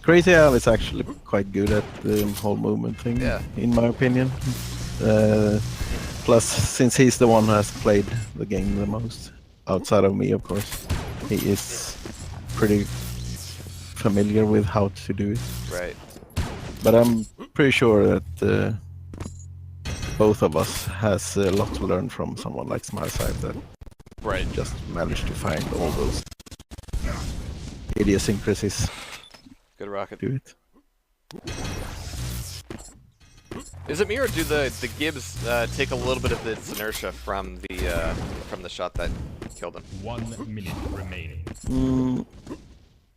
Crazy Al is actually quite good at the whole movement thing, in my opinion. Plus, since he's the one who has played the game the most, outside of me, of course, he is pretty familiar with how to do it. Right. But I'm pretty sure that both of us has a lot to learn from someone like SmileSight that just managed to find all those idiosyncrasies. Good rocket. Do it. Is it me or do the Gibbs take a little bit of its inertia from the shot that killed him? 1 minute remaining.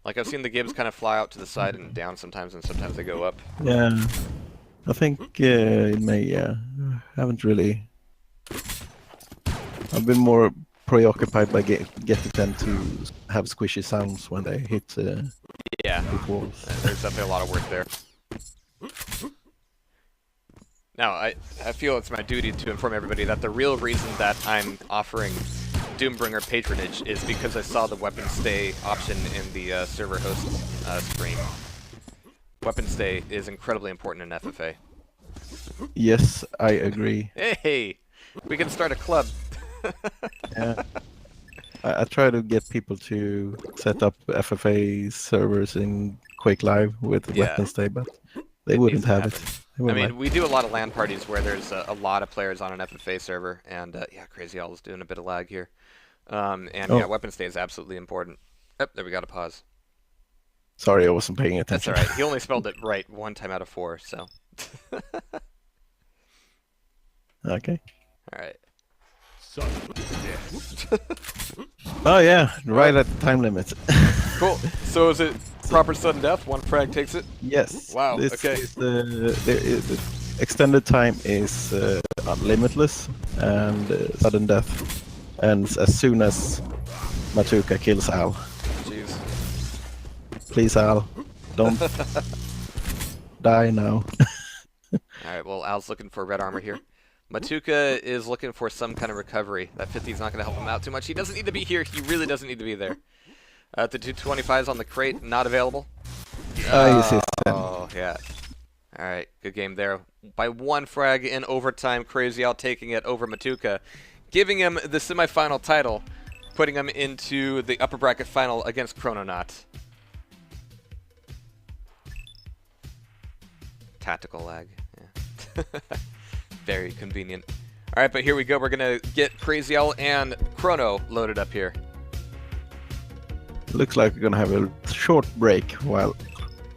Like I've seen the Gibbs kind of fly out to the side and down sometimes, and sometimes they go up. Yeah, I think it may. Yeah, I haven't really. I've been more preoccupied by getting them to have squishy sounds when they hit. Yeah, walls. There's definitely a lot of work there. Now, I feel it's my duty to inform everybody that the real reason that I'm offering Doombringer patronage is because I saw the weapon stay option in the server host screen. Weapon stay is incredibly important in FFA. Yes, I agree. Hey, we can start a club. Yeah. I try to get people to set up FFA servers in Quake Live with weapon stay, but they wouldn't have it. I mean, we do a lot of LAN parties where there's a lot of players on an FFA server, and yeah, Crazy Al is doing a bit of lag here. Yeah, weapon stay is absolutely important. Oh, there we got a pause. Sorry, I wasn't paying attention. That's alright. He only spelled it right 1 time out of 4, so. Okay. Alright. Oh yeah, right at the time limit. Cool. So is it proper sudden death? 1 frag takes it? Yes. Wow, This okay. is the extended time is limitless and sudden death. And as soon as Machuca kills Al. Jeez. Please, Al, don't die now. Alright, well, Al's looking for red armor here. Machuca is looking for some kind of recovery. That 50 is not going to help him out too much. He doesn't need to be here. He really doesn't need to be there. The 225s on the crate, not available. Oh, yeah. All right, good game there. By 1 frag in overtime, Crazy Al taking it over Machuca, giving him the semifinal title, putting him into the upper bracket final against Chrononaut. Tactical lag. Yeah. Very convenient. All right, but here we go. We're going to get Crazy Al and Chrono loaded up here. Looks like we're going to have a short break while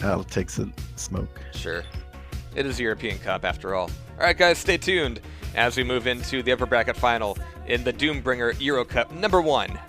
Al takes a smoke. Sure. It is a European Cup after all. All right, guys, stay tuned as we move into the upper bracket final in the Doombringer Euro Cup number 1.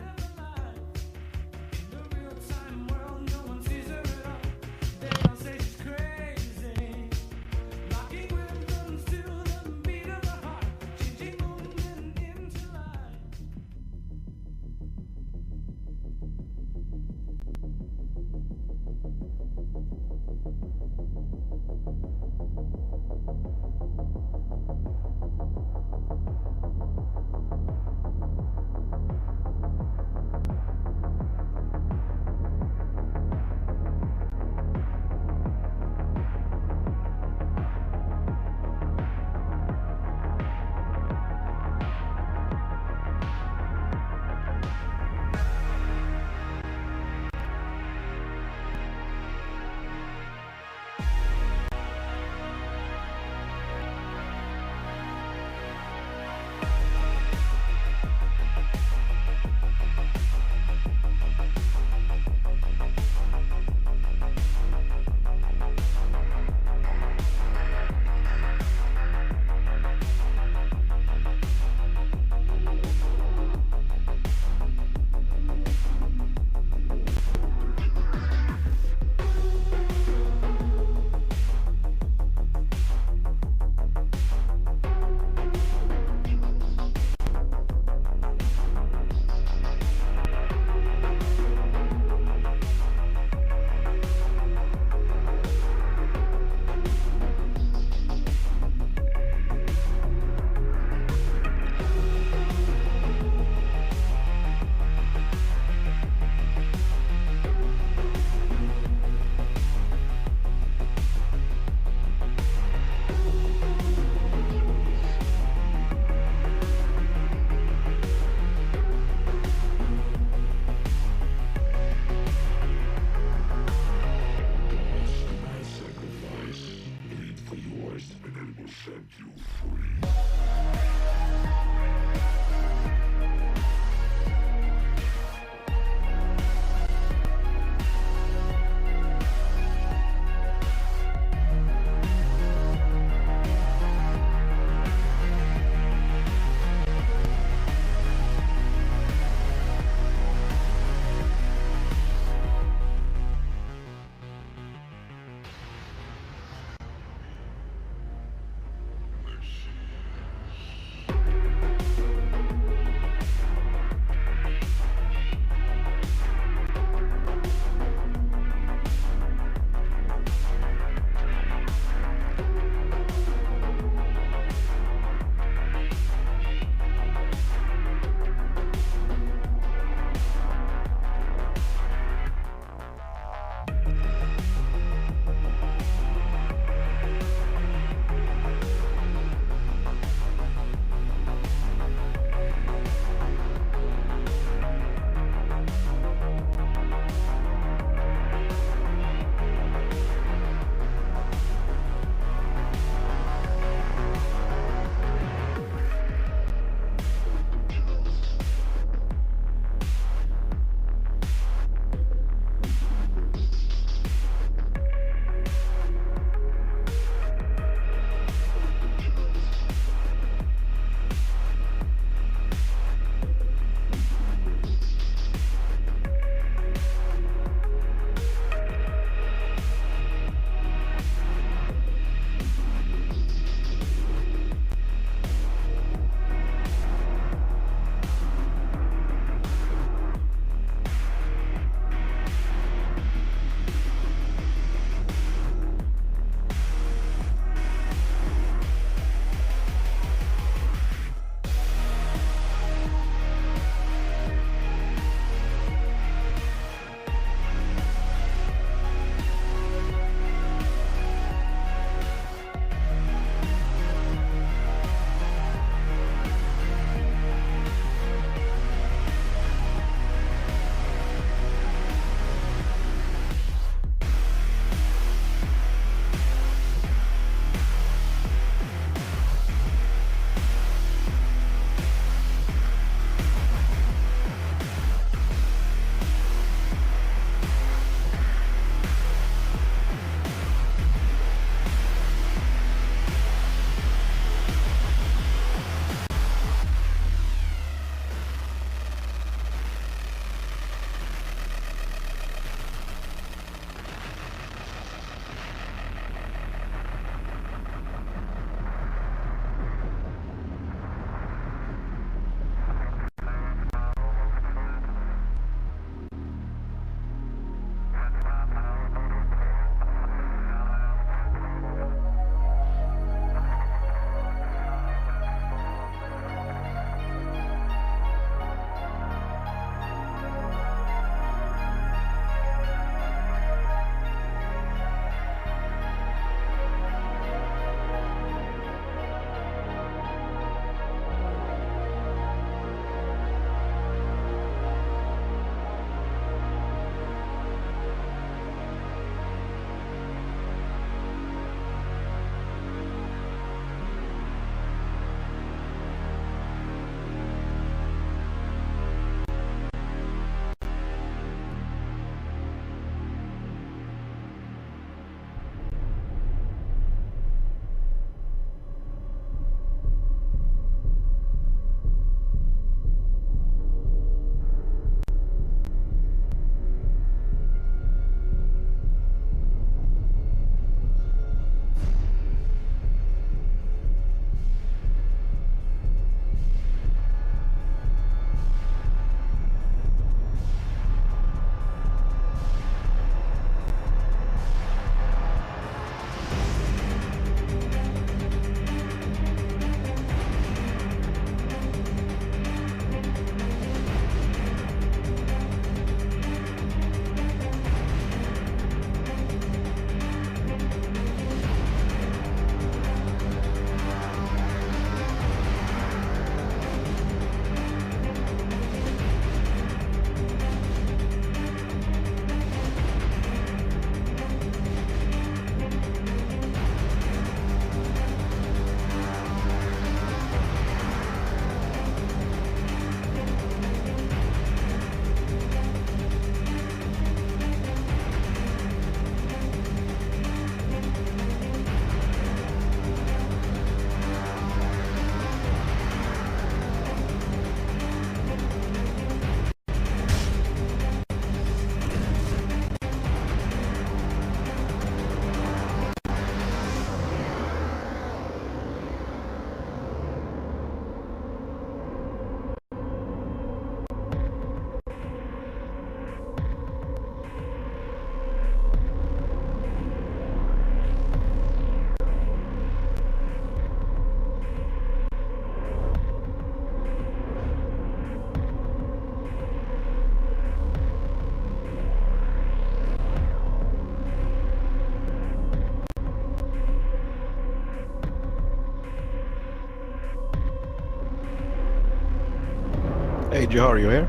Hey, Jihar, you here?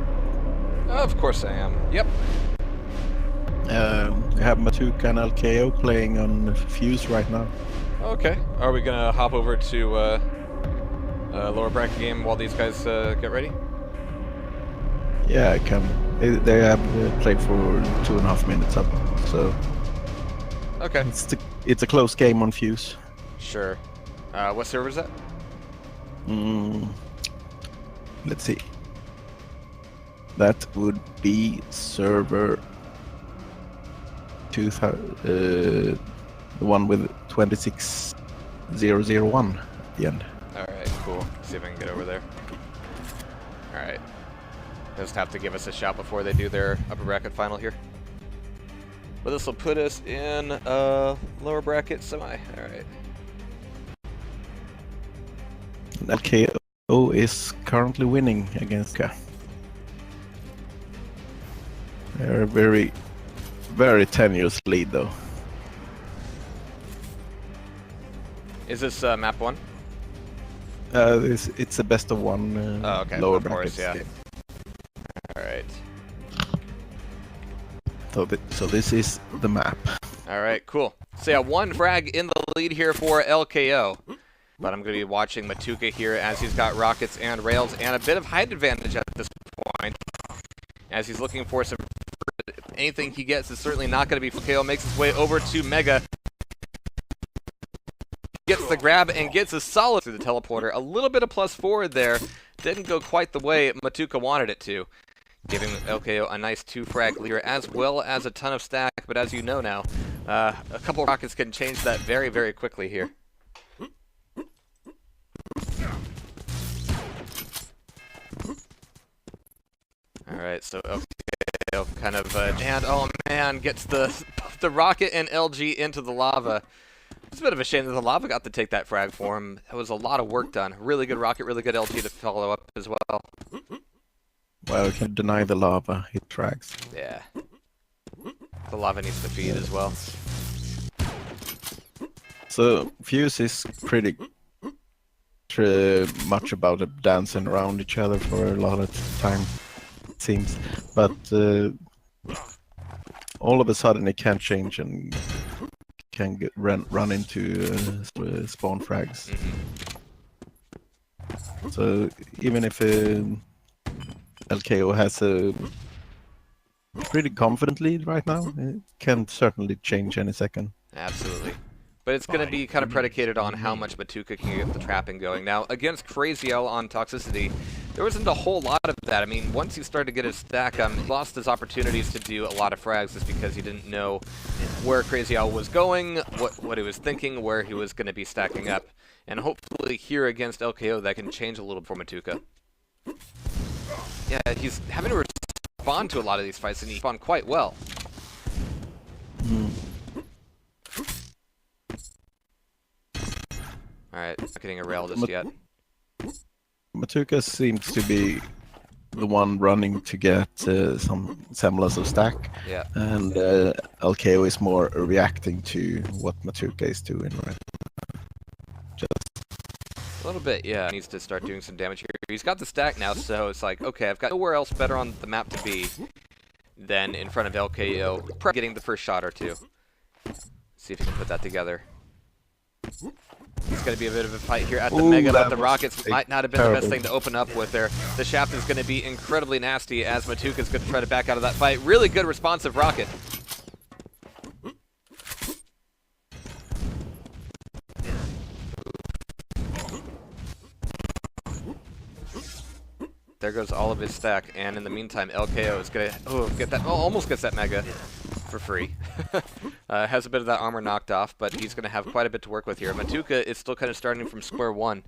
Of course I am. Yep. We have Machuca and LKO playing on Fuse right now. Okay. Are we gonna hop over to lower bracket game while these guys get ready? Yeah, I can. They have played for 2.5 minutes up, so Okay. it's a close game on Fuse. Sure. What server is that? Let's see. That would be server 2000, the one with 26001 at the end. Alright, cool. See if I can get over there. Alright. Just have to give us a shout before they do their upper bracket final here. But this will put us in lower bracket semi. Alright. LKO is currently winning against Ka. They're a very, very tenuous lead though. Is this map 1? It's a best of one Oh, okay. lower Of course, bracket yeah. game. Alright. So this is the map. Alright, cool. So yeah, 1 frag in the lead here for LKO. But I'm going to be watching Machuca here as he's got rockets and rails and a bit of height advantage at this point. As he's looking for some... Anything he gets is certainly not going to be for KO. Makes his way over to Mega. Gets the grab and gets a solid through the teleporter. A little bit of plus forward there. Didn't go quite the way Machuca wanted it to. Giving LKO a nice 2 frag leader as well as a ton of stack. But as you know now, a couple of rockets can change that very, very quickly here. Alright, so LKO kind of, and oh man, gets the rocket and LG into the lava. It's a bit of a shame that the lava got to take that frag for him. It was a lot of work done. Really good rocket, really good LG to follow up as well. Well, we can deny the lava, it tracks. Yeah. The lava needs to feed as well. So Fuse is pretty much about dancing around each other for a lot of time, it seems. But all of a sudden it can change and can run into spawn frags. So even if LKO has a pretty confident lead right now, it can certainly change any second. Absolutely. But it's going to be kind of predicated on how much Machuca can get the trapping going. Now, against Crazy L on Toxicity, there wasn't a whole lot of that. I mean, once he started to get his stack, he lost his opportunities to do a lot of frags just because he didn't know where Crazy L was going, what he was thinking, where he was going to be stacking up. And hopefully here against LKO, that can change a little for Machuca. Yeah, he's having to respond to a lot of these fights, and he responded quite well. Alright, not getting a rail just yet. Machuca seems to be the one running to get some semblance of stack. Yeah. And LKO is more reacting to what Machuca is doing right now. Just a little bit, yeah. He needs to start doing some damage here. He's got the stack now, so it's like, okay, I've got nowhere else better on the map to be than in front of LKO. Probably getting the first shot or two. See if he can put that together. It's going to be a bit of a fight here at the Mega, but the rockets might not have been the best thing to open up with there. The shaft is going to be incredibly nasty as Machuca's going to try to back out of that fight. Really good responsive rocket. There goes all of his stack, and in the meantime, LKO is going to get that. Oh, almost gets that Mega for free. Has a bit of that armor knocked off, but he's going to have quite a bit to work with here. Machuca is still kind of starting from square one.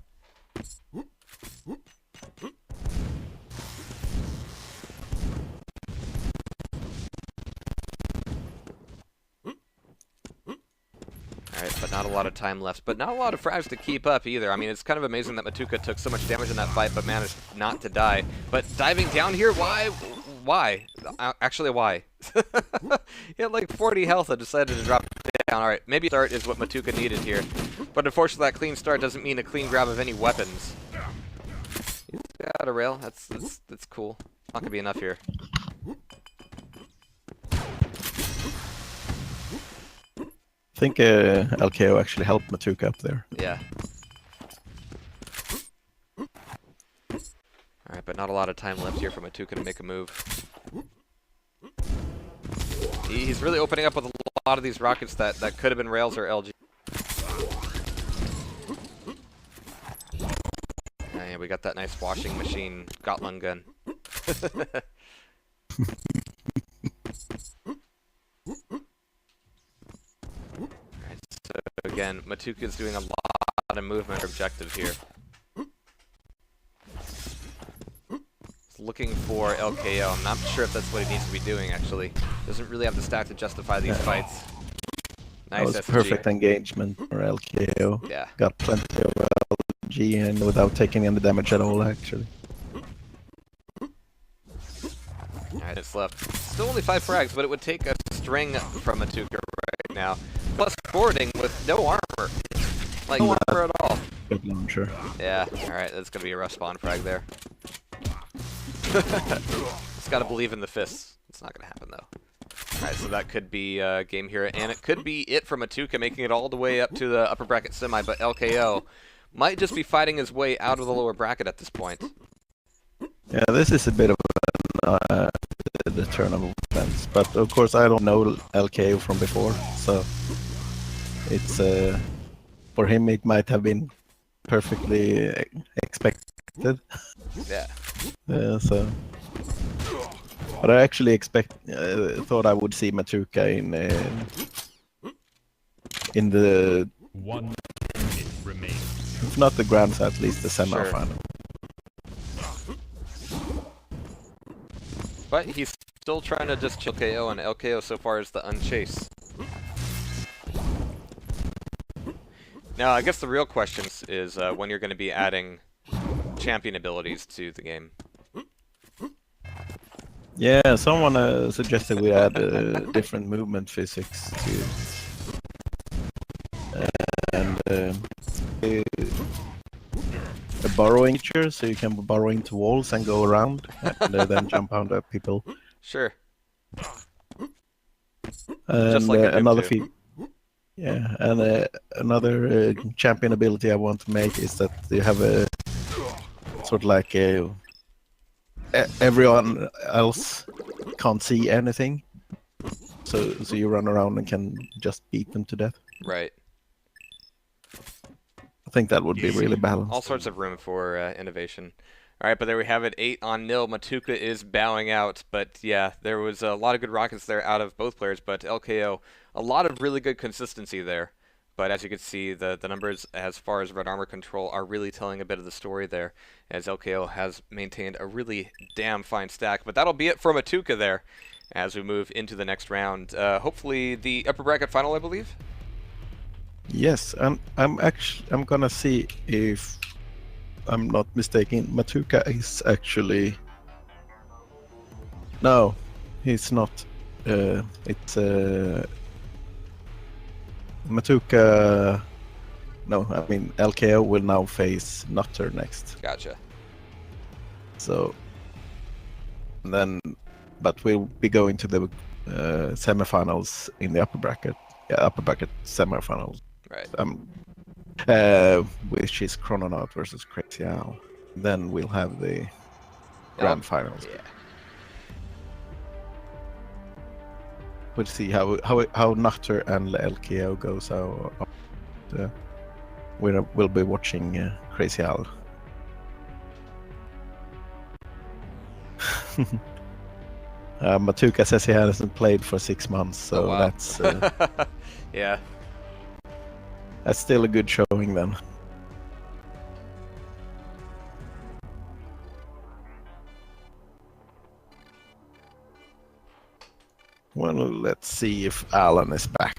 Alright, but not a lot of time left. But not a lot of frags to keep up either. I mean, it's kind of amazing that Machuca took so much damage in that fight, but managed not to die. But diving down here, why? Why? Actually, why? He had like 40 health and decided to drop down. Alright, maybe start is what Machuca needed here. But unfortunately, that clean start doesn't mean a clean grab of any weapons. He's Got a rail. That's cool. Not gonna be enough here. I think LKO actually helped Machuca up there. Yeah. Alright, but not a lot of time left here for Machuca to make a move. He's really opening up with a lot of these rockets that could have been rails or LG. Yeah, we got that nice washing machine Gotland gun. Alright, so again, Machuca's doing a lot of movement objective here. He's looking for LKO. I'm not sure if that's what he needs to be doing, actually. Doesn't really have the stack to justify these fights. Nice That was SG. perfect engagement for LKO. Yeah. Got plenty of LG and without taking any damage at all, actually. Alright, it's left. Still only 5 frags, but it would take a string from Machuca right now. Plus forwarding with no armor. Like, no armor at all. Good launcher. Yeah, alright, that's gonna be a rough spawn frag there. Just gotta believe in the fists. It's not gonna happen, though. Alright, so that could be a game here, and it could be it for Machuca, making it all the way up to the upper bracket semi, but LKO might just be fighting his way out of the lower bracket at this point. Yeah, this is a bit of the turn of events, but of course I don't know LKO from before, so it's for him it might have been perfectly expected. Yeah. So, but I actually thought I would see Machuca in the 1 minute remains. if not the grand, at least the semi-final. But he's still trying to just chill KO, and LKO so far is the unchase. Now, I guess the real question is when you're going to be adding champion abilities to the game. Yeah, someone suggested we add different movement physics to, and a burrowing feature, so you can burrow into walls and go around, and then jump on the people. Sure. And Just like another another champion ability I want to make is that you have a sort of like everyone else can't see anything, so you run around and can just beat them to death. Right. I think that would be really balanced. All sorts of room for innovation. All right, but there we have it, 8-0. Machuca is bowing out, but yeah, there was a lot of good rockets there out of both players, but LKO, a lot of really good consistency there. But as you can see, the numbers as far as red armor control are really telling a bit of the story there, as LKO has maintained a really damn fine stack. But that'll be it for Machuca there as we move into the next round. Hopefully the upper bracket final, I believe? Yes, I'm gonna see if I'm not mistaken. Machuca is actually no, he's not. It's Machuca. No, I mean LKO will now face Nutter next. Gotcha. So then, but we'll be going to the semifinals in the upper bracket. Yeah, upper bracket semifinals. Right. Which is Chrononaut versus Crazy Owl. Then we'll have the grand finals. Yeah. We'll see how Nutter and LKO goes. We'll be watching Crazy Owl. Machuca says he hasn't played for 6 months, so wow. That's yeah. That's still a good showing then. Well, let's see if Alan is back.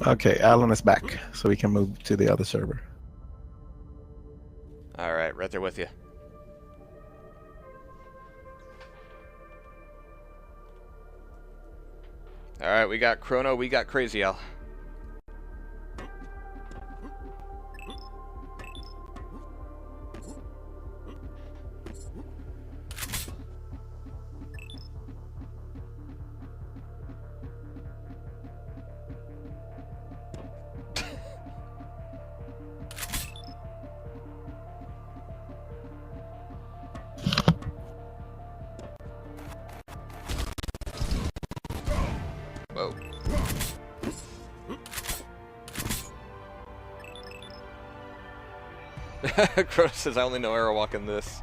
Okay, Alan is back, so we can move to the other server. Alright, right there with you. Alright, we got Chrono, we got Crazy Al. Whoa. Chrono says, I only know Arrow Walk in this.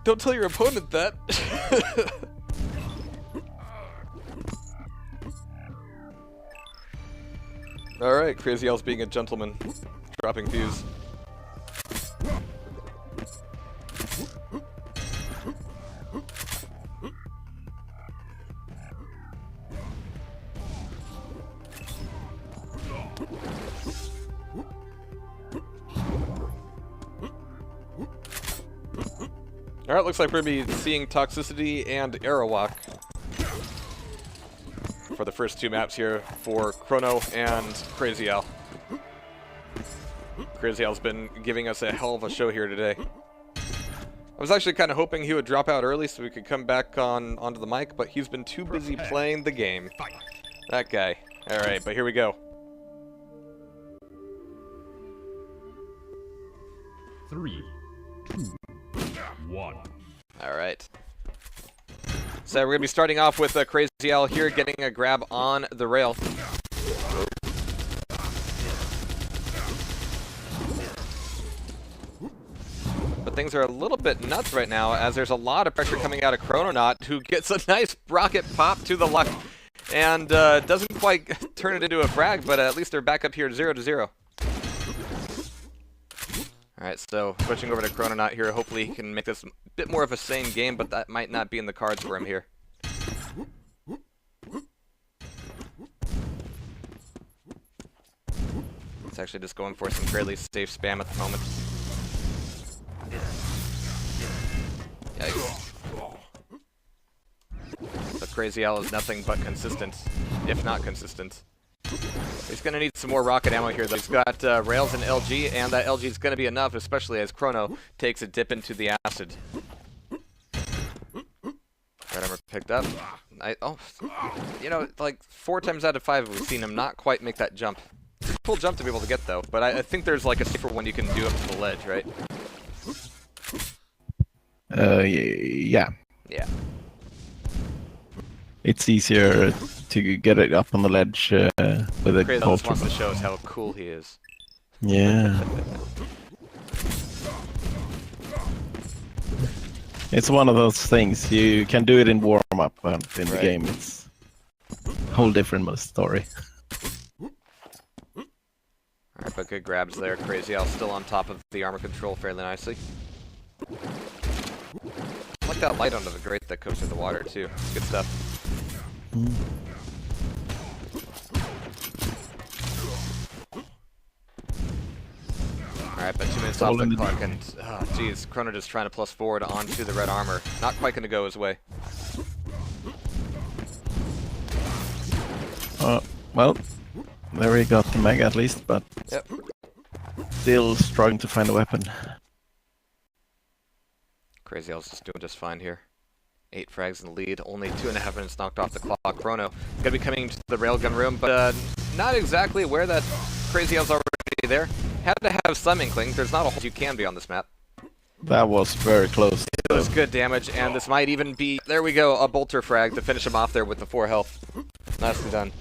Don't tell your opponent that. Alright, Crazy Al's being a gentleman. Dropping fuse. Alright, looks like we're going to be seeing Toxicity and Arrow Walk for the first two maps here for Chrono and Crazy Al. Crazy Al's been giving us a hell of a show here today. I was actually kind of hoping he would drop out early so we could come back onto the mic, but he's been too busy playing the game. That guy. Alright, but here we go. 3, 2, 1. Alright. So we're going to be starting off with Crazy Al here getting a grab on the rail. But things are a little bit nuts right now as there's a lot of pressure coming out of Chrononaut, who gets a nice rocket pop to the left and doesn't quite turn it into a frag, but at least they're back up here 0-0. Alright, so switching over to Chrononaut here. Hopefully he can make this a bit more of a sane game, but that might not be in the cards for him here. It's actually just going for some fairly safe spam at the moment. Yikes. But Crazy Al is nothing but consistent, if not consistent. He's going to need some more rocket ammo here, though. He's got rails and LG, and that LG is going to be enough, especially as Chrono takes a dip into the acid. Red armor picked up. You know, like 4 times out of 5 we've seen him not quite make that jump. Cool jump to be able to get, though, but I think there's like a safer one you can do up to the ledge, right? Yeah. Yeah. It's easier to get it up on the ledge with a Crazy ultra. wants to show us how cool he is. Yeah. It's one of those things. You can do it in warm-up, but in the game it's a whole different story. Alright, but good grabs there. Crazy Al still on top of the armor control fairly nicely. I like that light under the grate that comes through the water, too. Good stuff. Alright, but 2 minutes off the clock, and oh geez, Chrono just trying to plus forward onto the red armor. Not quite going to go his way. Well, there we got the Mega at least, but Yep. still struggling to find a weapon. Crazy Al's just doing just fine here. 8 frags in the lead, only 2.5 minutes knocked off the clock. Chrono gonna be coming to the railgun room, but not exactly aware that Crazy Al's already there. Had to have some inkling. There's not a whole you can be on this map. That was very close. It was good damage, and this might even be, there we go, a bolter frag to finish him off there with the 4 health. Nicely done.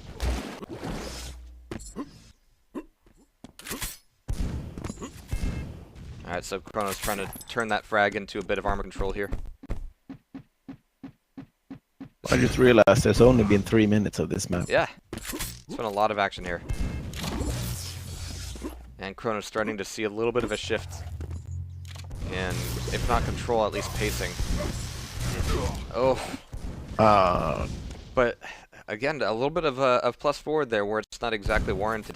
Alright, so Chrono's trying to turn that frag into a bit of armor control here. I just realized there's only been 3 minutes of this map. Yeah, it's been a lot of action here. And Chrono's starting to see a little bit of a shift in, if not control, at least pacing. Oh. Uh, But again, a little bit of plus forward there where it's not exactly warranted.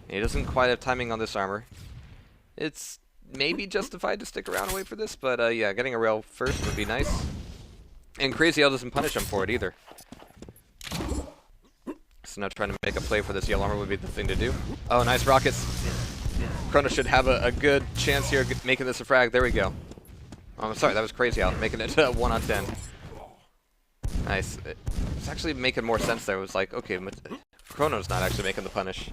He doesn't quite have timing on this armor. It's maybe justified to stick around and wait for this, but yeah, getting a rail first would be nice. And Crazy L doesn't punish him for it either. So now trying to make a play for this yellow armor would be the thing to do. Oh, nice rockets. Chrono should have a good chance here making this a frag. There we go. Oh, I'm sorry, that was Crazy L, making it 1 on 10. Nice. It's actually making more sense there. It was like, okay, Chrono's not actually making the punish.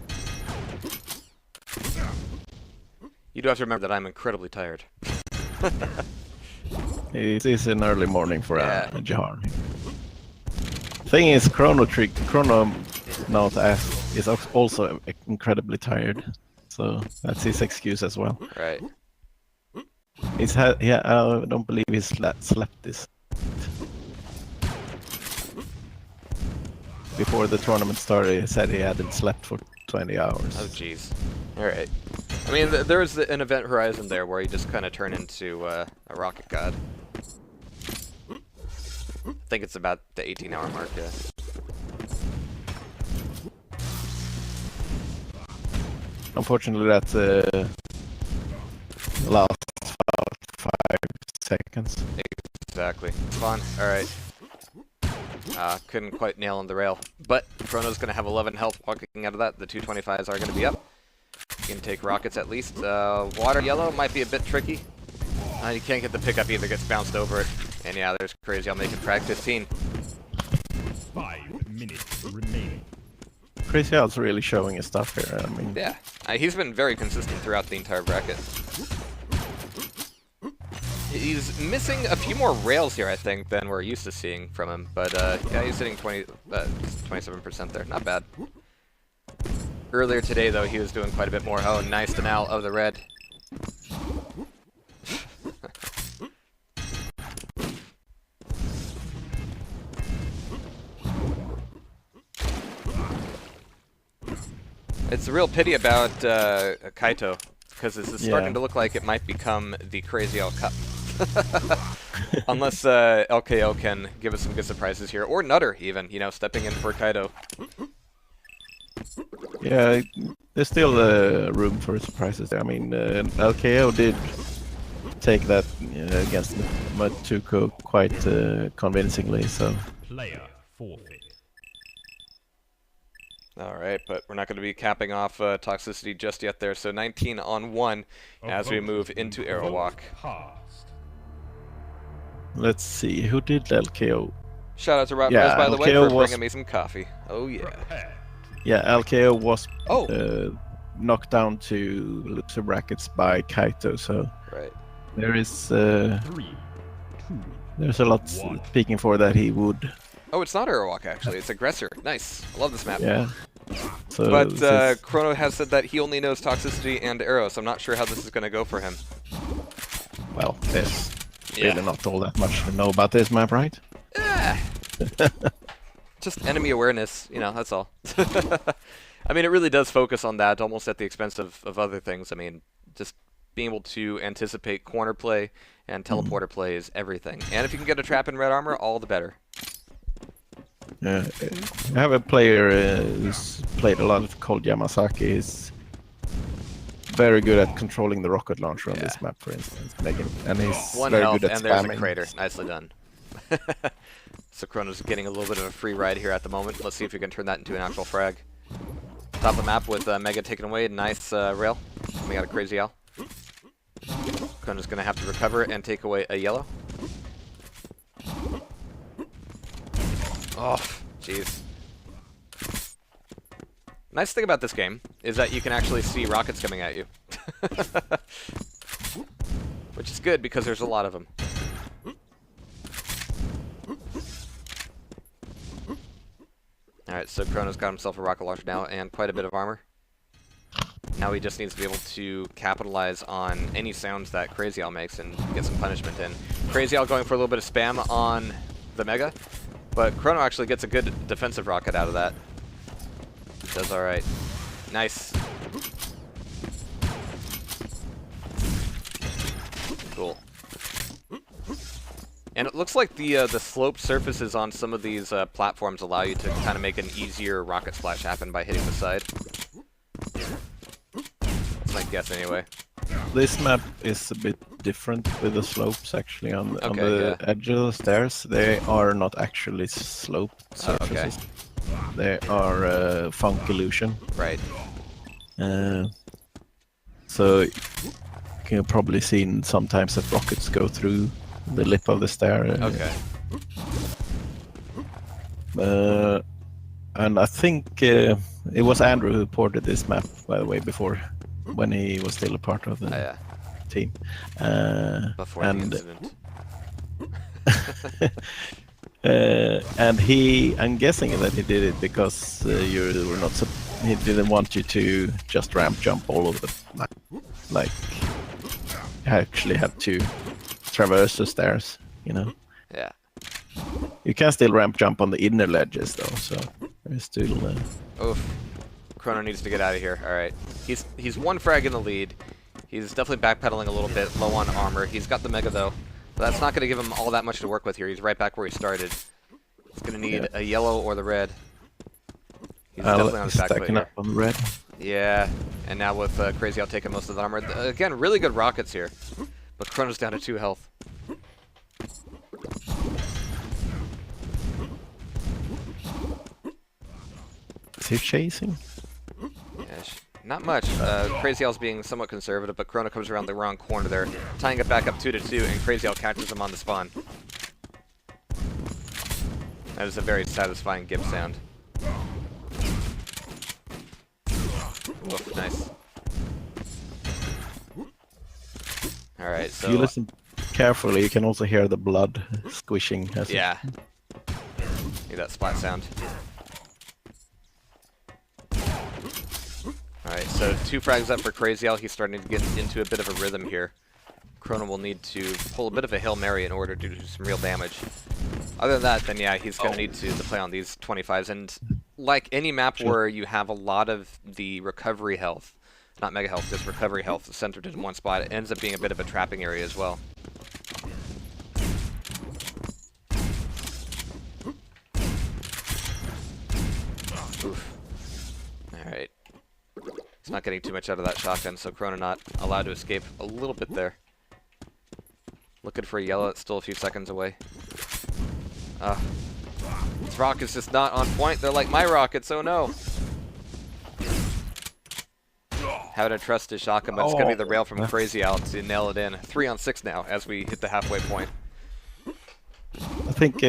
You do have to remember that I'm incredibly tired. It is an early morning for a Jahar. Thing is, Chrononaut is also incredibly tired, so that's his excuse as well. Right. Yeah, I don't believe he's slept this. Before the tournament started, he said he hadn't slept for 20 hours. Oh, jeez. Alright. I mean, there was an event horizon there where he just kind of turned into a rocket god. I think it's about the 18-hour mark, yeah. Unfortunately, that's last about 5 seconds. Exactly. Fun. Alright. Couldn't quite nail on the rail. But Chrono's going to have 11 health walking out of that. The 225s are going to be up. You can take rockets at least. Water yellow might be a bit tricky. You can't get the pickup either, gets bounced over it. And yeah, there's Crazy. I'll make it frag 15. 5 minutes remaining. Crazy Al's really showing his stuff here. I mean, Yeah, he's been very consistent throughout the entire bracket. He's missing a few more rails here, I think, than we're used to seeing from him. But yeah, he's hitting 27% there. Not bad. Earlier today, though, he was doing quite a bit more. Oh, nice denial of the red. It's a real pity about Kaito, because this is starting to look like it might become the Crazy Euro Cup. Unless LKO can give us some good surprises here, or Nutter even, you know, stepping in for Kaito. yeah, there's still room for surprises there. I mean, LKO did take that against Machuca quite convincingly, so... Player forfeit. Alright, but we're not going to be capping off toxicity just yet there, so 19 on 1 as we move into Arrow Walk. Let's see, who did LKO? Shout out to Rob Yeah, Rose, by the way, LKO for was- bringing me some coffee. Oh yeah. Yeah, LKO was Oh! knocked down to loser brackets by Kaito, so Right. there is 3, 2, there's a lot speaking for that he would. Oh, it's not Arrow Walk, actually. It's Aggressor. Nice. I love this map. Yeah. So But Chrono has said that he only knows Toxicity and Arrow, so I'm not sure how this is going to go for him. well, there's really not all that much to know about this map, right? Just enemy awareness, you know, that's all. I mean, it really does focus on that, almost at the expense of other things. I mean, just being able to anticipate corner play and teleporter play is everything. And if you can get a trap in red armor, all the better. Yeah, I have a player who's played a lot of called Yamasaki. He's very good at controlling the rocket launcher on this map, for instance. And he's One very health, good at and there's a spamming. crater. Nicely done. So Chrono's getting a little bit of a free ride here at the moment. Let's see if we can turn that into an actual frag. Top of the map with Mega taken away. Nice rail. We got a Crazy L. Chrono's going to have to recover and take away a yellow. Oh, jeez. Nice thing about this game is that you can actually see rockets coming at you. Which is good because there's a lot of them. Alright, so Chrono's got himself a rocket launcher now and quite a bit of armor. Now he just needs to be able to capitalize on any sounds that Crazy L makes and get some punishment in. Crazy L going for a little bit of spam on the Mega, but Chrono actually gets a good defensive rocket out of that. Does alright. Nice. Cool. And it looks like the sloped surfaces on some of these platforms allow you to kind of make an easier rocket splash happen by hitting the side. That's my guess anyway. This map is a bit different with the slopes actually. On Okay, the yeah. edge of the stairs, they are not actually sloped surfaces. They are funk illusion. Right. So you can probably see sometimes that rockets go through the lip of the stair. Okay. And I think it was Andrew who ported this map, by the way, before, when he was still a part of the team. Before the incident. And I'm guessing that he did it because you were not. He didn't want you to just ramp jump all over the map. Like, you actually have to traverse the stairs, you know. Yeah. You can still ramp jump on the inner ledges though, so there's still. Oof. Chrono needs to get out of here. All right. He's one frag in the lead. He's definitely backpedaling a little bit, low on armor. He's got the Mega though. But that's not going to give him all that much to work with here. He's right back where he started. He's going to need a yellow or the red. He's definitely on his back foot stacking up on the red. Yeah, and now with Crazy Out taking most of the armor. Again, really good rockets here. But Chrono's down to 2 health. Is he chasing? Yeah, not much. Crazy Owl's being somewhat conservative, but Chrono comes around the wrong corner there, tying it back up 2-2, and Crazy Owl catches him on the spawn. That is a very satisfying gib sound. Woof, nice. Alright, so... If you listen carefully, you can also hear the blood squishing. Yeah. Hear that splat sound. Alright, so 2 frags up for Crazy Owl. He's starting to get into a bit of a rhythm here. Chrono will need to pull a bit of a Hail Mary in order to do some real damage. Other than that, then yeah, he's going to need to play on these 25s. And like any map where you have a lot of the recovery health, not mega health, just recovery health centered in one spot, it ends up being a bit of a trapping area as well. Oof. Alright. He's not getting too much out of that shotgun, so Chrononaut allowed to escape a little bit there. Looking for a yellow, it's still a few seconds away. This rocket's just not on point. They're like my rockets, oh no. How to trust his shotgun, but it's going to be the rail from Crazy Owl to nail it in. 3 on 6 now as we hit the halfway point. I think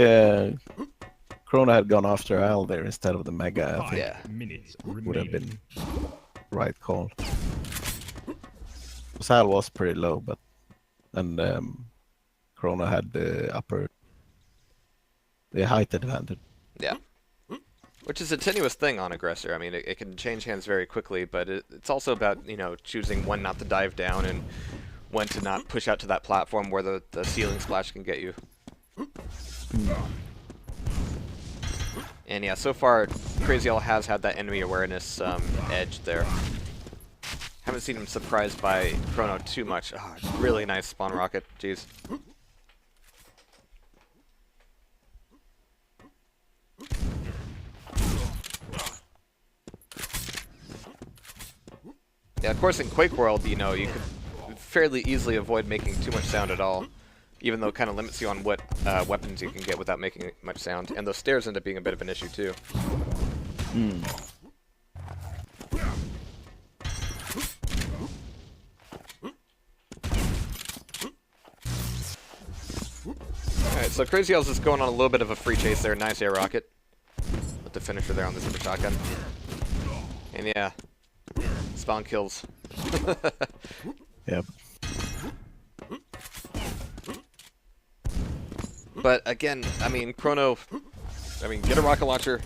Chrono had gone after Al there instead of the Mega. I think Yeah. Minutes would have remaining. been right call. Al was pretty low, but and Chrono had the height advantage. Yeah. Which is a tenuous thing on Aggressor. I mean, it can change hands very quickly, but it's also about, you know, choosing when not to dive down and when to not push out to that platform where the ceiling splash can get you. And yeah, so far, Crazy Owl has had that enemy awareness edge there. Haven't seen him surprised by Chrono too much. Oh, really nice spawn rocket. Jeez. Yeah, of course in Quake World, you know, you could fairly easily avoid making too much sound at all, even though it kind of limits you on what weapons you can get without making much sound. And those stairs end up being a bit of an issue too. Alright, so Crazy Owl's just going on a little bit of a free chase there. Nice air rocket. With the finisher there on the super shotgun. And yeah, spawn kills. Yep. But again, I mean, Chrono, get a rocket launcher.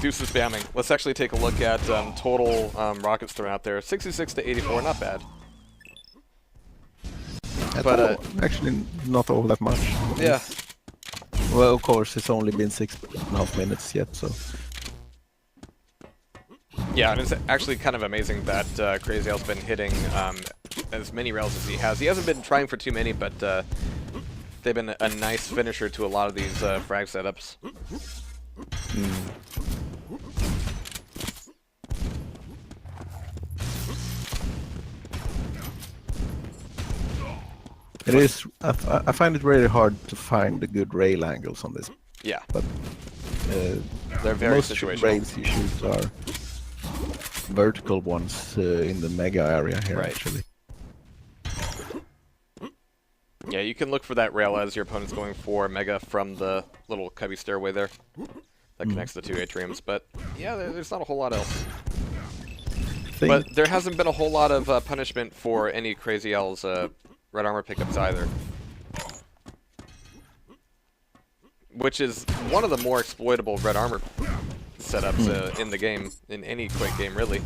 Do some spamming. Let's actually take a look at total rockets thrown out there. 66 to 84, not bad. But actually, not all that much. Yeah. Well, of course, it's only been 6.5 minutes yet, so. Yeah, and it's actually kind of amazing that Crazy Owl's been hitting as many rails as he has. He hasn't been trying for too many, but They've been a nice finisher to a lot of these frag setups. It is. I find it really hard to find the good rail angles on this. Yeah, But they're very most situational. rails you shoot are vertical ones in the mega area here, Right. actually. Yeah, you can look for that rail as your opponent's going for Mega from the little cubby stairway there that connects the two atriums. But yeah, there's not a whole lot else. But there hasn't been a whole lot of punishment for any Crazy L's red armor pickups either. Which is one of the more exploitable red armor setups in the game, in any Quake game, really.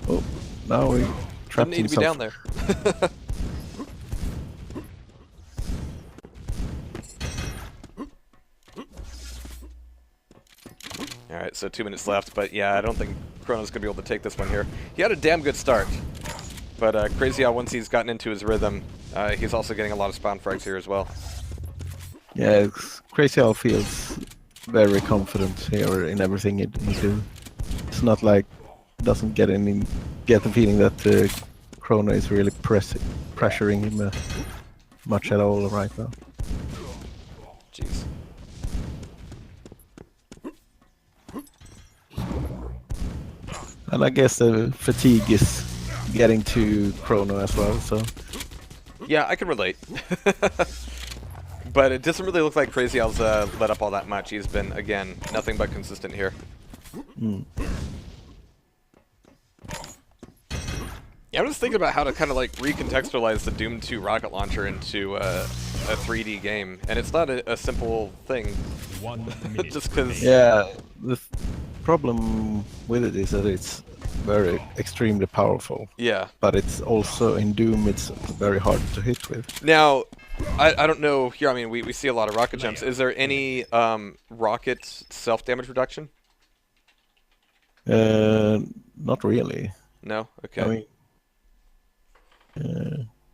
Oh, now we Didn't trapped need in to be some. down there. Alright, so 2 minutes left, but yeah, I don't think Chrono's going to be able to take this one here. He had a damn good start, but Crazy Al, once he's gotten into his rhythm, he's also getting a lot of spawn frags here as well. Yeah, Crazy Al feels very confident here in everything he do. It's not like doesn't get the feeling that Chrono is really pressuring him much at all right now. Jeez. And I guess the fatigue is getting to Chrono as well, so... Yeah, I can relate. But it doesn't really look like Crazy Al's let up all that much. He's been, again, nothing but consistent here. Yeah, I'm just thinking about how to kind of like recontextualize the Doom 2 rocket launcher into a 3D game, and it's not a simple thing. 1 minute. Just because. Yeah, the problem with it is that it's very extremely powerful. Yeah. But it's also in Doom it's very hard to hit with. Now, I don't know here. I mean, we see a lot of rocket jumps. Is there any rocket self-damage reduction? Not really. No. Okay. I mean,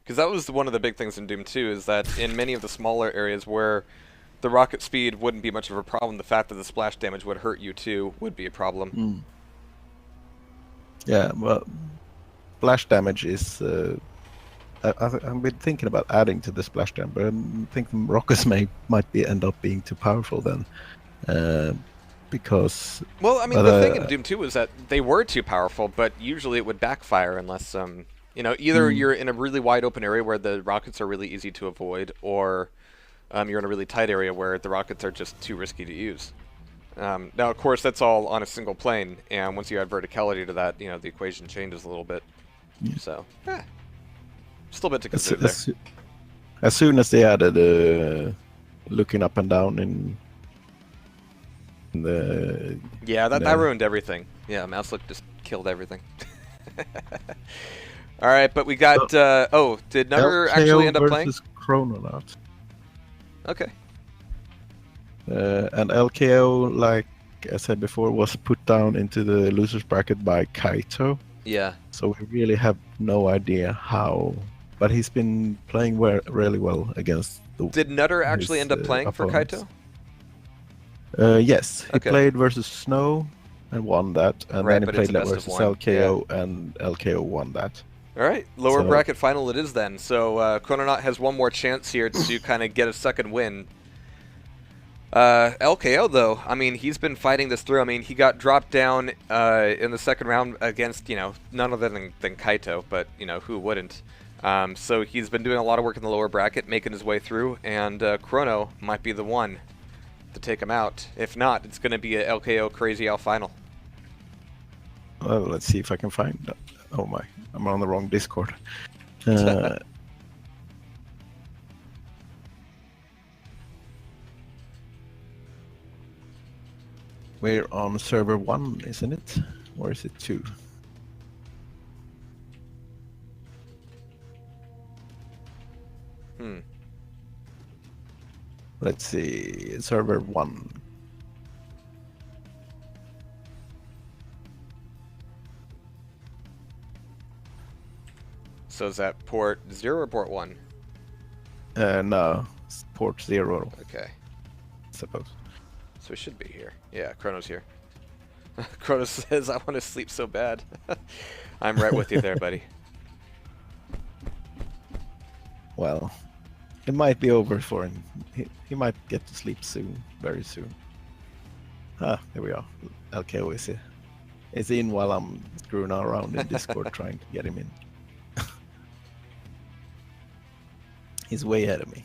because that was one of the big things in Doom 2 is that in many of the smaller areas where the rocket speed wouldn't be much of a problem, the fact that the splash damage would hurt you too would be a problem. yeah, well, splash damage is. I've been thinking about adding to the splash damage, but I think rockets might end up being too powerful then, because. Well, I mean, the thing in Doom 2 was that they were too powerful, but usually it would backfire unless you know, either you're in a really wide open area where the rockets are really easy to avoid, or you're in a really tight area where the rockets are just too risky to use. Now, of course, that's all on a single plane, and once you add verticality to that, you know, the equation changes a little bit. So, still a bit to consider there. As soon as they added looking up and down in the... Yeah, that ruined everything. Yeah, mouse look just killed everything. All right, but we got. Oh, did Nutter actually end up playing? versus Chrononaut. Okay. And LKO, like I said before, was put down into the losers bracket by Kaito. Yeah. So we really have no idea how, but he's been playing really well against the. Did Nutter actually end up playing for Kaito? Yes, he played versus Snow and won that, and Right, then he but played it's a best of versus one. LKO, and LKO won that. All right, lower So- bracket final it is then. So Chrononaut has one more chance here to kind of get a second win. LKO though, I mean, he's been fighting this through. I mean, he got dropped down in the second round against, you know, none other than Kaito, but you know, who wouldn't? So he's been doing a lot of work in the lower bracket, making his way through, and Chrono might be the one to take him out. If not, it's going to be a LKO Crazy Al final. Well, let's see if I can find that. Oh my, I'm on the wrong Discord. We're on server 1, isn't it? Or is it 2? Let's see, server 1. So is that port 0 or port 1? No, it's port 0, Okay. I suppose. So we should be here. Yeah, Chrono's here. Chrono says, I want to sleep so bad. I'm right with you there, buddy. Well, it might be over for him. He might get to sleep soon, very soon. Ah, there we are. LKO is in while I'm screwing around in Discord trying to get him in. He's way ahead of me.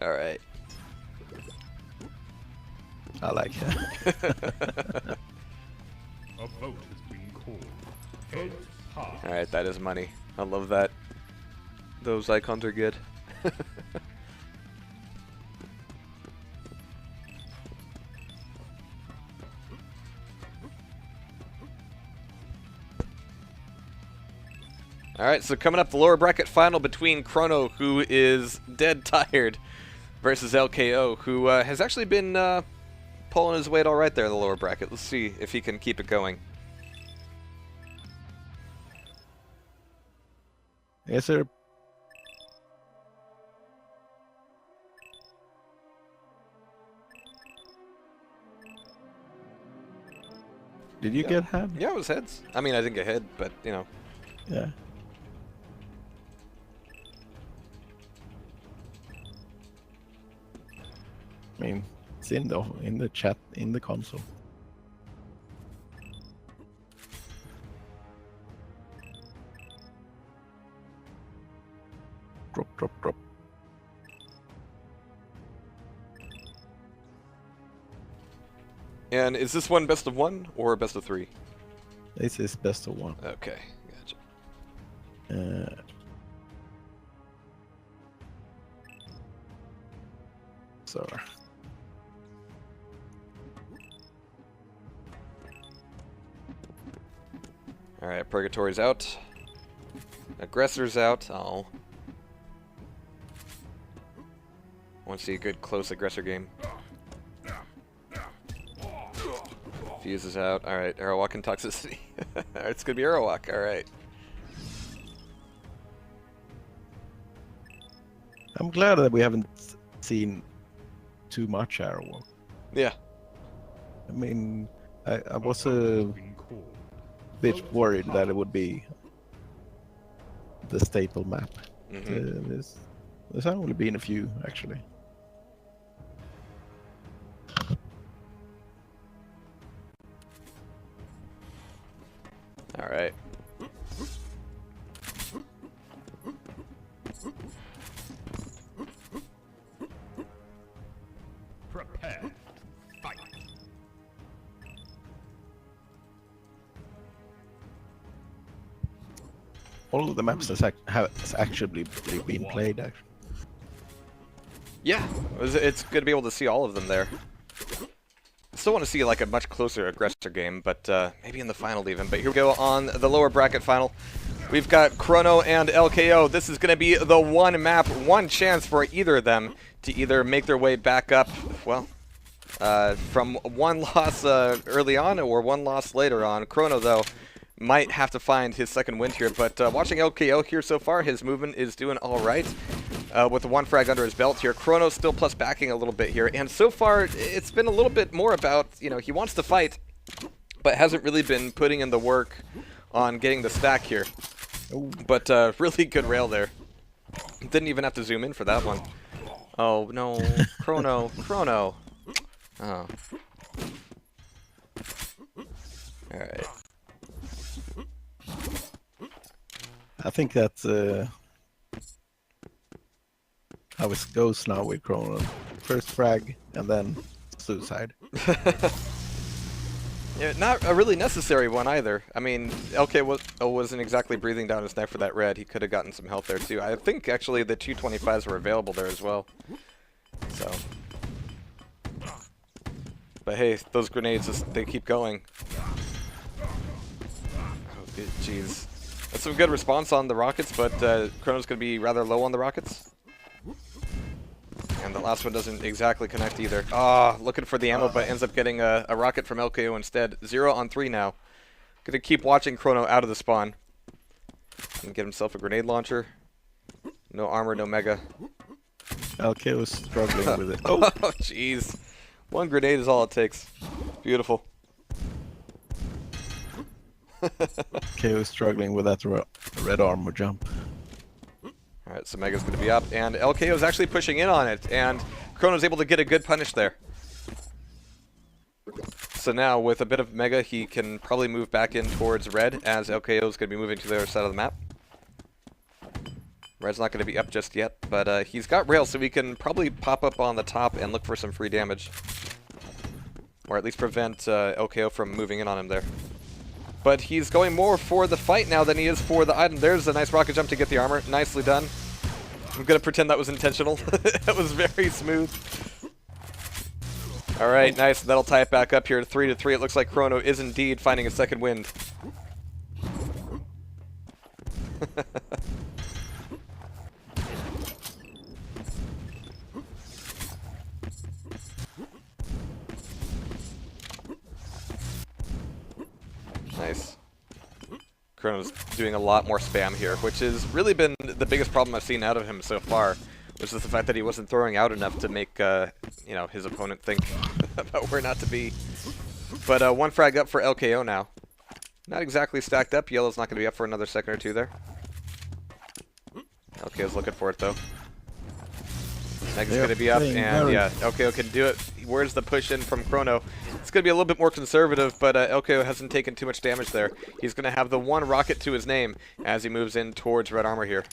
All right. I like it. A vote has been called. Heads high. All right, that is money. I love that. Those icons are good. Alright, so coming up, the lower bracket final between Chrono, who is dead tired, versus LKO, who has actually been pulling his weight alright there in the lower bracket. Let's see if he can keep it going. Yes, sir. Did you get head? Yeah, it was heads. I mean, I didn't get head, but, you know. Yeah. I mean, it's in the chat, in the console. Drop. And is this one best of 1 or best of 3? This is best of 1. Okay, gotcha. So. Alright, Purgatory's out. Aggressor's out. Oh. Want to see a good close aggressor game. Fuse is out. Alright, Arrowwalk and Toxicity. It's gonna be Arrowwalk, alright. I'm glad that we haven't seen too much Arrowwalk. Yeah. I mean, I was a bit worried that it would be the staple map. There's only been a few, actually. Alright. Prepare. Fight. All of the maps has actually been played, actually. Yeah, it's good to be able to see all of them there. I still want to see like a much closer aggressor game, but maybe in the final even. But here we go on the lower bracket final. We've got Chrono and LKO. This is going to be the one map, one chance for either of them to either make their way back up, well, from one loss early on or one loss later on. Chrono, though, might have to find his second win here, but watching LKO here so far, his movement is doing all right. With the one frag under his belt here. Chrono still plus backing a little bit here, and so far it's been a little bit more about, you know, he wants to fight, but hasn't really been putting in the work on getting the stack here. But really good rail there. Didn't even have to zoom in for that one. Oh no, Chrono. Oh. Alright. I think that's how it goes now with Chrono. First frag and then suicide. Yeah, not a really necessary one either. I mean, LK wasn't exactly breathing down his neck for that red. He could have gotten some health there too. I think actually the 225s were available there as well. So. But hey, those grenades, they keep going. Oh, jeez. That's some good response on the rockets, but Chrono's going to be rather low on the rockets. And the last one doesn't exactly connect either. Ah, looking for the ammo, but ends up getting a rocket from LKO instead. 0 on 3 now. Gonna keep watching Chrono out of the spawn. And get himself a grenade launcher. No armor, no mega. LK was struggling with it. Oh, jeez. One grenade is all it takes. Beautiful. LK was struggling with that red armor jump. Alright, so Mega's going to be up, and LKO is actually pushing in on it, and Chrono's able to get a good punish there. So now, with a bit of Mega, he can probably move back in towards Red, as LKO is going to be moving to the other side of the map. Red's not going to be up just yet, but he's got rail, so he can probably pop up on the top and look for some free damage. Or at least prevent LKO from moving in on him there. But he's going more for the fight now than he is for the item. There's a nice rocket jump to get the armor. Nicely done. I'm going to pretend that was intentional. That was very smooth. Alright, nice. That'll tie it back up here to 3-3. It looks like Chrono is indeed finding a second wind. Nice. Chrono's doing a lot more spam here, which has really been the biggest problem I've seen out of him so far, which is the fact that he wasn't throwing out enough to make, you know, his opponent think about where not to be. But one frag up for LKO now. Not exactly stacked up. Yellow's not going to be up for another second or two there. LKO's looking for it, though. Mega's going to be up, and yeah, LKO can do it. Where's the push in from Chrono? It's going to be a little bit more conservative, but LKO hasn't taken too much damage there. He's going to have the one rocket to his name as he moves in towards red armor here.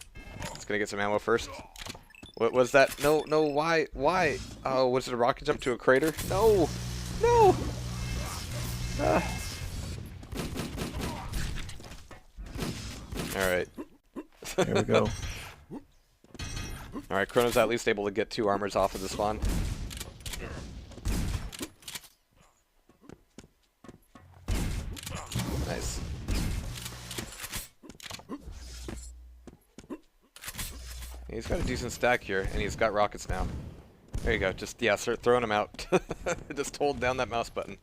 He's going to get some ammo first. What was that? No, why? Oh, was it a rocket jump to a crater? No! No! Alright. Here we go. Alright, Chrono's at least able to get 2 armors off of the spawn. Nice. He's got a decent stack here, and he's got rockets now. There you go. Just, yeah, start throwing them out. Just hold down that mouse button.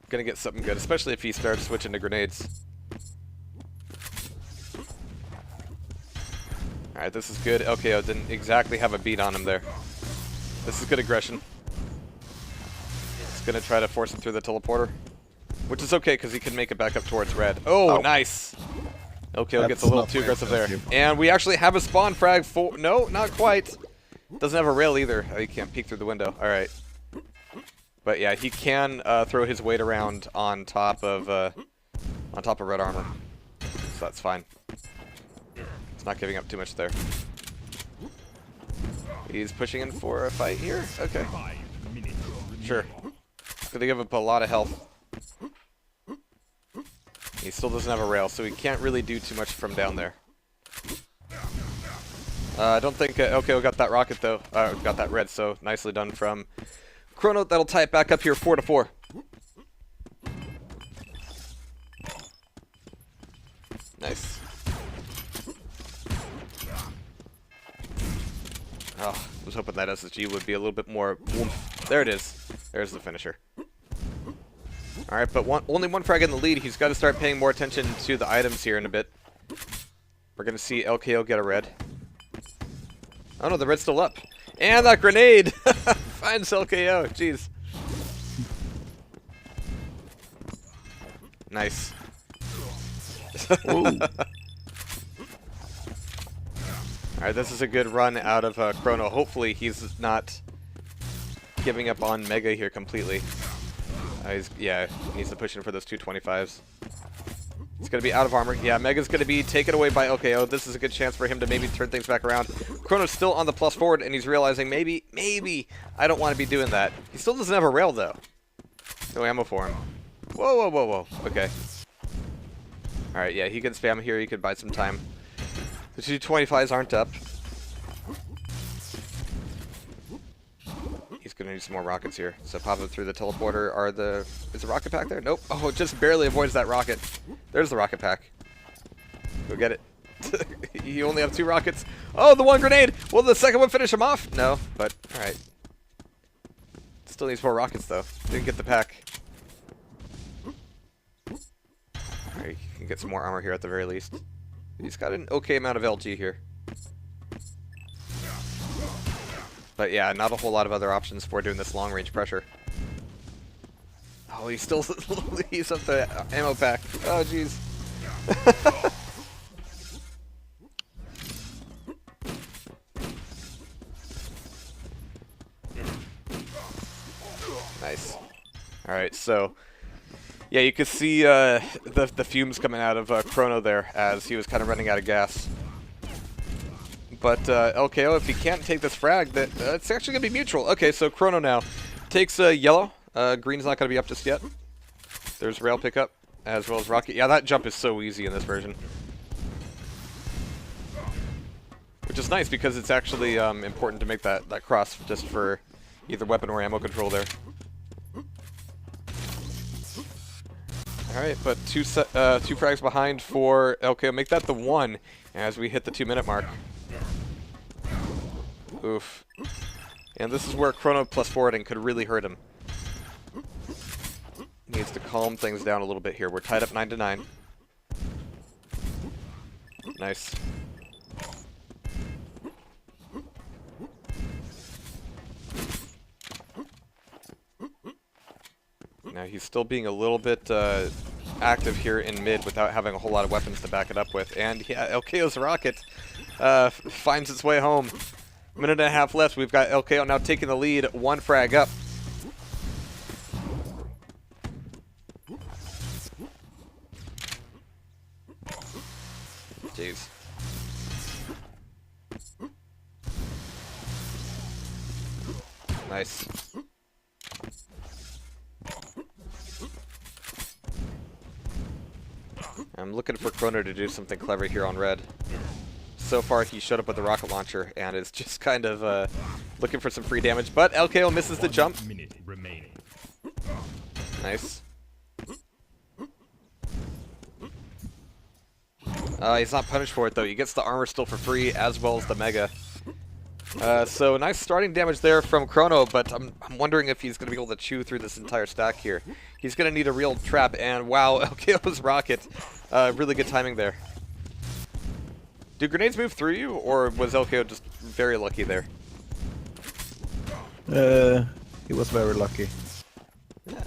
Gonna get something good, especially if he starts switching to grenades. Alright, this is good. LKO didn't exactly have a beat on him there. This is good aggression. It's gonna try to force him through the teleporter. Which is okay, because he can make it back up towards red. Oh, nice! LKO gets a little too aggressive there. And we actually have a spawn frag for... No, not quite. Doesn't have a rail either. Oh, he can't peek through the window. Alright. But yeah, he can throw his weight around on top of red armor. So that's fine. It's not giving up too much there. He's pushing in for a fight here? Okay. Sure. It's gonna give up a lot of health. He still doesn't have a rail, so he can't really do too much from down there. I don't think... okay, we got that rocket, though. Got that red, so nicely done from Chrono. That'll tie it back up here, 4-4. Nice. Oh, I was hoping that SSG would be a little bit more... Woomph. There it is. There's the finisher. Alright, but only one frag in the lead. He's got to start paying more attention to the items here in a bit. We're going to see LKO get a red. Oh no, the red's still up. And that grenade finds LKO. Jeez. Nice. Alright, this is a good run out of Chrono. Hopefully he's not giving up on Mega here completely. Yeah, he needs to push in for those 225s. He's going to be out of armor. Yeah, Mega's going to be taken away by LKO. This is a good chance for him to maybe turn things back around. Chrono's still on the plus forward, and he's realizing maybe I don't want to be doing that. He still doesn't have a rail, though. No ammo for him. Whoa. Okay. Alright, yeah, he can spam here. He could buy some time. The 225s aren't up. He's gonna need some more rockets here. So pop it through the teleporter. Is the rocket pack there? Nope. Oh, it just barely avoids that rocket. There's the rocket pack. Go get it. You only have 2 rockets. Oh, the one grenade! Will the second one finish him off? No, but alright. Still needs more rockets though. Didn't get the pack. get some more armor here at the very least. He's got an okay amount of LG here. But yeah, not a whole lot of other options for doing this long-range pressure. Oh, he still leaves up the ammo pack. Oh, jeez. Nice. Alright, so... yeah, you could see the fumes coming out of Chrono there as he was kind of running out of gas. But LKO, if he can't take this frag, it's actually going to be mutual. Okay, so Chrono now takes yellow. Green's not going to be up just yet. There's rail pickup, as well as rocket. Yeah, that jump is so easy in this version. Which is nice, because it's actually important to make that cross just for either weapon or ammo control there. Alright, but two frags behind for LKO. Make that the 1 as we hit the 2-minute mark. Oof. And this is where Chrono plus forwarding could really hurt him. Needs to calm things down a little bit here. We're tied up 9-9. Nice. Now he's still being a little bit active here in mid without having a whole lot of weapons to back it up with. And yeah, LKO's rocket finds its way home. Minute and a half left. We've got LKO now taking the lead, 1 frag up. Jeez. Nice. I'm looking for Chrono to do something clever here on red. So far, he showed up with the rocket launcher and is just kind of looking for some free damage. But LKO misses the jump. 1 minute remaining. Nice. He's not punished for it, though. He gets the armor still for free, as well as the Mega. So nice starting damage there from Chrono, but I'm wondering if he's going to be able to chew through this entire stack here. He's going to need a real trap, and wow, LKO's rocket. Really good timing there. Do grenades move through you, or was LKO just very lucky there? He was very lucky. Yeah.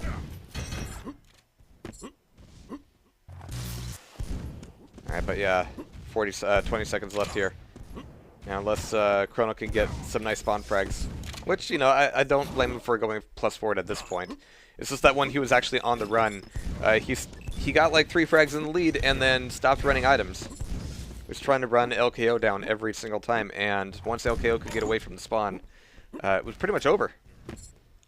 Alright, but yeah, 20 seconds left here. Now, unless Chrono can get some nice spawn frags, which, you know, I don't blame him for going plus forward at this point. It's just that when he was actually on the run, he got like 3 frags in the lead and then stopped running items. He was trying to run LKO down every single time, and once LKO could get away from the spawn, it was pretty much over,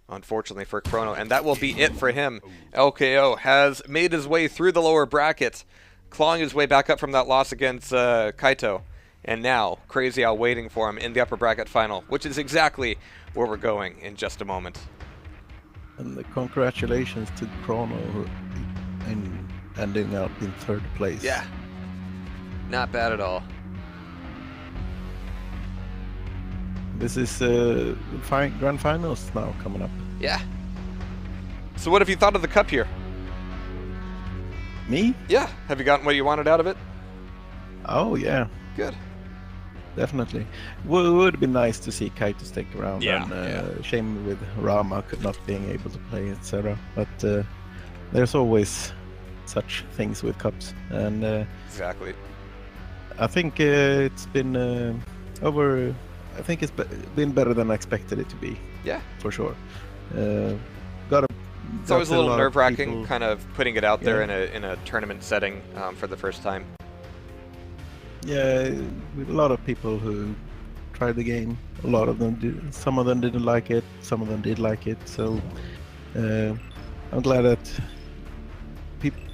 unfortunately, for Chrono, and that will be it for him. LKO has made his way through the lower bracket, clawing his way back up from that loss against Kaito. And now, Crazy Al waiting for him in the upper bracket final, which is exactly where we're going in just a moment. And congratulations to Chrono in ending up in 3rd place. Yeah. Not bad at all. This is grand finals now coming up. Yeah. So what have you thought of the cup here? Me? Yeah. Have you gotten what you wanted out of it? Oh, yeah. Good. Definitely. Would be nice to see Kaito stick around. Yeah, And shame with Rama not being able to play, etc. But there's always such things with cups. And Exactly. I think it's been I think it's been better than I expected it to be. Yeah. For sure. It's always a little nerve-wracking, kind of putting it out there Yeah. in a tournament setting for the first time. Yeah, with a lot of people who tried the game. A lot of them did. Some of them didn't like it. Some of them did like it. So I'm glad that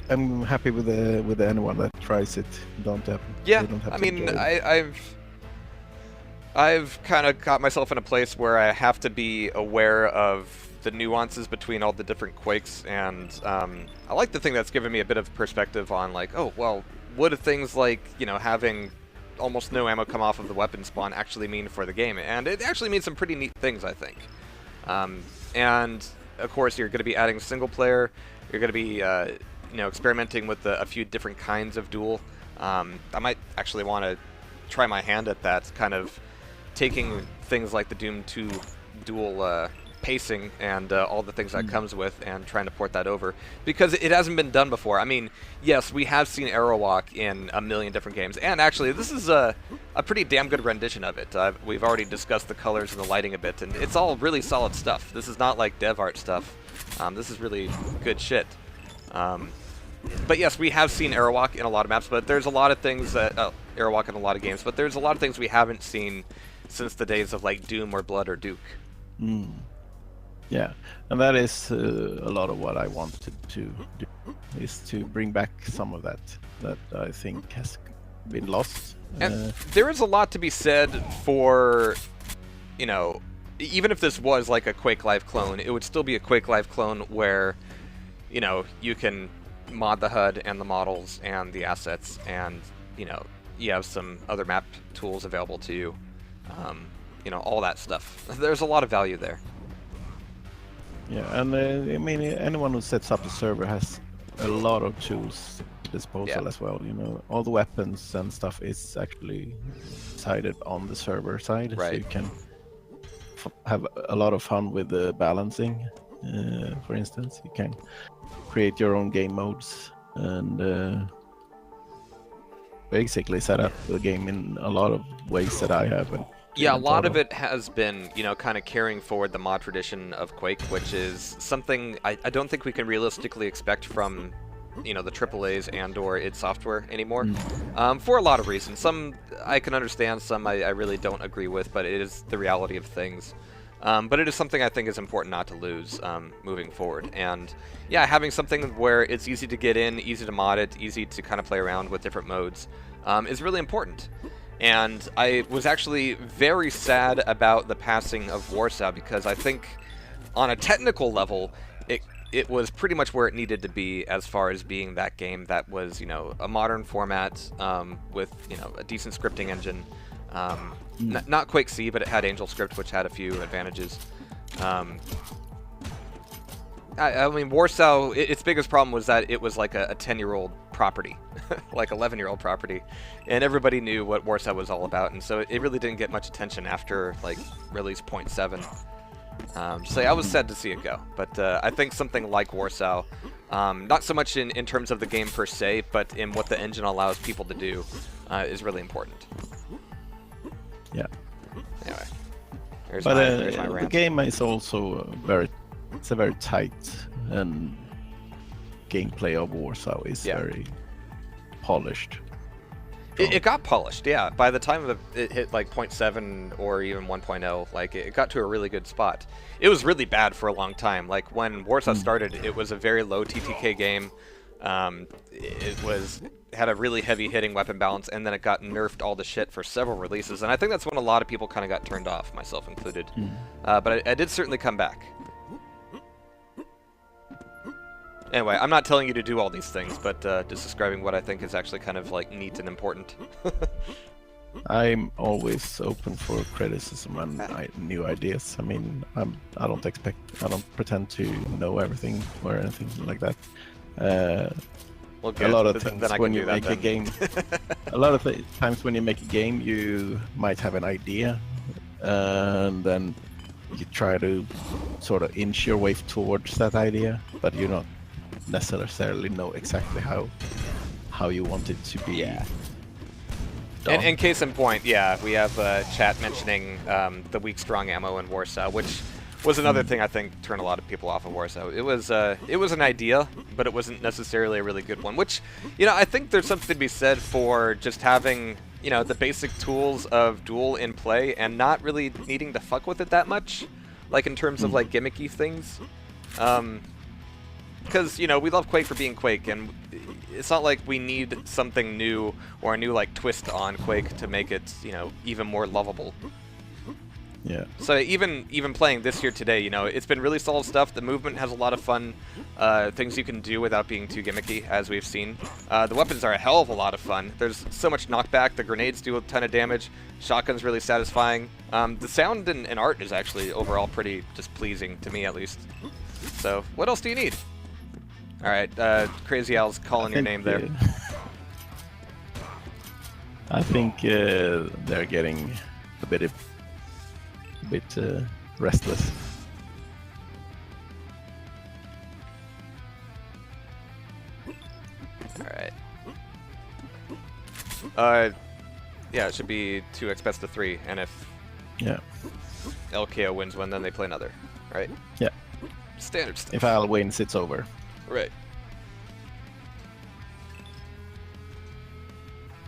I'm happy with anyone that tries it. Yeah, they don't have I to mean, enjoy it. I've kind of got myself in a place where I have to be aware of the nuances between all the different Quakes, and I like to think that's given me a bit of perspective on, like, oh, well, what do things like, you know, having almost no ammo come off of the weapon spawn actually mean for the game? And it actually means some pretty neat things, I think. And, of course, you're going to be adding single player, you're going to be, experimenting with a few different kinds of duel. I might actually want to try my hand at that, kind of taking things like the Doom 2 duel pacing and all the things that comes with, and trying to port that over, because it hasn't been done before. I mean, yes, we have seen Arrow Walk in a million different games, and actually this is a pretty damn good rendition of it. We've already discussed the colors and the lighting a bit, and it's all really solid stuff. This is not like dev art stuff. This is really good shit. But yes, we have seen Arrow Walk in a lot of maps, but there's a lot of things that Arrow Walk in a lot of games, but there's a lot of things we haven't seen since the days of like Doom or Blood or Duke. Yeah, and that is a lot of what I wanted to do, is to bring back some of that I think has been lost. And there is a lot to be said for, even if this was like a Quake Live clone, it would still be a Quake Live clone where, you can mod the HUD and the models and the assets, and, you have some other map tools available to you, all that stuff. There's a lot of value there. Yeah, and I mean, anyone who sets up a server has a lot of tools at disposal as well. All the weapons and stuff is actually decided on the server side, right. So you can have a lot of fun with the balancing. For instance, you can create your own game modes and basically set up the game in a lot of ways that I haven't. Yeah, a lot of it has been, kind of carrying forward the mod tradition of Quake, which is something I don't think we can realistically expect from, the AAAs and/or id Software anymore, for a lot of reasons. Some I can understand, some I really don't agree with, but it is the reality of things. But it is something I think is important not to lose moving forward. And yeah, having something where it's easy to get in, easy to mod it, easy to kind of play around with different modes is really important. And I was actually very sad about the passing of Warsaw, because I think on a technical level, it was pretty much where it needed to be as far as being that game that was, a modern format with, a decent scripting engine. Not Quake C, but it had AngelScript, which had a few advantages. I mean, Warsaw, its biggest problem was that it was like a 10-year-old property, like 11-year-old property, and everybody knew what Warsaw was all about, and so it really didn't get much attention after like release 0.7. So yeah, I was sad to see it go, but I think something like Warsaw, not so much in terms of the game per se, but in what the engine allows people to do, is really important. Yeah. Anyway, there's but my the rant. game is also it's a very tight and gameplay of Warsaw is very polished. It got polished, yeah. By the time it hit like 0.7 or even 1.0, like it got to a really good spot. It was really bad for a long time. Like when Warsaw started, it was a very low TTK game. It had a really heavy hitting weapon balance, and then it got nerfed all the shit for several releases. And I think that's when a lot of people kind of got turned off, myself included. But I did certainly come back. Anyway, I'm not telling you to do all these things, but just describing what I think is actually kind of like neat and important. I'm always open for criticism and new ideas. I mean, I don't pretend to know everything or anything like that. Well, a lot of times when you make a game, a lot of times when you make a game, you might have an idea, and then you try to sort of inch your way towards that idea, but you don't necessarily know exactly how you want it to be. Yeah. And case in point, yeah, we have chat mentioning the weak strong ammo in Warsaw, which was another thing I think turned a lot of people off of Warsaw. It was an idea, but it wasn't necessarily a really good one, which, I think there's something to be said for just having, the basic tools of Duel in play and not really needing to fuck with it that much, like in terms of like gimmicky things. Because, we love Quake for being Quake, and it's not like we need something new or a new, like, twist on Quake to make it, even more lovable. Yeah. So even playing this here today, it's been really solid stuff. The movement has a lot of fun things you can do without being too gimmicky, as we've seen. The weapons are a hell of a lot of fun. There's so much knockback. The grenades do a ton of damage. Shotgun's really satisfying. The sound and art is actually overall pretty just pleasing, to me at least. So what else do you need? Alright, Crazy Al's calling your name there. I think they're getting a bit restless. Alright. Yeah, it should be 2x best of 3, and if LKO wins one, then they play another, right? Yeah. Standard stuff. If Al wins, it's over. Right.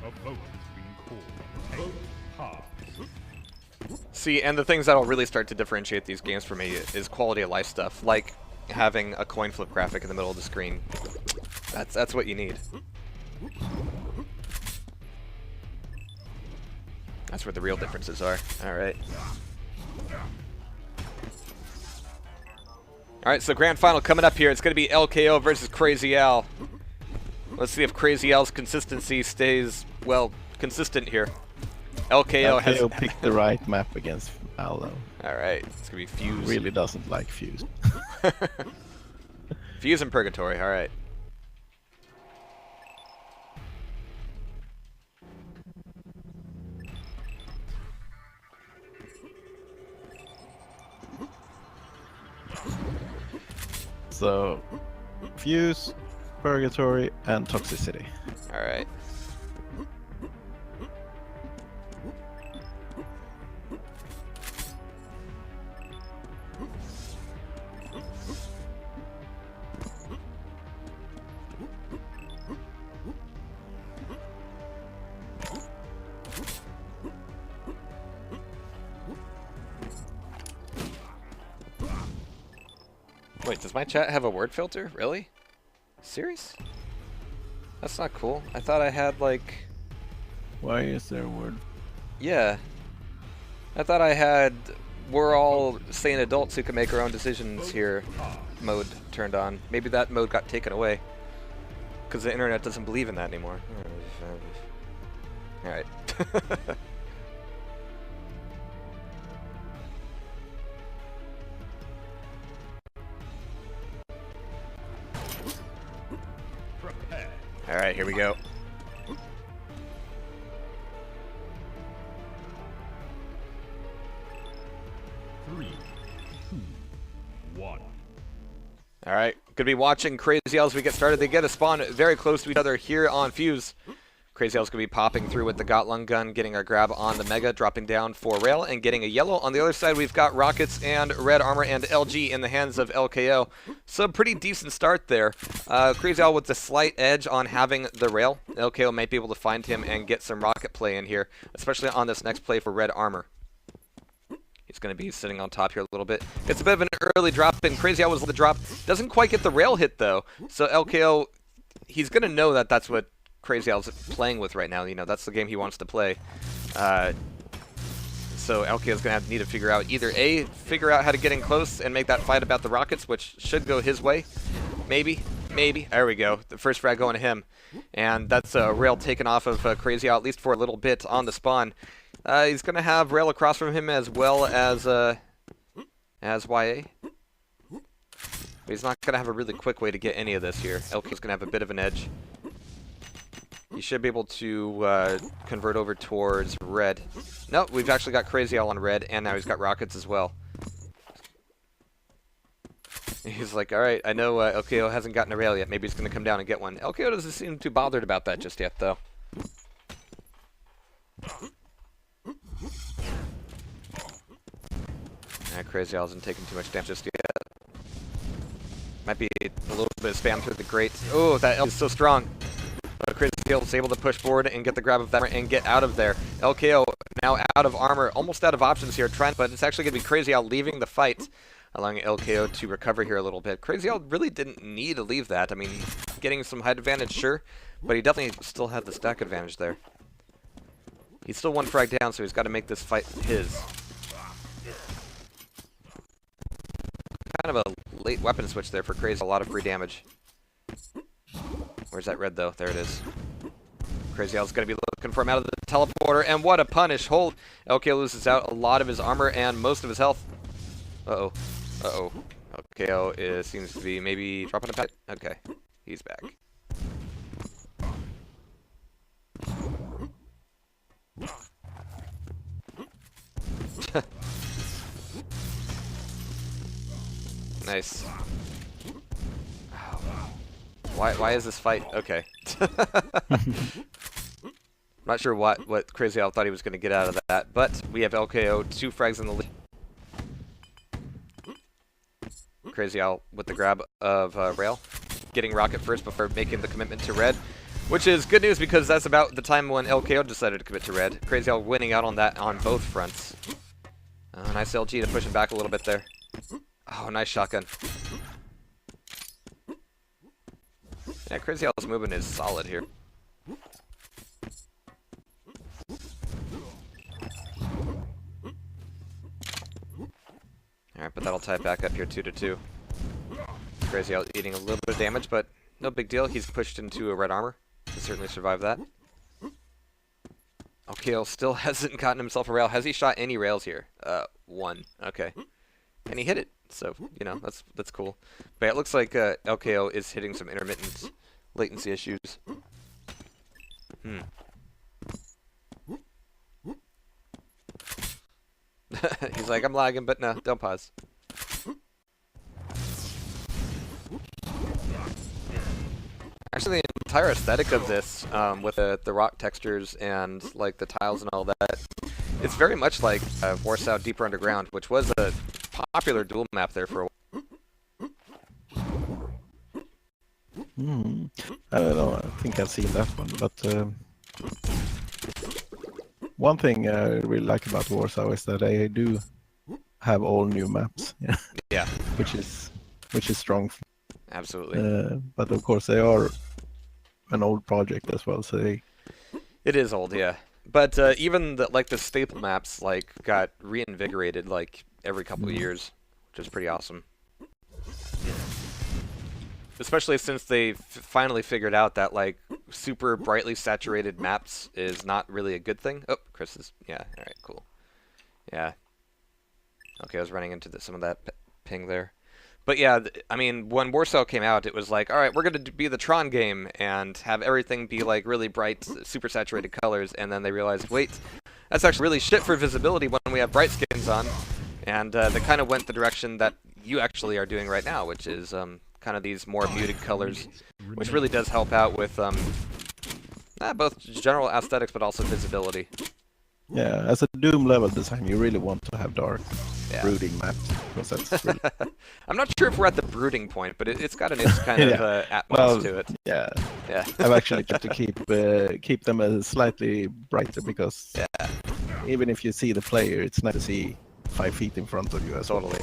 A vote has been called. Pass. See, and the things that'll really start to differentiate these games for me is quality of life stuff, like having a coin flip graphic in the middle of the screen. That's what you need. That's where the real differences are. Alright. Alright, so grand final coming up here. It's going to be LKO versus Crazy Al. Let's see if Crazy Al's consistency stays, well, consistent here. LKO has picked the right map against Al, though. Alright, it's going to be Fuse. Really doesn't like Fuse. Fuse and Purgatory, alright. So, Fuse, Purgatory, and Toxicity. Alright. Wait, does my chat have a word filter? Really? Serious? That's not cool. I thought I had, like... Why is there a word? Yeah. I thought I had we're all sane adults who can make our own decisions here mode turned on. Maybe that mode got taken away. Because the internet doesn't believe in that anymore. Alright. Alright, here we go. Three, two, one. Alright, gonna be watching Crazy Al as we get started. They get a spawn very close to each other here on Fuse. Crazy Al's gonna be popping through with the Gotlung gun, getting our grab on the Mega, dropping down for Rail, and getting a yellow. On the other side, we've got Rockets and Red Armor and LG in the hands of LKO. So pretty decent start there. Crazy Al with the slight edge on having the Rail. LKO might be able to find him and get some Rocket play in here, especially on this next play for Red Armor. He's going to be sitting on top here a little bit. It's a bit of an early drop, and Crazy Al was the drop. Doesn't quite get the Rail hit, though. So LKO, he's going to know that that's what Crazy Al's playing with right now. You know, that's the game he wants to play. So LKO's going to need to figure out either A, figure out how to get in close and make that fight about the Rockets, which should go his way. Maybe. There we go. The first frag going to him. And that's a Rail taken off of Crazy Al, at least for a little bit on the spawn. He's going to have Rail across from him as well as YA. But he's not going to have a really quick way to get any of this here. LKO's going to have a bit of an edge. He should be able to convert over towards Red. Nope, we've actually got Crazy Al on Red, and now he's got Rockets as well. He's like, alright, I know LKO hasn't gotten a Rail yet. Maybe he's going to come down and get one. LKO doesn't seem too bothered about that just yet, though. Crazy Al isn't taking too much damage just yet. Might be a little bit of spam through the grate. Oh, that L is so strong. But Crazy Al is able to push forward and get the grab of that and get out of there. LKO now out of armor, almost out of options here, but it's actually going to be Crazy Al leaving the fight, allowing LKO to recover here a little bit. Crazy Al really didn't need to leave that. I mean, getting some height advantage, sure, but he definitely still had the stack advantage there. He's still one frag down, so he's got to make this fight his. Kind of a late weapon switch there for Crazy. A lot of free damage. Where's that Red, though? There it is. Crazy Al's going to be looking for him out of the teleporter, and what a punish. Hold. LKO loses out a lot of his armor and most of his health. Uh-oh. LKO seems to be maybe dropping a pack. Okay. He's back. Nice. Oh. Why is this fight? Okay. Not sure what Crazy Al thought he was going to get out of that, but we have LKO, 2 frags in the lead. Crazy Al with the grab of Rail, getting Rocket first before making the commitment to red, which is good news because that's about the time when LKO decided to commit to red. Crazy Al winning out on that on both fronts. Nice LG to push him back a little bit there. Oh, nice shotgun. Yeah, Crazy Al's movement is solid here. Alright, but that'll tie it back up here 2-2. Crazy Al eating a little bit of damage, but no big deal. He's pushed into a red armor. Can certainly survive that. Okay, still hasn't gotten himself a rail. Has he shot any rails here? 1. Okay. And he hit it. So, you know, that's cool. But it looks like LKO is hitting some intermittent latency issues. He's like, I'm lagging, but no, don't pause. Actually, the entire aesthetic of this, with the rock textures and like the tiles and all that, it's very much like Warsaw Deeper Underground, which was a popular dual map there for a while. I don't know. I think I've seen that one, but one thing I really like about Warsaw is that they do have all new maps. Yeah, which is strong. Absolutely. But of course they are an old project as well, so they. It is old, yeah. But even the staple maps got reinvigorated every couple of years, which is pretty awesome. Especially since they finally figured out that super brightly saturated maps is not really a good thing. Oh, Chris is all right, cool. Yeah. Okay, I was running into some of that ping there. But yeah, I mean, when Warsaw came out, it was like, all right, we're going to be the Tron game and have everything be really bright, super saturated colors. And then they realized, wait, that's actually really shit for visibility when we have bright skins on. And they kind of went the direction that you actually are doing right now, which is kind of these more muted colors, which really does help out with both general aesthetics but also visibility. Yeah, as a Doom level design, you really want to have dark, brooding maps. Because that's really... I'm not sure if we're at the brooding point, but it's got an its kind of atmosphere to it. Yeah, yeah. I've actually tried to keep them slightly brighter because even if you see the player, it's nice to see 5 feet in front of you as totally.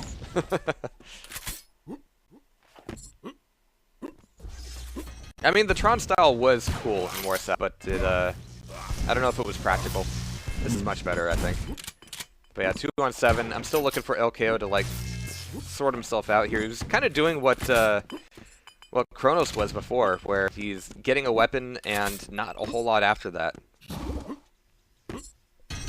I mean, the Tron style was cool in Warsaw, but I don't know if it was practical. This is much better, I think. But yeah, 2-on-7. I'm still looking for LKO to sort himself out here. He was kind of doing what Chronos was before, where he's getting a weapon and not a whole lot after that.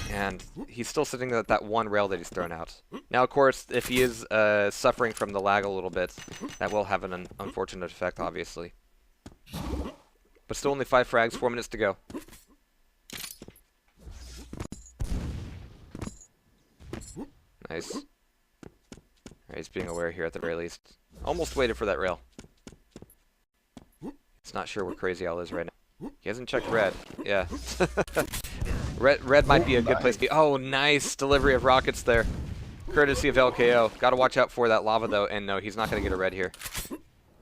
And he's still sitting at that one rail that he's thrown out. Now, of course, if he is suffering from the lag a little bit, that will have an unfortunate effect, obviously. But still only 5 frags, 4 minutes to go. Nice. Alright, he's being aware here at the very least. Almost waited for that rail. He's not sure where Crazy Al is right now. He hasn't checked red. Yeah. Red might be a good place to be. Oh, nice delivery of rockets there. Courtesy of LKO. Gotta watch out for that lava, though. And no, he's not going to get a red here.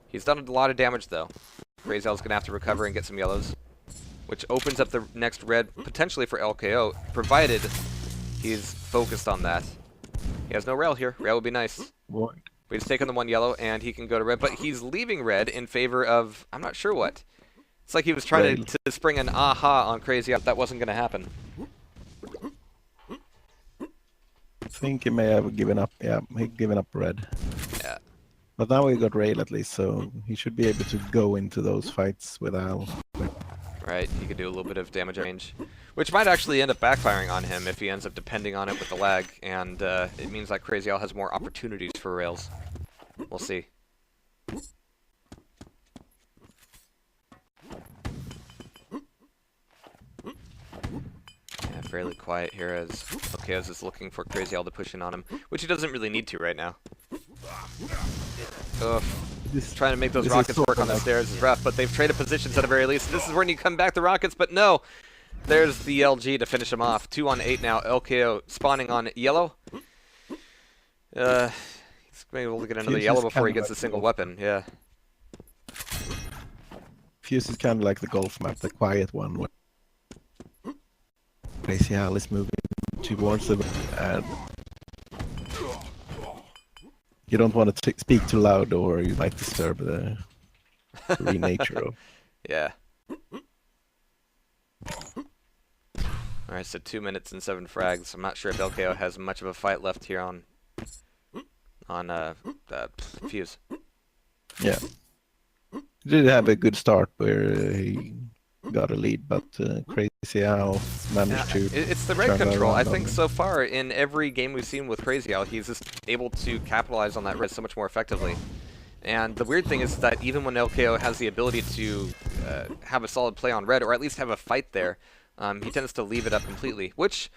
He's done a lot of damage, though. Crazy Al's going to have to recover and get some yellows, which opens up the next red, potentially for LKO, provided he's focused on that. He has no rail here. Rail would be nice. What? But he's taking the 1 yellow, and he can go to red. But he's leaving red in favor of, I'm not sure what. It's like he was trying to spring an aha on Crazy Al. That wasn't going to happen. I think he may have given up. Yeah, he given up red. Yeah. But now we got rail at least, so he should be able to go into those fights with Al. Right, he could do a little bit of damage range, which might actually end up backfiring on him if he ends up depending on it with the lag, and it means like Crazy Al has more opportunities for rails. We'll see. fairly quiet here as Okeos is looking for Crazy Al to push in on him, which he doesn't really need to right now. Ugh. Trying to make those rockets work on the stairs is rough, but they've traded positions at the very least. This is when you come back the rockets, but no! There's the LG to finish him off. 2 on 8 now. LKO spawning on yellow. He's going to be able to get another yellow before he gets a single weapon, yeah. Fuse is kind of like the golf map, the quiet one. Where Crazy Al is moving towards the... and you don't want to speak too loud or you might disturb the free nature of... Yeah. Alright, so 2 minutes and 7 frags. I'm not sure if LKO has much of a fight left here on Fuse. Yeah. He did have a good start where he got a lead, but Crazy Al managed to... It's the red control. I think so far in every game we've seen with Crazy Al, he's just able to capitalize on that red so much more effectively. And the weird thing is that even when LKO has the ability to have a solid play on red, or at least have a fight there, he tends to leave it up completely, which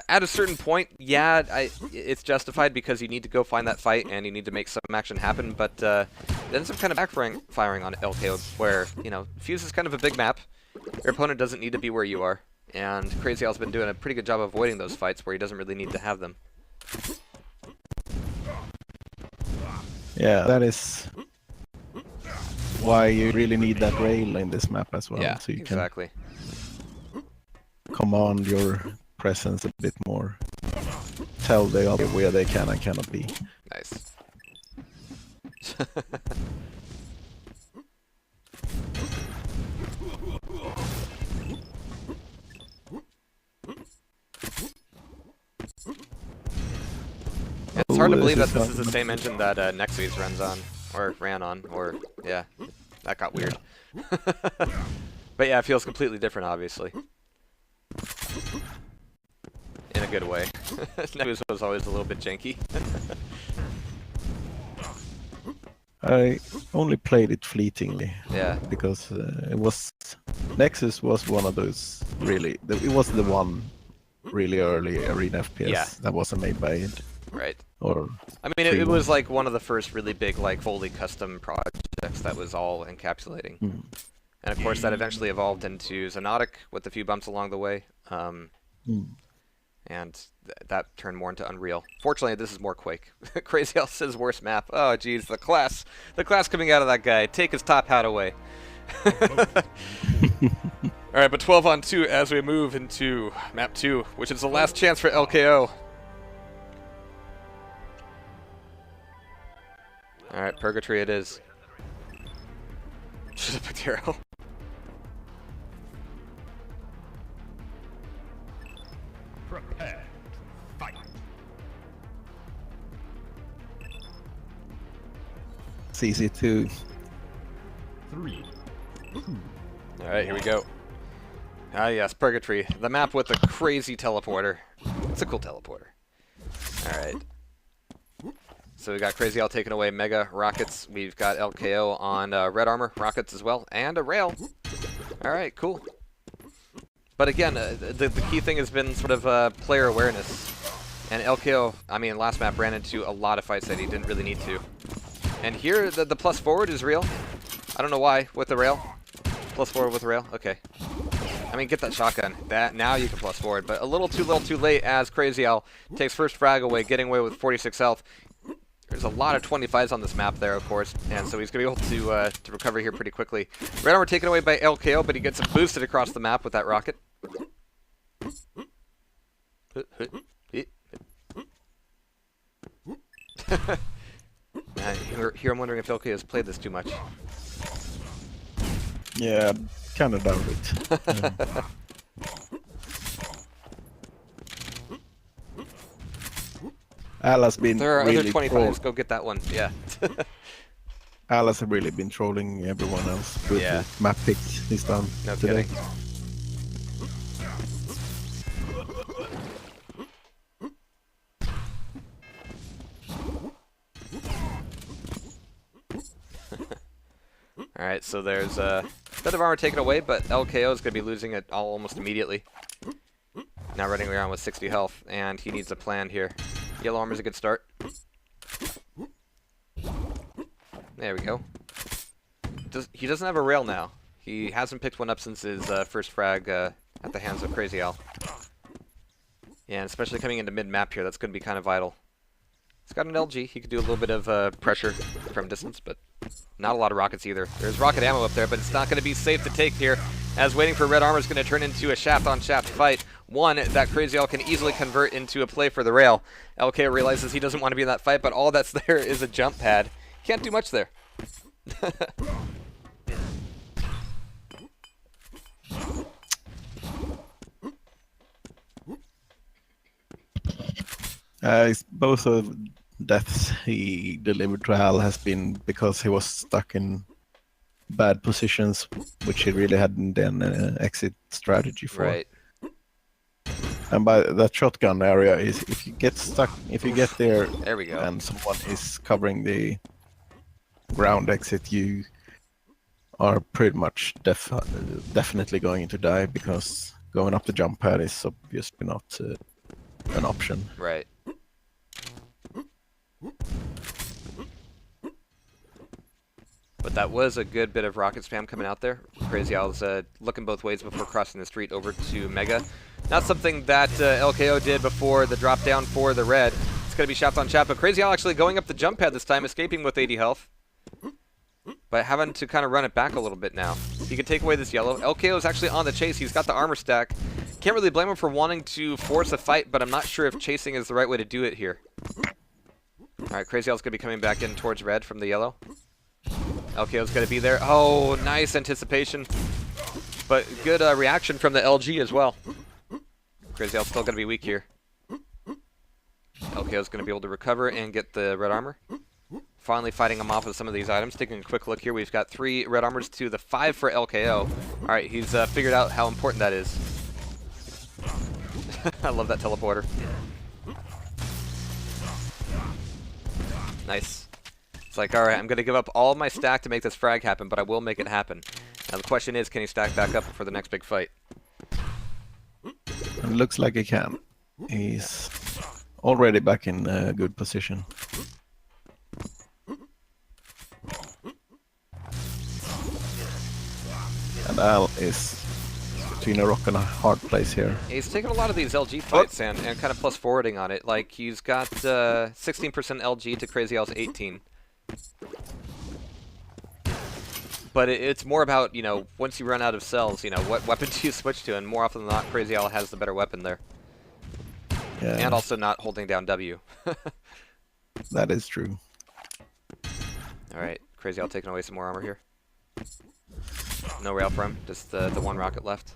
at a certain point, yeah, it's justified because you need to go find that fight and you need to make some action happen, but it ends up kind of backfiring on LKO where, you know, Fuse is kind of a big map. Your opponent doesn't need to be where you are, and Crazy Al's been doing a pretty good job of avoiding those fights where he doesn't really need to have them. Yeah, that is why you really need that rail in this map as well. Yeah, so you exactly. Can command your presence a bit more. Tell the other where they can and cannot be. Nice. It's hard to believe that this is the same engine that Nexus runs on, or ran on, or, yeah, that got weird. But yeah, it feels completely different, obviously. In a good way. Nexus was always a little bit janky. I only played it fleetingly. Yeah. Because it was... Nexus was one of those really... It was the one really early arena FPS that wasn't made by it. Right. Or I mean, it was like one of the first really big, like, fully custom projects that was all encapsulating. Mm. And of course, that eventually evolved into Xonotic with a few bumps along the way. And that turned more into Unreal. Fortunately, this is more Quake. Crazy Al says worst map. Oh, geez, the class coming out of that guy. Take his top hat away. All right, but 12 on 2 as we move into map 2, which is the last chance for LKO. All right, Purgatory it is. Should have picked Hero. Prepare to fight. CC2. 3, 2. All right, here we go. Ah, yes, Purgatory, the map with the crazy teleporter. It's a cool teleporter. All right. So we got Crazy Al taking away Mega Rockets. We've got LKO on Red Armor Rockets as well, and a Rail. All right, cool. But again, the key thing has been sort of player awareness. And LKO, I mean, last map ran into a lot of fights that he didn't really need to. And here, the plus forward is real. I don't know why, with the Rail. Plus forward with the Rail, okay. I mean, get that shotgun. Now you can plus forward, but a little too late as Crazy Al takes first frag away, getting away with 46 health. There's a lot of 25s on this map there, of course, and so he's going to be able to recover here pretty quickly. Red Armor taken away by LKO, but he gets him boosted across the map with that rocket. Here I'm wondering if LKO has played this too much. Yeah, kind of doubt it. Al has been There are really other 25s. Go get that one. Yeah. Al has really been trolling everyone else with the map picks he's done today. Kidding. Alright, so there's a bit of armor taken away, but LKO is going to be losing it almost immediately. Now running around with 60 health, and he needs a plan here. Yellow armor's a good start. There we go. He doesn't have a rail now. He hasn't picked one up since his first frag at the hands of Crazy Al. Yeah, and especially coming into mid-map here, that's going to be kind of vital. He's got an LG. He could do a little bit of pressure from distance, but not a lot of rockets either. There's rocket ammo up there, but it's not going to be safe to take here, as waiting for red armor is going to turn into a shaft-on-shaft fight. One that Crazy Al can easily convert into a play for the rail. LKO realizes he doesn't want to be in that fight, but all that's there is a jump pad. Can't do much there. Both of deaths he delivered to Al has been because he was stuck in bad positions, which he really hadn't an exit strategy for. Right. And by that shotgun area is if you get stuck, if you get there, There we go. and someone is covering the ground exit, you are pretty much definitely going to die, because going up the jump pad is obviously not an option. Right. But that was a good bit of rocket spam coming out there. Crazy Al's looking both ways before crossing the street over to Mega. Not something that LKO did before the drop down for the red. It's going to be shaft on shaft, but Crazy Al actually going up the jump pad this time, escaping with 80 health. But having to kind of run it back a little bit now. He can take away this yellow. LKO is actually on the chase. He's got the armor stack. Can't really blame him for wanting to force a fight, but I'm not sure if chasing is the right way to do it here. Alright, Crazy Al's going to be coming back in towards red from the yellow. LKO's going to be there. Oh, nice anticipation. But good reaction from the LG as well. Crazy Al's still going to be weak here. LKO's going to be able to recover and get the red armor. Finally fighting him off with some of these items. Taking a quick look here, we've got 3 red armors to the 5 for LKO. Alright, he's figured out how important that is. I love that teleporter. Nice. It's like, alright, I'm going to give up all of my stack to make this frag happen, but I will make it happen. Now the question is, can he stack back up for the next big fight? It looks like he can. He's already back in a good position. And Al is between a rock and a hard place here. He's taking a lot of these LG fights and kind of plus forwarding on it. Like, he's got 16% LG to Crazy Al's 18. But it's more about, you know, once you run out of cells, you know, what weapon do you switch to? And more often than not, Crazy Al has the better weapon there. Yeah. And also not holding down W. That is true. Alright, Crazy Al taking away some more armor here. No rail for him, just the one rocket left.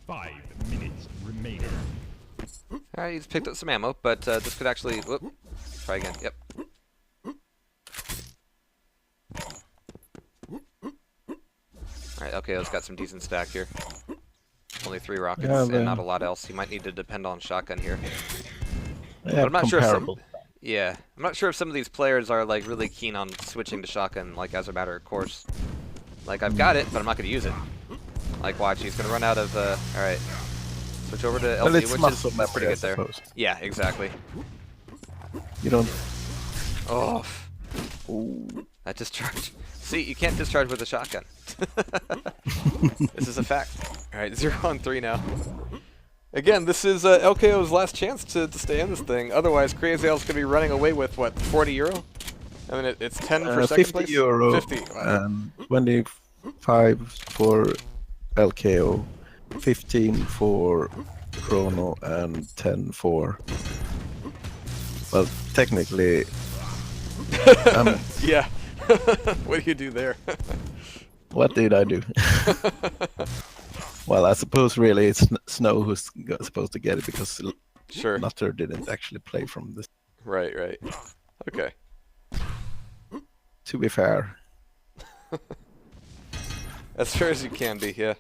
5 minutes remaining. Alright, he's picked up some ammo, but this could actually... Whoop, try again, yep. Alright, LKO's got some decent stack here. Only 3 rockets and not a lot else. He might need to depend on shotgun here. Yeah, But I'm not sure if comparable. I'm not sure if some of these players are like really keen on switching to shotgun, like as a matter of course. Like, I've got it, but I'm not going to use it. Like, watch, he's going to run out of, alright. Switch over to LG, Well, it's which muscle is memory, pretty I good there. suppose. Yeah, exactly. You don't. Oh, Ooh. that discharge. See, you can't discharge with a shotgun. This is a fact. Alright, 0-on-3 now. Again, this is LKO's last chance to stay in this thing. Otherwise, Crazy Al's going to be running away with, what, 40 euro? I mean, it's 10 for second 50 place? euro 50. Wow. and 25 for LKO, 15 for Chrono, and 10 for... Well, technically... Yeah. What do you do there? What did I do? Well, I suppose really it's Snow who's supposed to get it, because Sure. Nutter didn't actually play from this. Right. Okay. To be fair. As fair as you can be, yeah.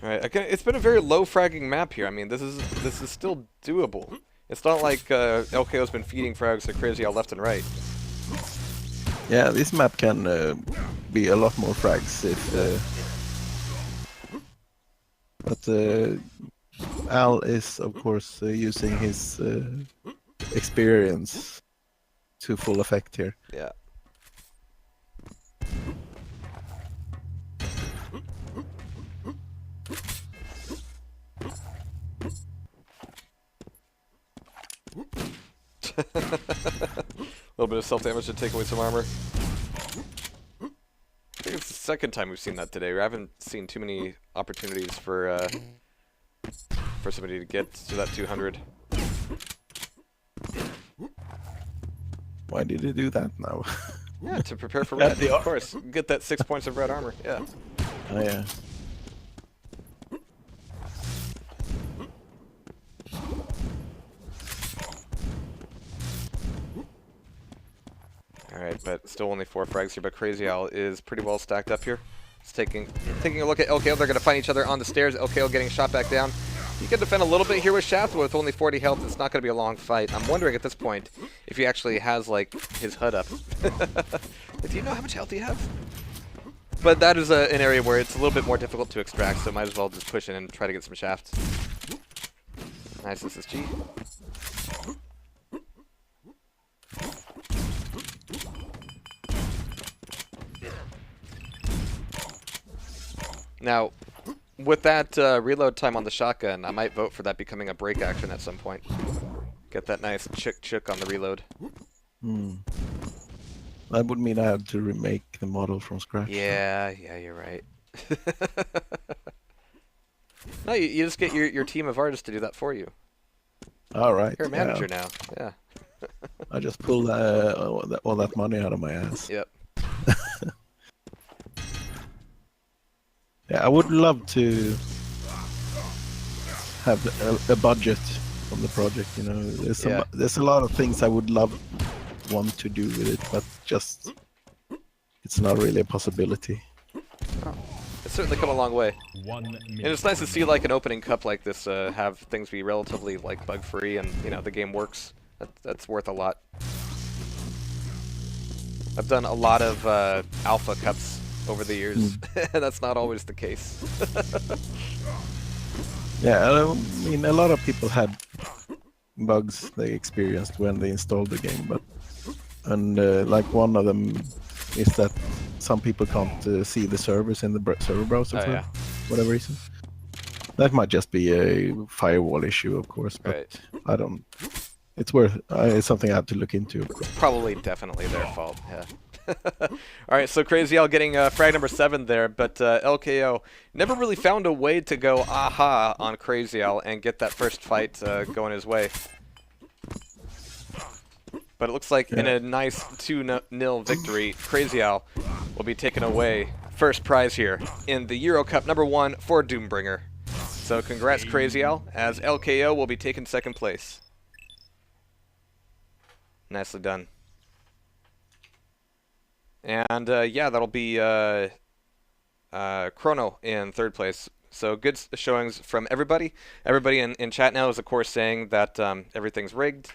Alright, again, it's been a very low fragging map here. I mean, this is still doable. It's not like LKO's been feeding frags to Crazy Al left and right. Yeah, this map can be a lot more frags if But Al is, of course, using his experience to full effect here. Yeah. A little bit of self-damage to take away some armor. I think it's the second time we've seen that today. We haven't seen too many opportunities for somebody to get to that 200. Why did he do that now? Yeah, to prepare for red, of course. Get that 6 points of red armor, yeah. Oh, yeah. Alright, but still only 4 frags here, but Crazy Owl is pretty well stacked up here. He's taking a look at LKO. They're going to find each other on the stairs. LKO getting shot back down. He can defend a little bit here with Shaft, but with only 40 health, it's not going to be a long fight. I'm wondering at this point if he actually has, like, his HUD up. Do you know how much health he has? But that is an area where it's a little bit more difficult to extract, so might as well just push in and try to get some Shaft. Nice SSG. Now, with that reload time on the shotgun, I might vote for that becoming a break action at some point. Get that nice chick on the reload. That would mean I have to remake the model from scratch. Yeah, you're right. No, you just get your team of artists to do that for you. All right. You're a manager now. Yeah. I just pulled all that money out of my ass. Yep. Yeah, I would love to have a budget on the project. You know, there's a lot of things I would want to do with it, but just it's not really a possibility. Oh, it's certainly come a long way. And it's nice to see like an opening cup like this have things be relatively like bug free and the game works. That's worth a lot. I've done a lot of alpha cups over the years, and that's not always the case. Yeah, I mean, a lot of people had bugs they experienced when they installed the game, and like one of them is that some people can't see the servers in the server browser for whatever reason. That might just be a firewall issue, of course, but I don't. It's it's something I have to look into. Probably, definitely their fault. Yeah. Alright, so Crazy L getting frag number 7 there, but LKO never really found a way to go aha on Crazy L and get that first fight going his way. But it looks like in a nice 2-0 victory, Crazy L will be taking away first prize here in the Euro Cup number 1 for Doombringer. So congrats Crazy L, as LKO will be taking second place. Nicely done. And yeah, that'll be Chrono in third place. So good showings from everybody. Everybody in chat now is of course saying that everything's rigged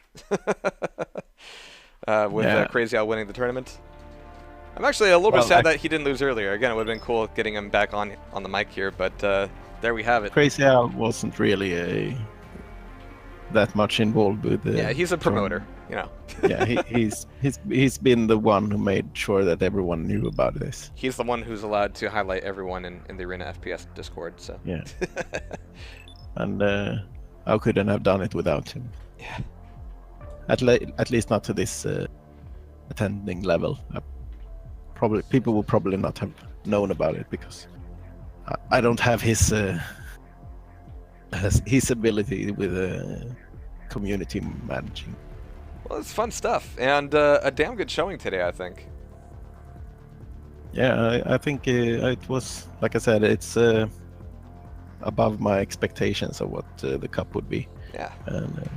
with Crazy Owl winning the tournament. I'm actually a little bit sad that he didn't lose earlier. Again, it would have been cool getting him back on the mic here, but there we have it. Crazy Owl wasn't really that much involved with the... Yeah, he's a promoter, you know. Yeah, he's been the one who made sure that everyone knew about this. He's the one who's allowed to highlight everyone in the Arena FPS Discord, so... Yeah. And I couldn't have done it without him. Yeah. At least not to this attending level. People will probably not have known about it because I don't have his ability with community managing. Well, it's fun stuff, and a damn good showing today, I think. Yeah, I think it was, like I said, it's above my expectations of what the cup would be. Yeah. And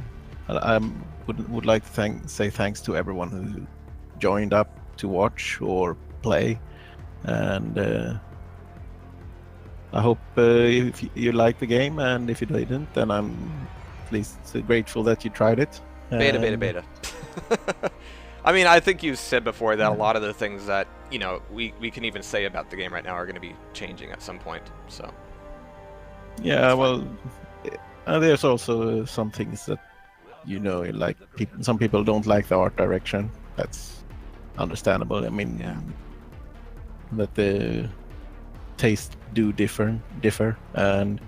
I would like to say thanks to everyone who joined up to watch or play, and I hope if you liked the game, and if you didn't, then I'm at least grateful that you tried it. Beta. I mean, I think you said before that a lot of the things that, we can even say about the game right now are going to be changing at some point, so. Yeah, well, there's also some things that like some people don't like the art direction. That's understandable. I mean, Yeah. that the taste do differ, and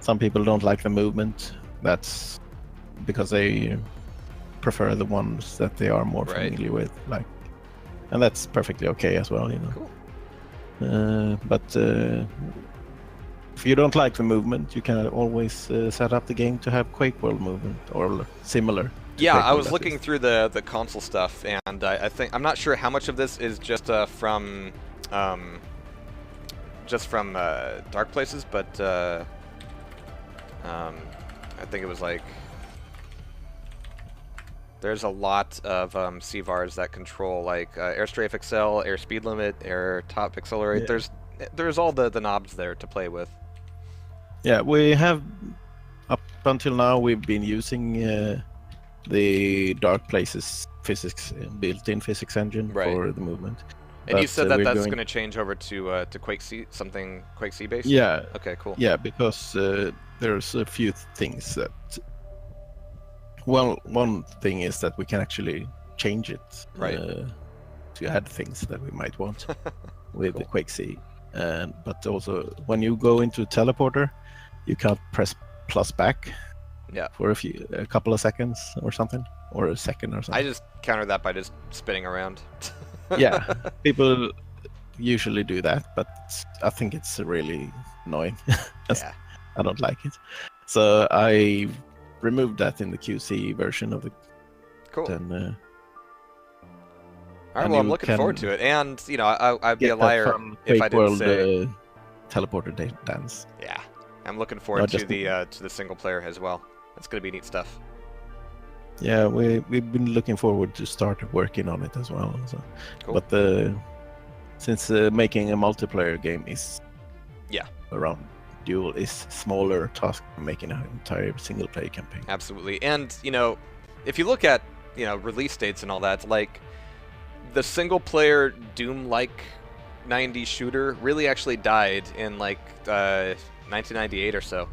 some people don't like the movement. That's because they prefer the ones that they are more Right. familiar with, like, and that's perfectly okay as well, Cool. But if you don't like the movement, you can always set up the game to have Quake World movement or similar. Yeah, Quake I World, was looking through the console stuff, and I think I'm not sure how much of this is just from Dark Places, but I think it was like there's a lot of CVARs that control like air strafe accel, air speed limit, air top accelerate. Yeah. There's all the knobs there to play with. Yeah, we have up until now we've been using the Dark Places physics built-in physics engine Right. for the movement. And you But, said that we're that's going- going to change over to Quake C, something Quake C based. Yeah, Okay, cool. yeah, because there's a few things that. Well, one thing is that we can actually change it Right. to add things that we might want with the Quake C. But also, when you go into teleporter, you can't press plus back Yeah. for a couple of seconds or something, or a second or something. I just countered that by just spinning around. Yeah, people usually do that, but I think it's really annoying. Yeah. I don't like it. So I removed that in the QC version of the. Cool. Then, All right, and well, I'm you looking can forward to it. And, you know, I'd be a get that liar from if I Quake didn't World say... teleporter dance. Yeah. I'm looking forward just- to the single player as well. That's going to be neat stuff. Yeah, we've been looking forward to start working on it as well. So. Cool. But since making a multiplayer game is around dual is smaller task than making an entire single player campaign. Absolutely. And, you know, if you look at, you know, release dates and all that, like, the single player Doom-like 90s shooter really actually died in, like, 1998 or so.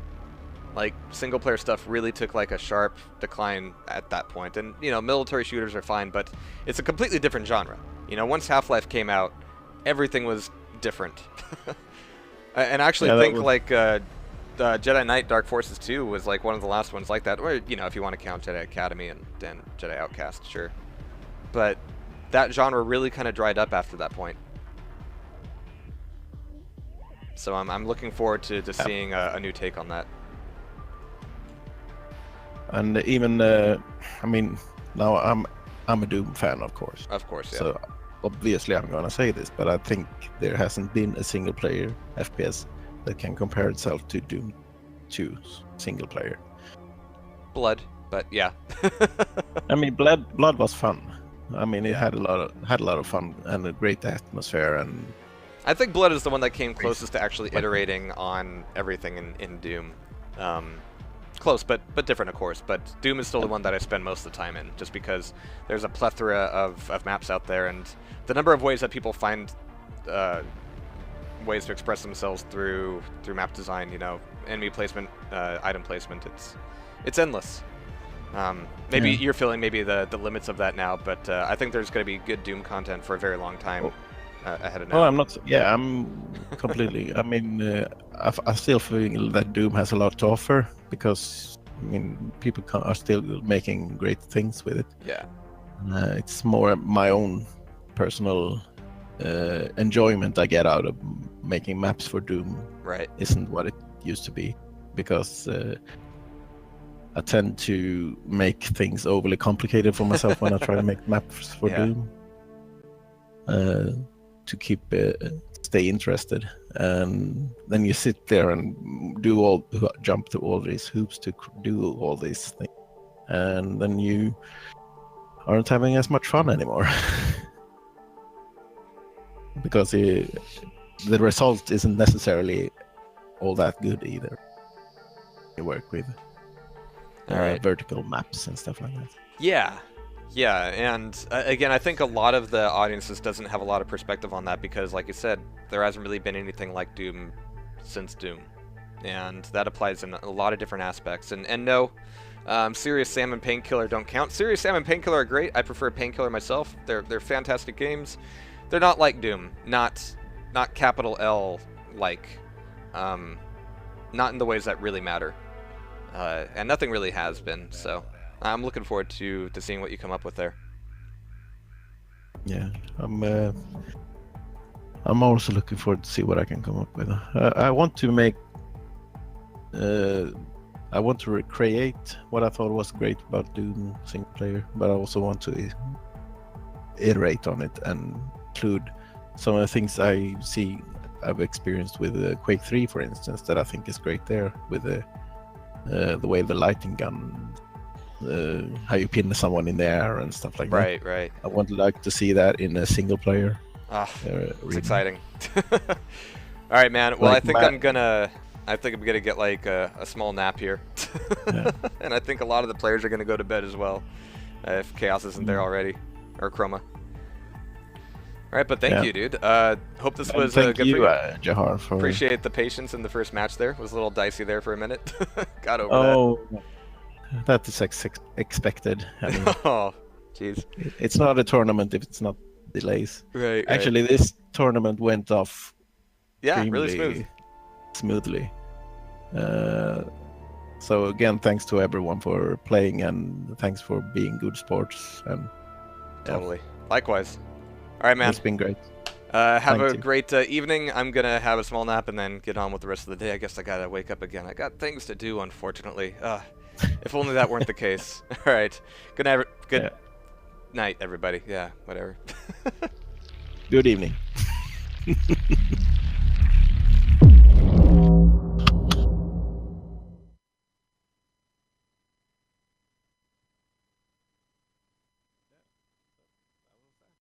Like, single player stuff really took, like, a sharp decline at that point. And, you know, military shooters are fine, but it's a completely different genre. You know, once Half-Life came out, everything was different. And I actually think, like, Jedi Knight Dark Forces 2 was, like, one of the last ones like that. Or, you know, if you want to count Jedi Academy and Jedi Outcast, sure. But that genre really kind of dried up after that point. So I'm looking forward to seeing a new take on that. And even, I mean, now I'm a Doom fan, of course. Of course, yeah. So obviously I'm gonna say this, but I think there hasn't been a single player FPS that can compare itself to Doom 2's single player. Blood, but yeah. I mean, Blood was fun. I mean, it had a lot of fun and a great atmosphere, and I think Blood is the one that came closest to actually iterating on everything in Doom. Close, but different, of course. But Doom is still the one that I spend most of the time in, just because there's a plethora of maps out there, and the number of ways that people find ways to express themselves through map design, you know, enemy placement, item placement, it's endless. Maybe you're feeling maybe the limits of that now, but I think there's going to be good Doom content for a very long time ahead of now. Oh, I'm not. Yeah, I'm completely. I mean, I still feel that Doom has a lot to offer because I mean, people are still making great things with it. Yeah. It's more my own personal enjoyment I get out of making maps for Doom. Right. Isn't what it used to be, because I tend to make things overly complicated for myself when I try to make maps for Doom. To keep stay interested, and then you sit there and jump through all these hoops to do all these things, and then you aren't having as much fun anymore because the result isn't necessarily all that good either. You work with vertical maps and stuff like that. Yeah, and again, I think a lot of the audiences doesn't have a lot of perspective on that because, like you said, there hasn't really been anything like Doom since Doom. and that applies in a lot of different aspects. And no, Serious Sam and Painkiller don't count. Serious Sam and Painkiller are great. I prefer Painkiller myself. They're fantastic games. They're not like Doom, not capital L like, not in the ways that really matter, and nothing really has been. So I'm looking forward to seeing what you come up with there. Yeah, I'm also looking forward to see what I can come up with. I want to make, I want to recreate what I thought was great about Doom single player, but I also want to iterate on it and include some of the things I've experienced with Quake 3, for instance, that I think is great there, with the way the lighting gun, how you pin someone in the air and stuff like that. Right. I would like to see that in a single player. It's exciting. All right, man. Well, Like I think I'm gonna get like a small nap here, Yeah. and I think a lot of the players are gonna go to bed as well, if Chaos isn't there already, or Chroma. All right, but thank you, dude. Hope this was thank good you, for you. Jahar, for Appreciate the patience in the first match there. It was a little dicey there for a minute. Got over Oh, that is expected. I mean, that. Oh, jeez. it's not a tournament if it's not delays. Right. Actually, this tournament went off Yeah, really extremely smooth. smoothly. So again, thanks to everyone for playing, and thanks for being good sports. And Totally. Likewise. All right, man. it's been great. Have Thank a you. great evening. I'm going to have a small nap and then get on with the rest of the day. I guess I got to wake up again. I got things to do, unfortunately. If only that weren't the case. All right. Good Yeah. night, everybody. Yeah, whatever. Good evening.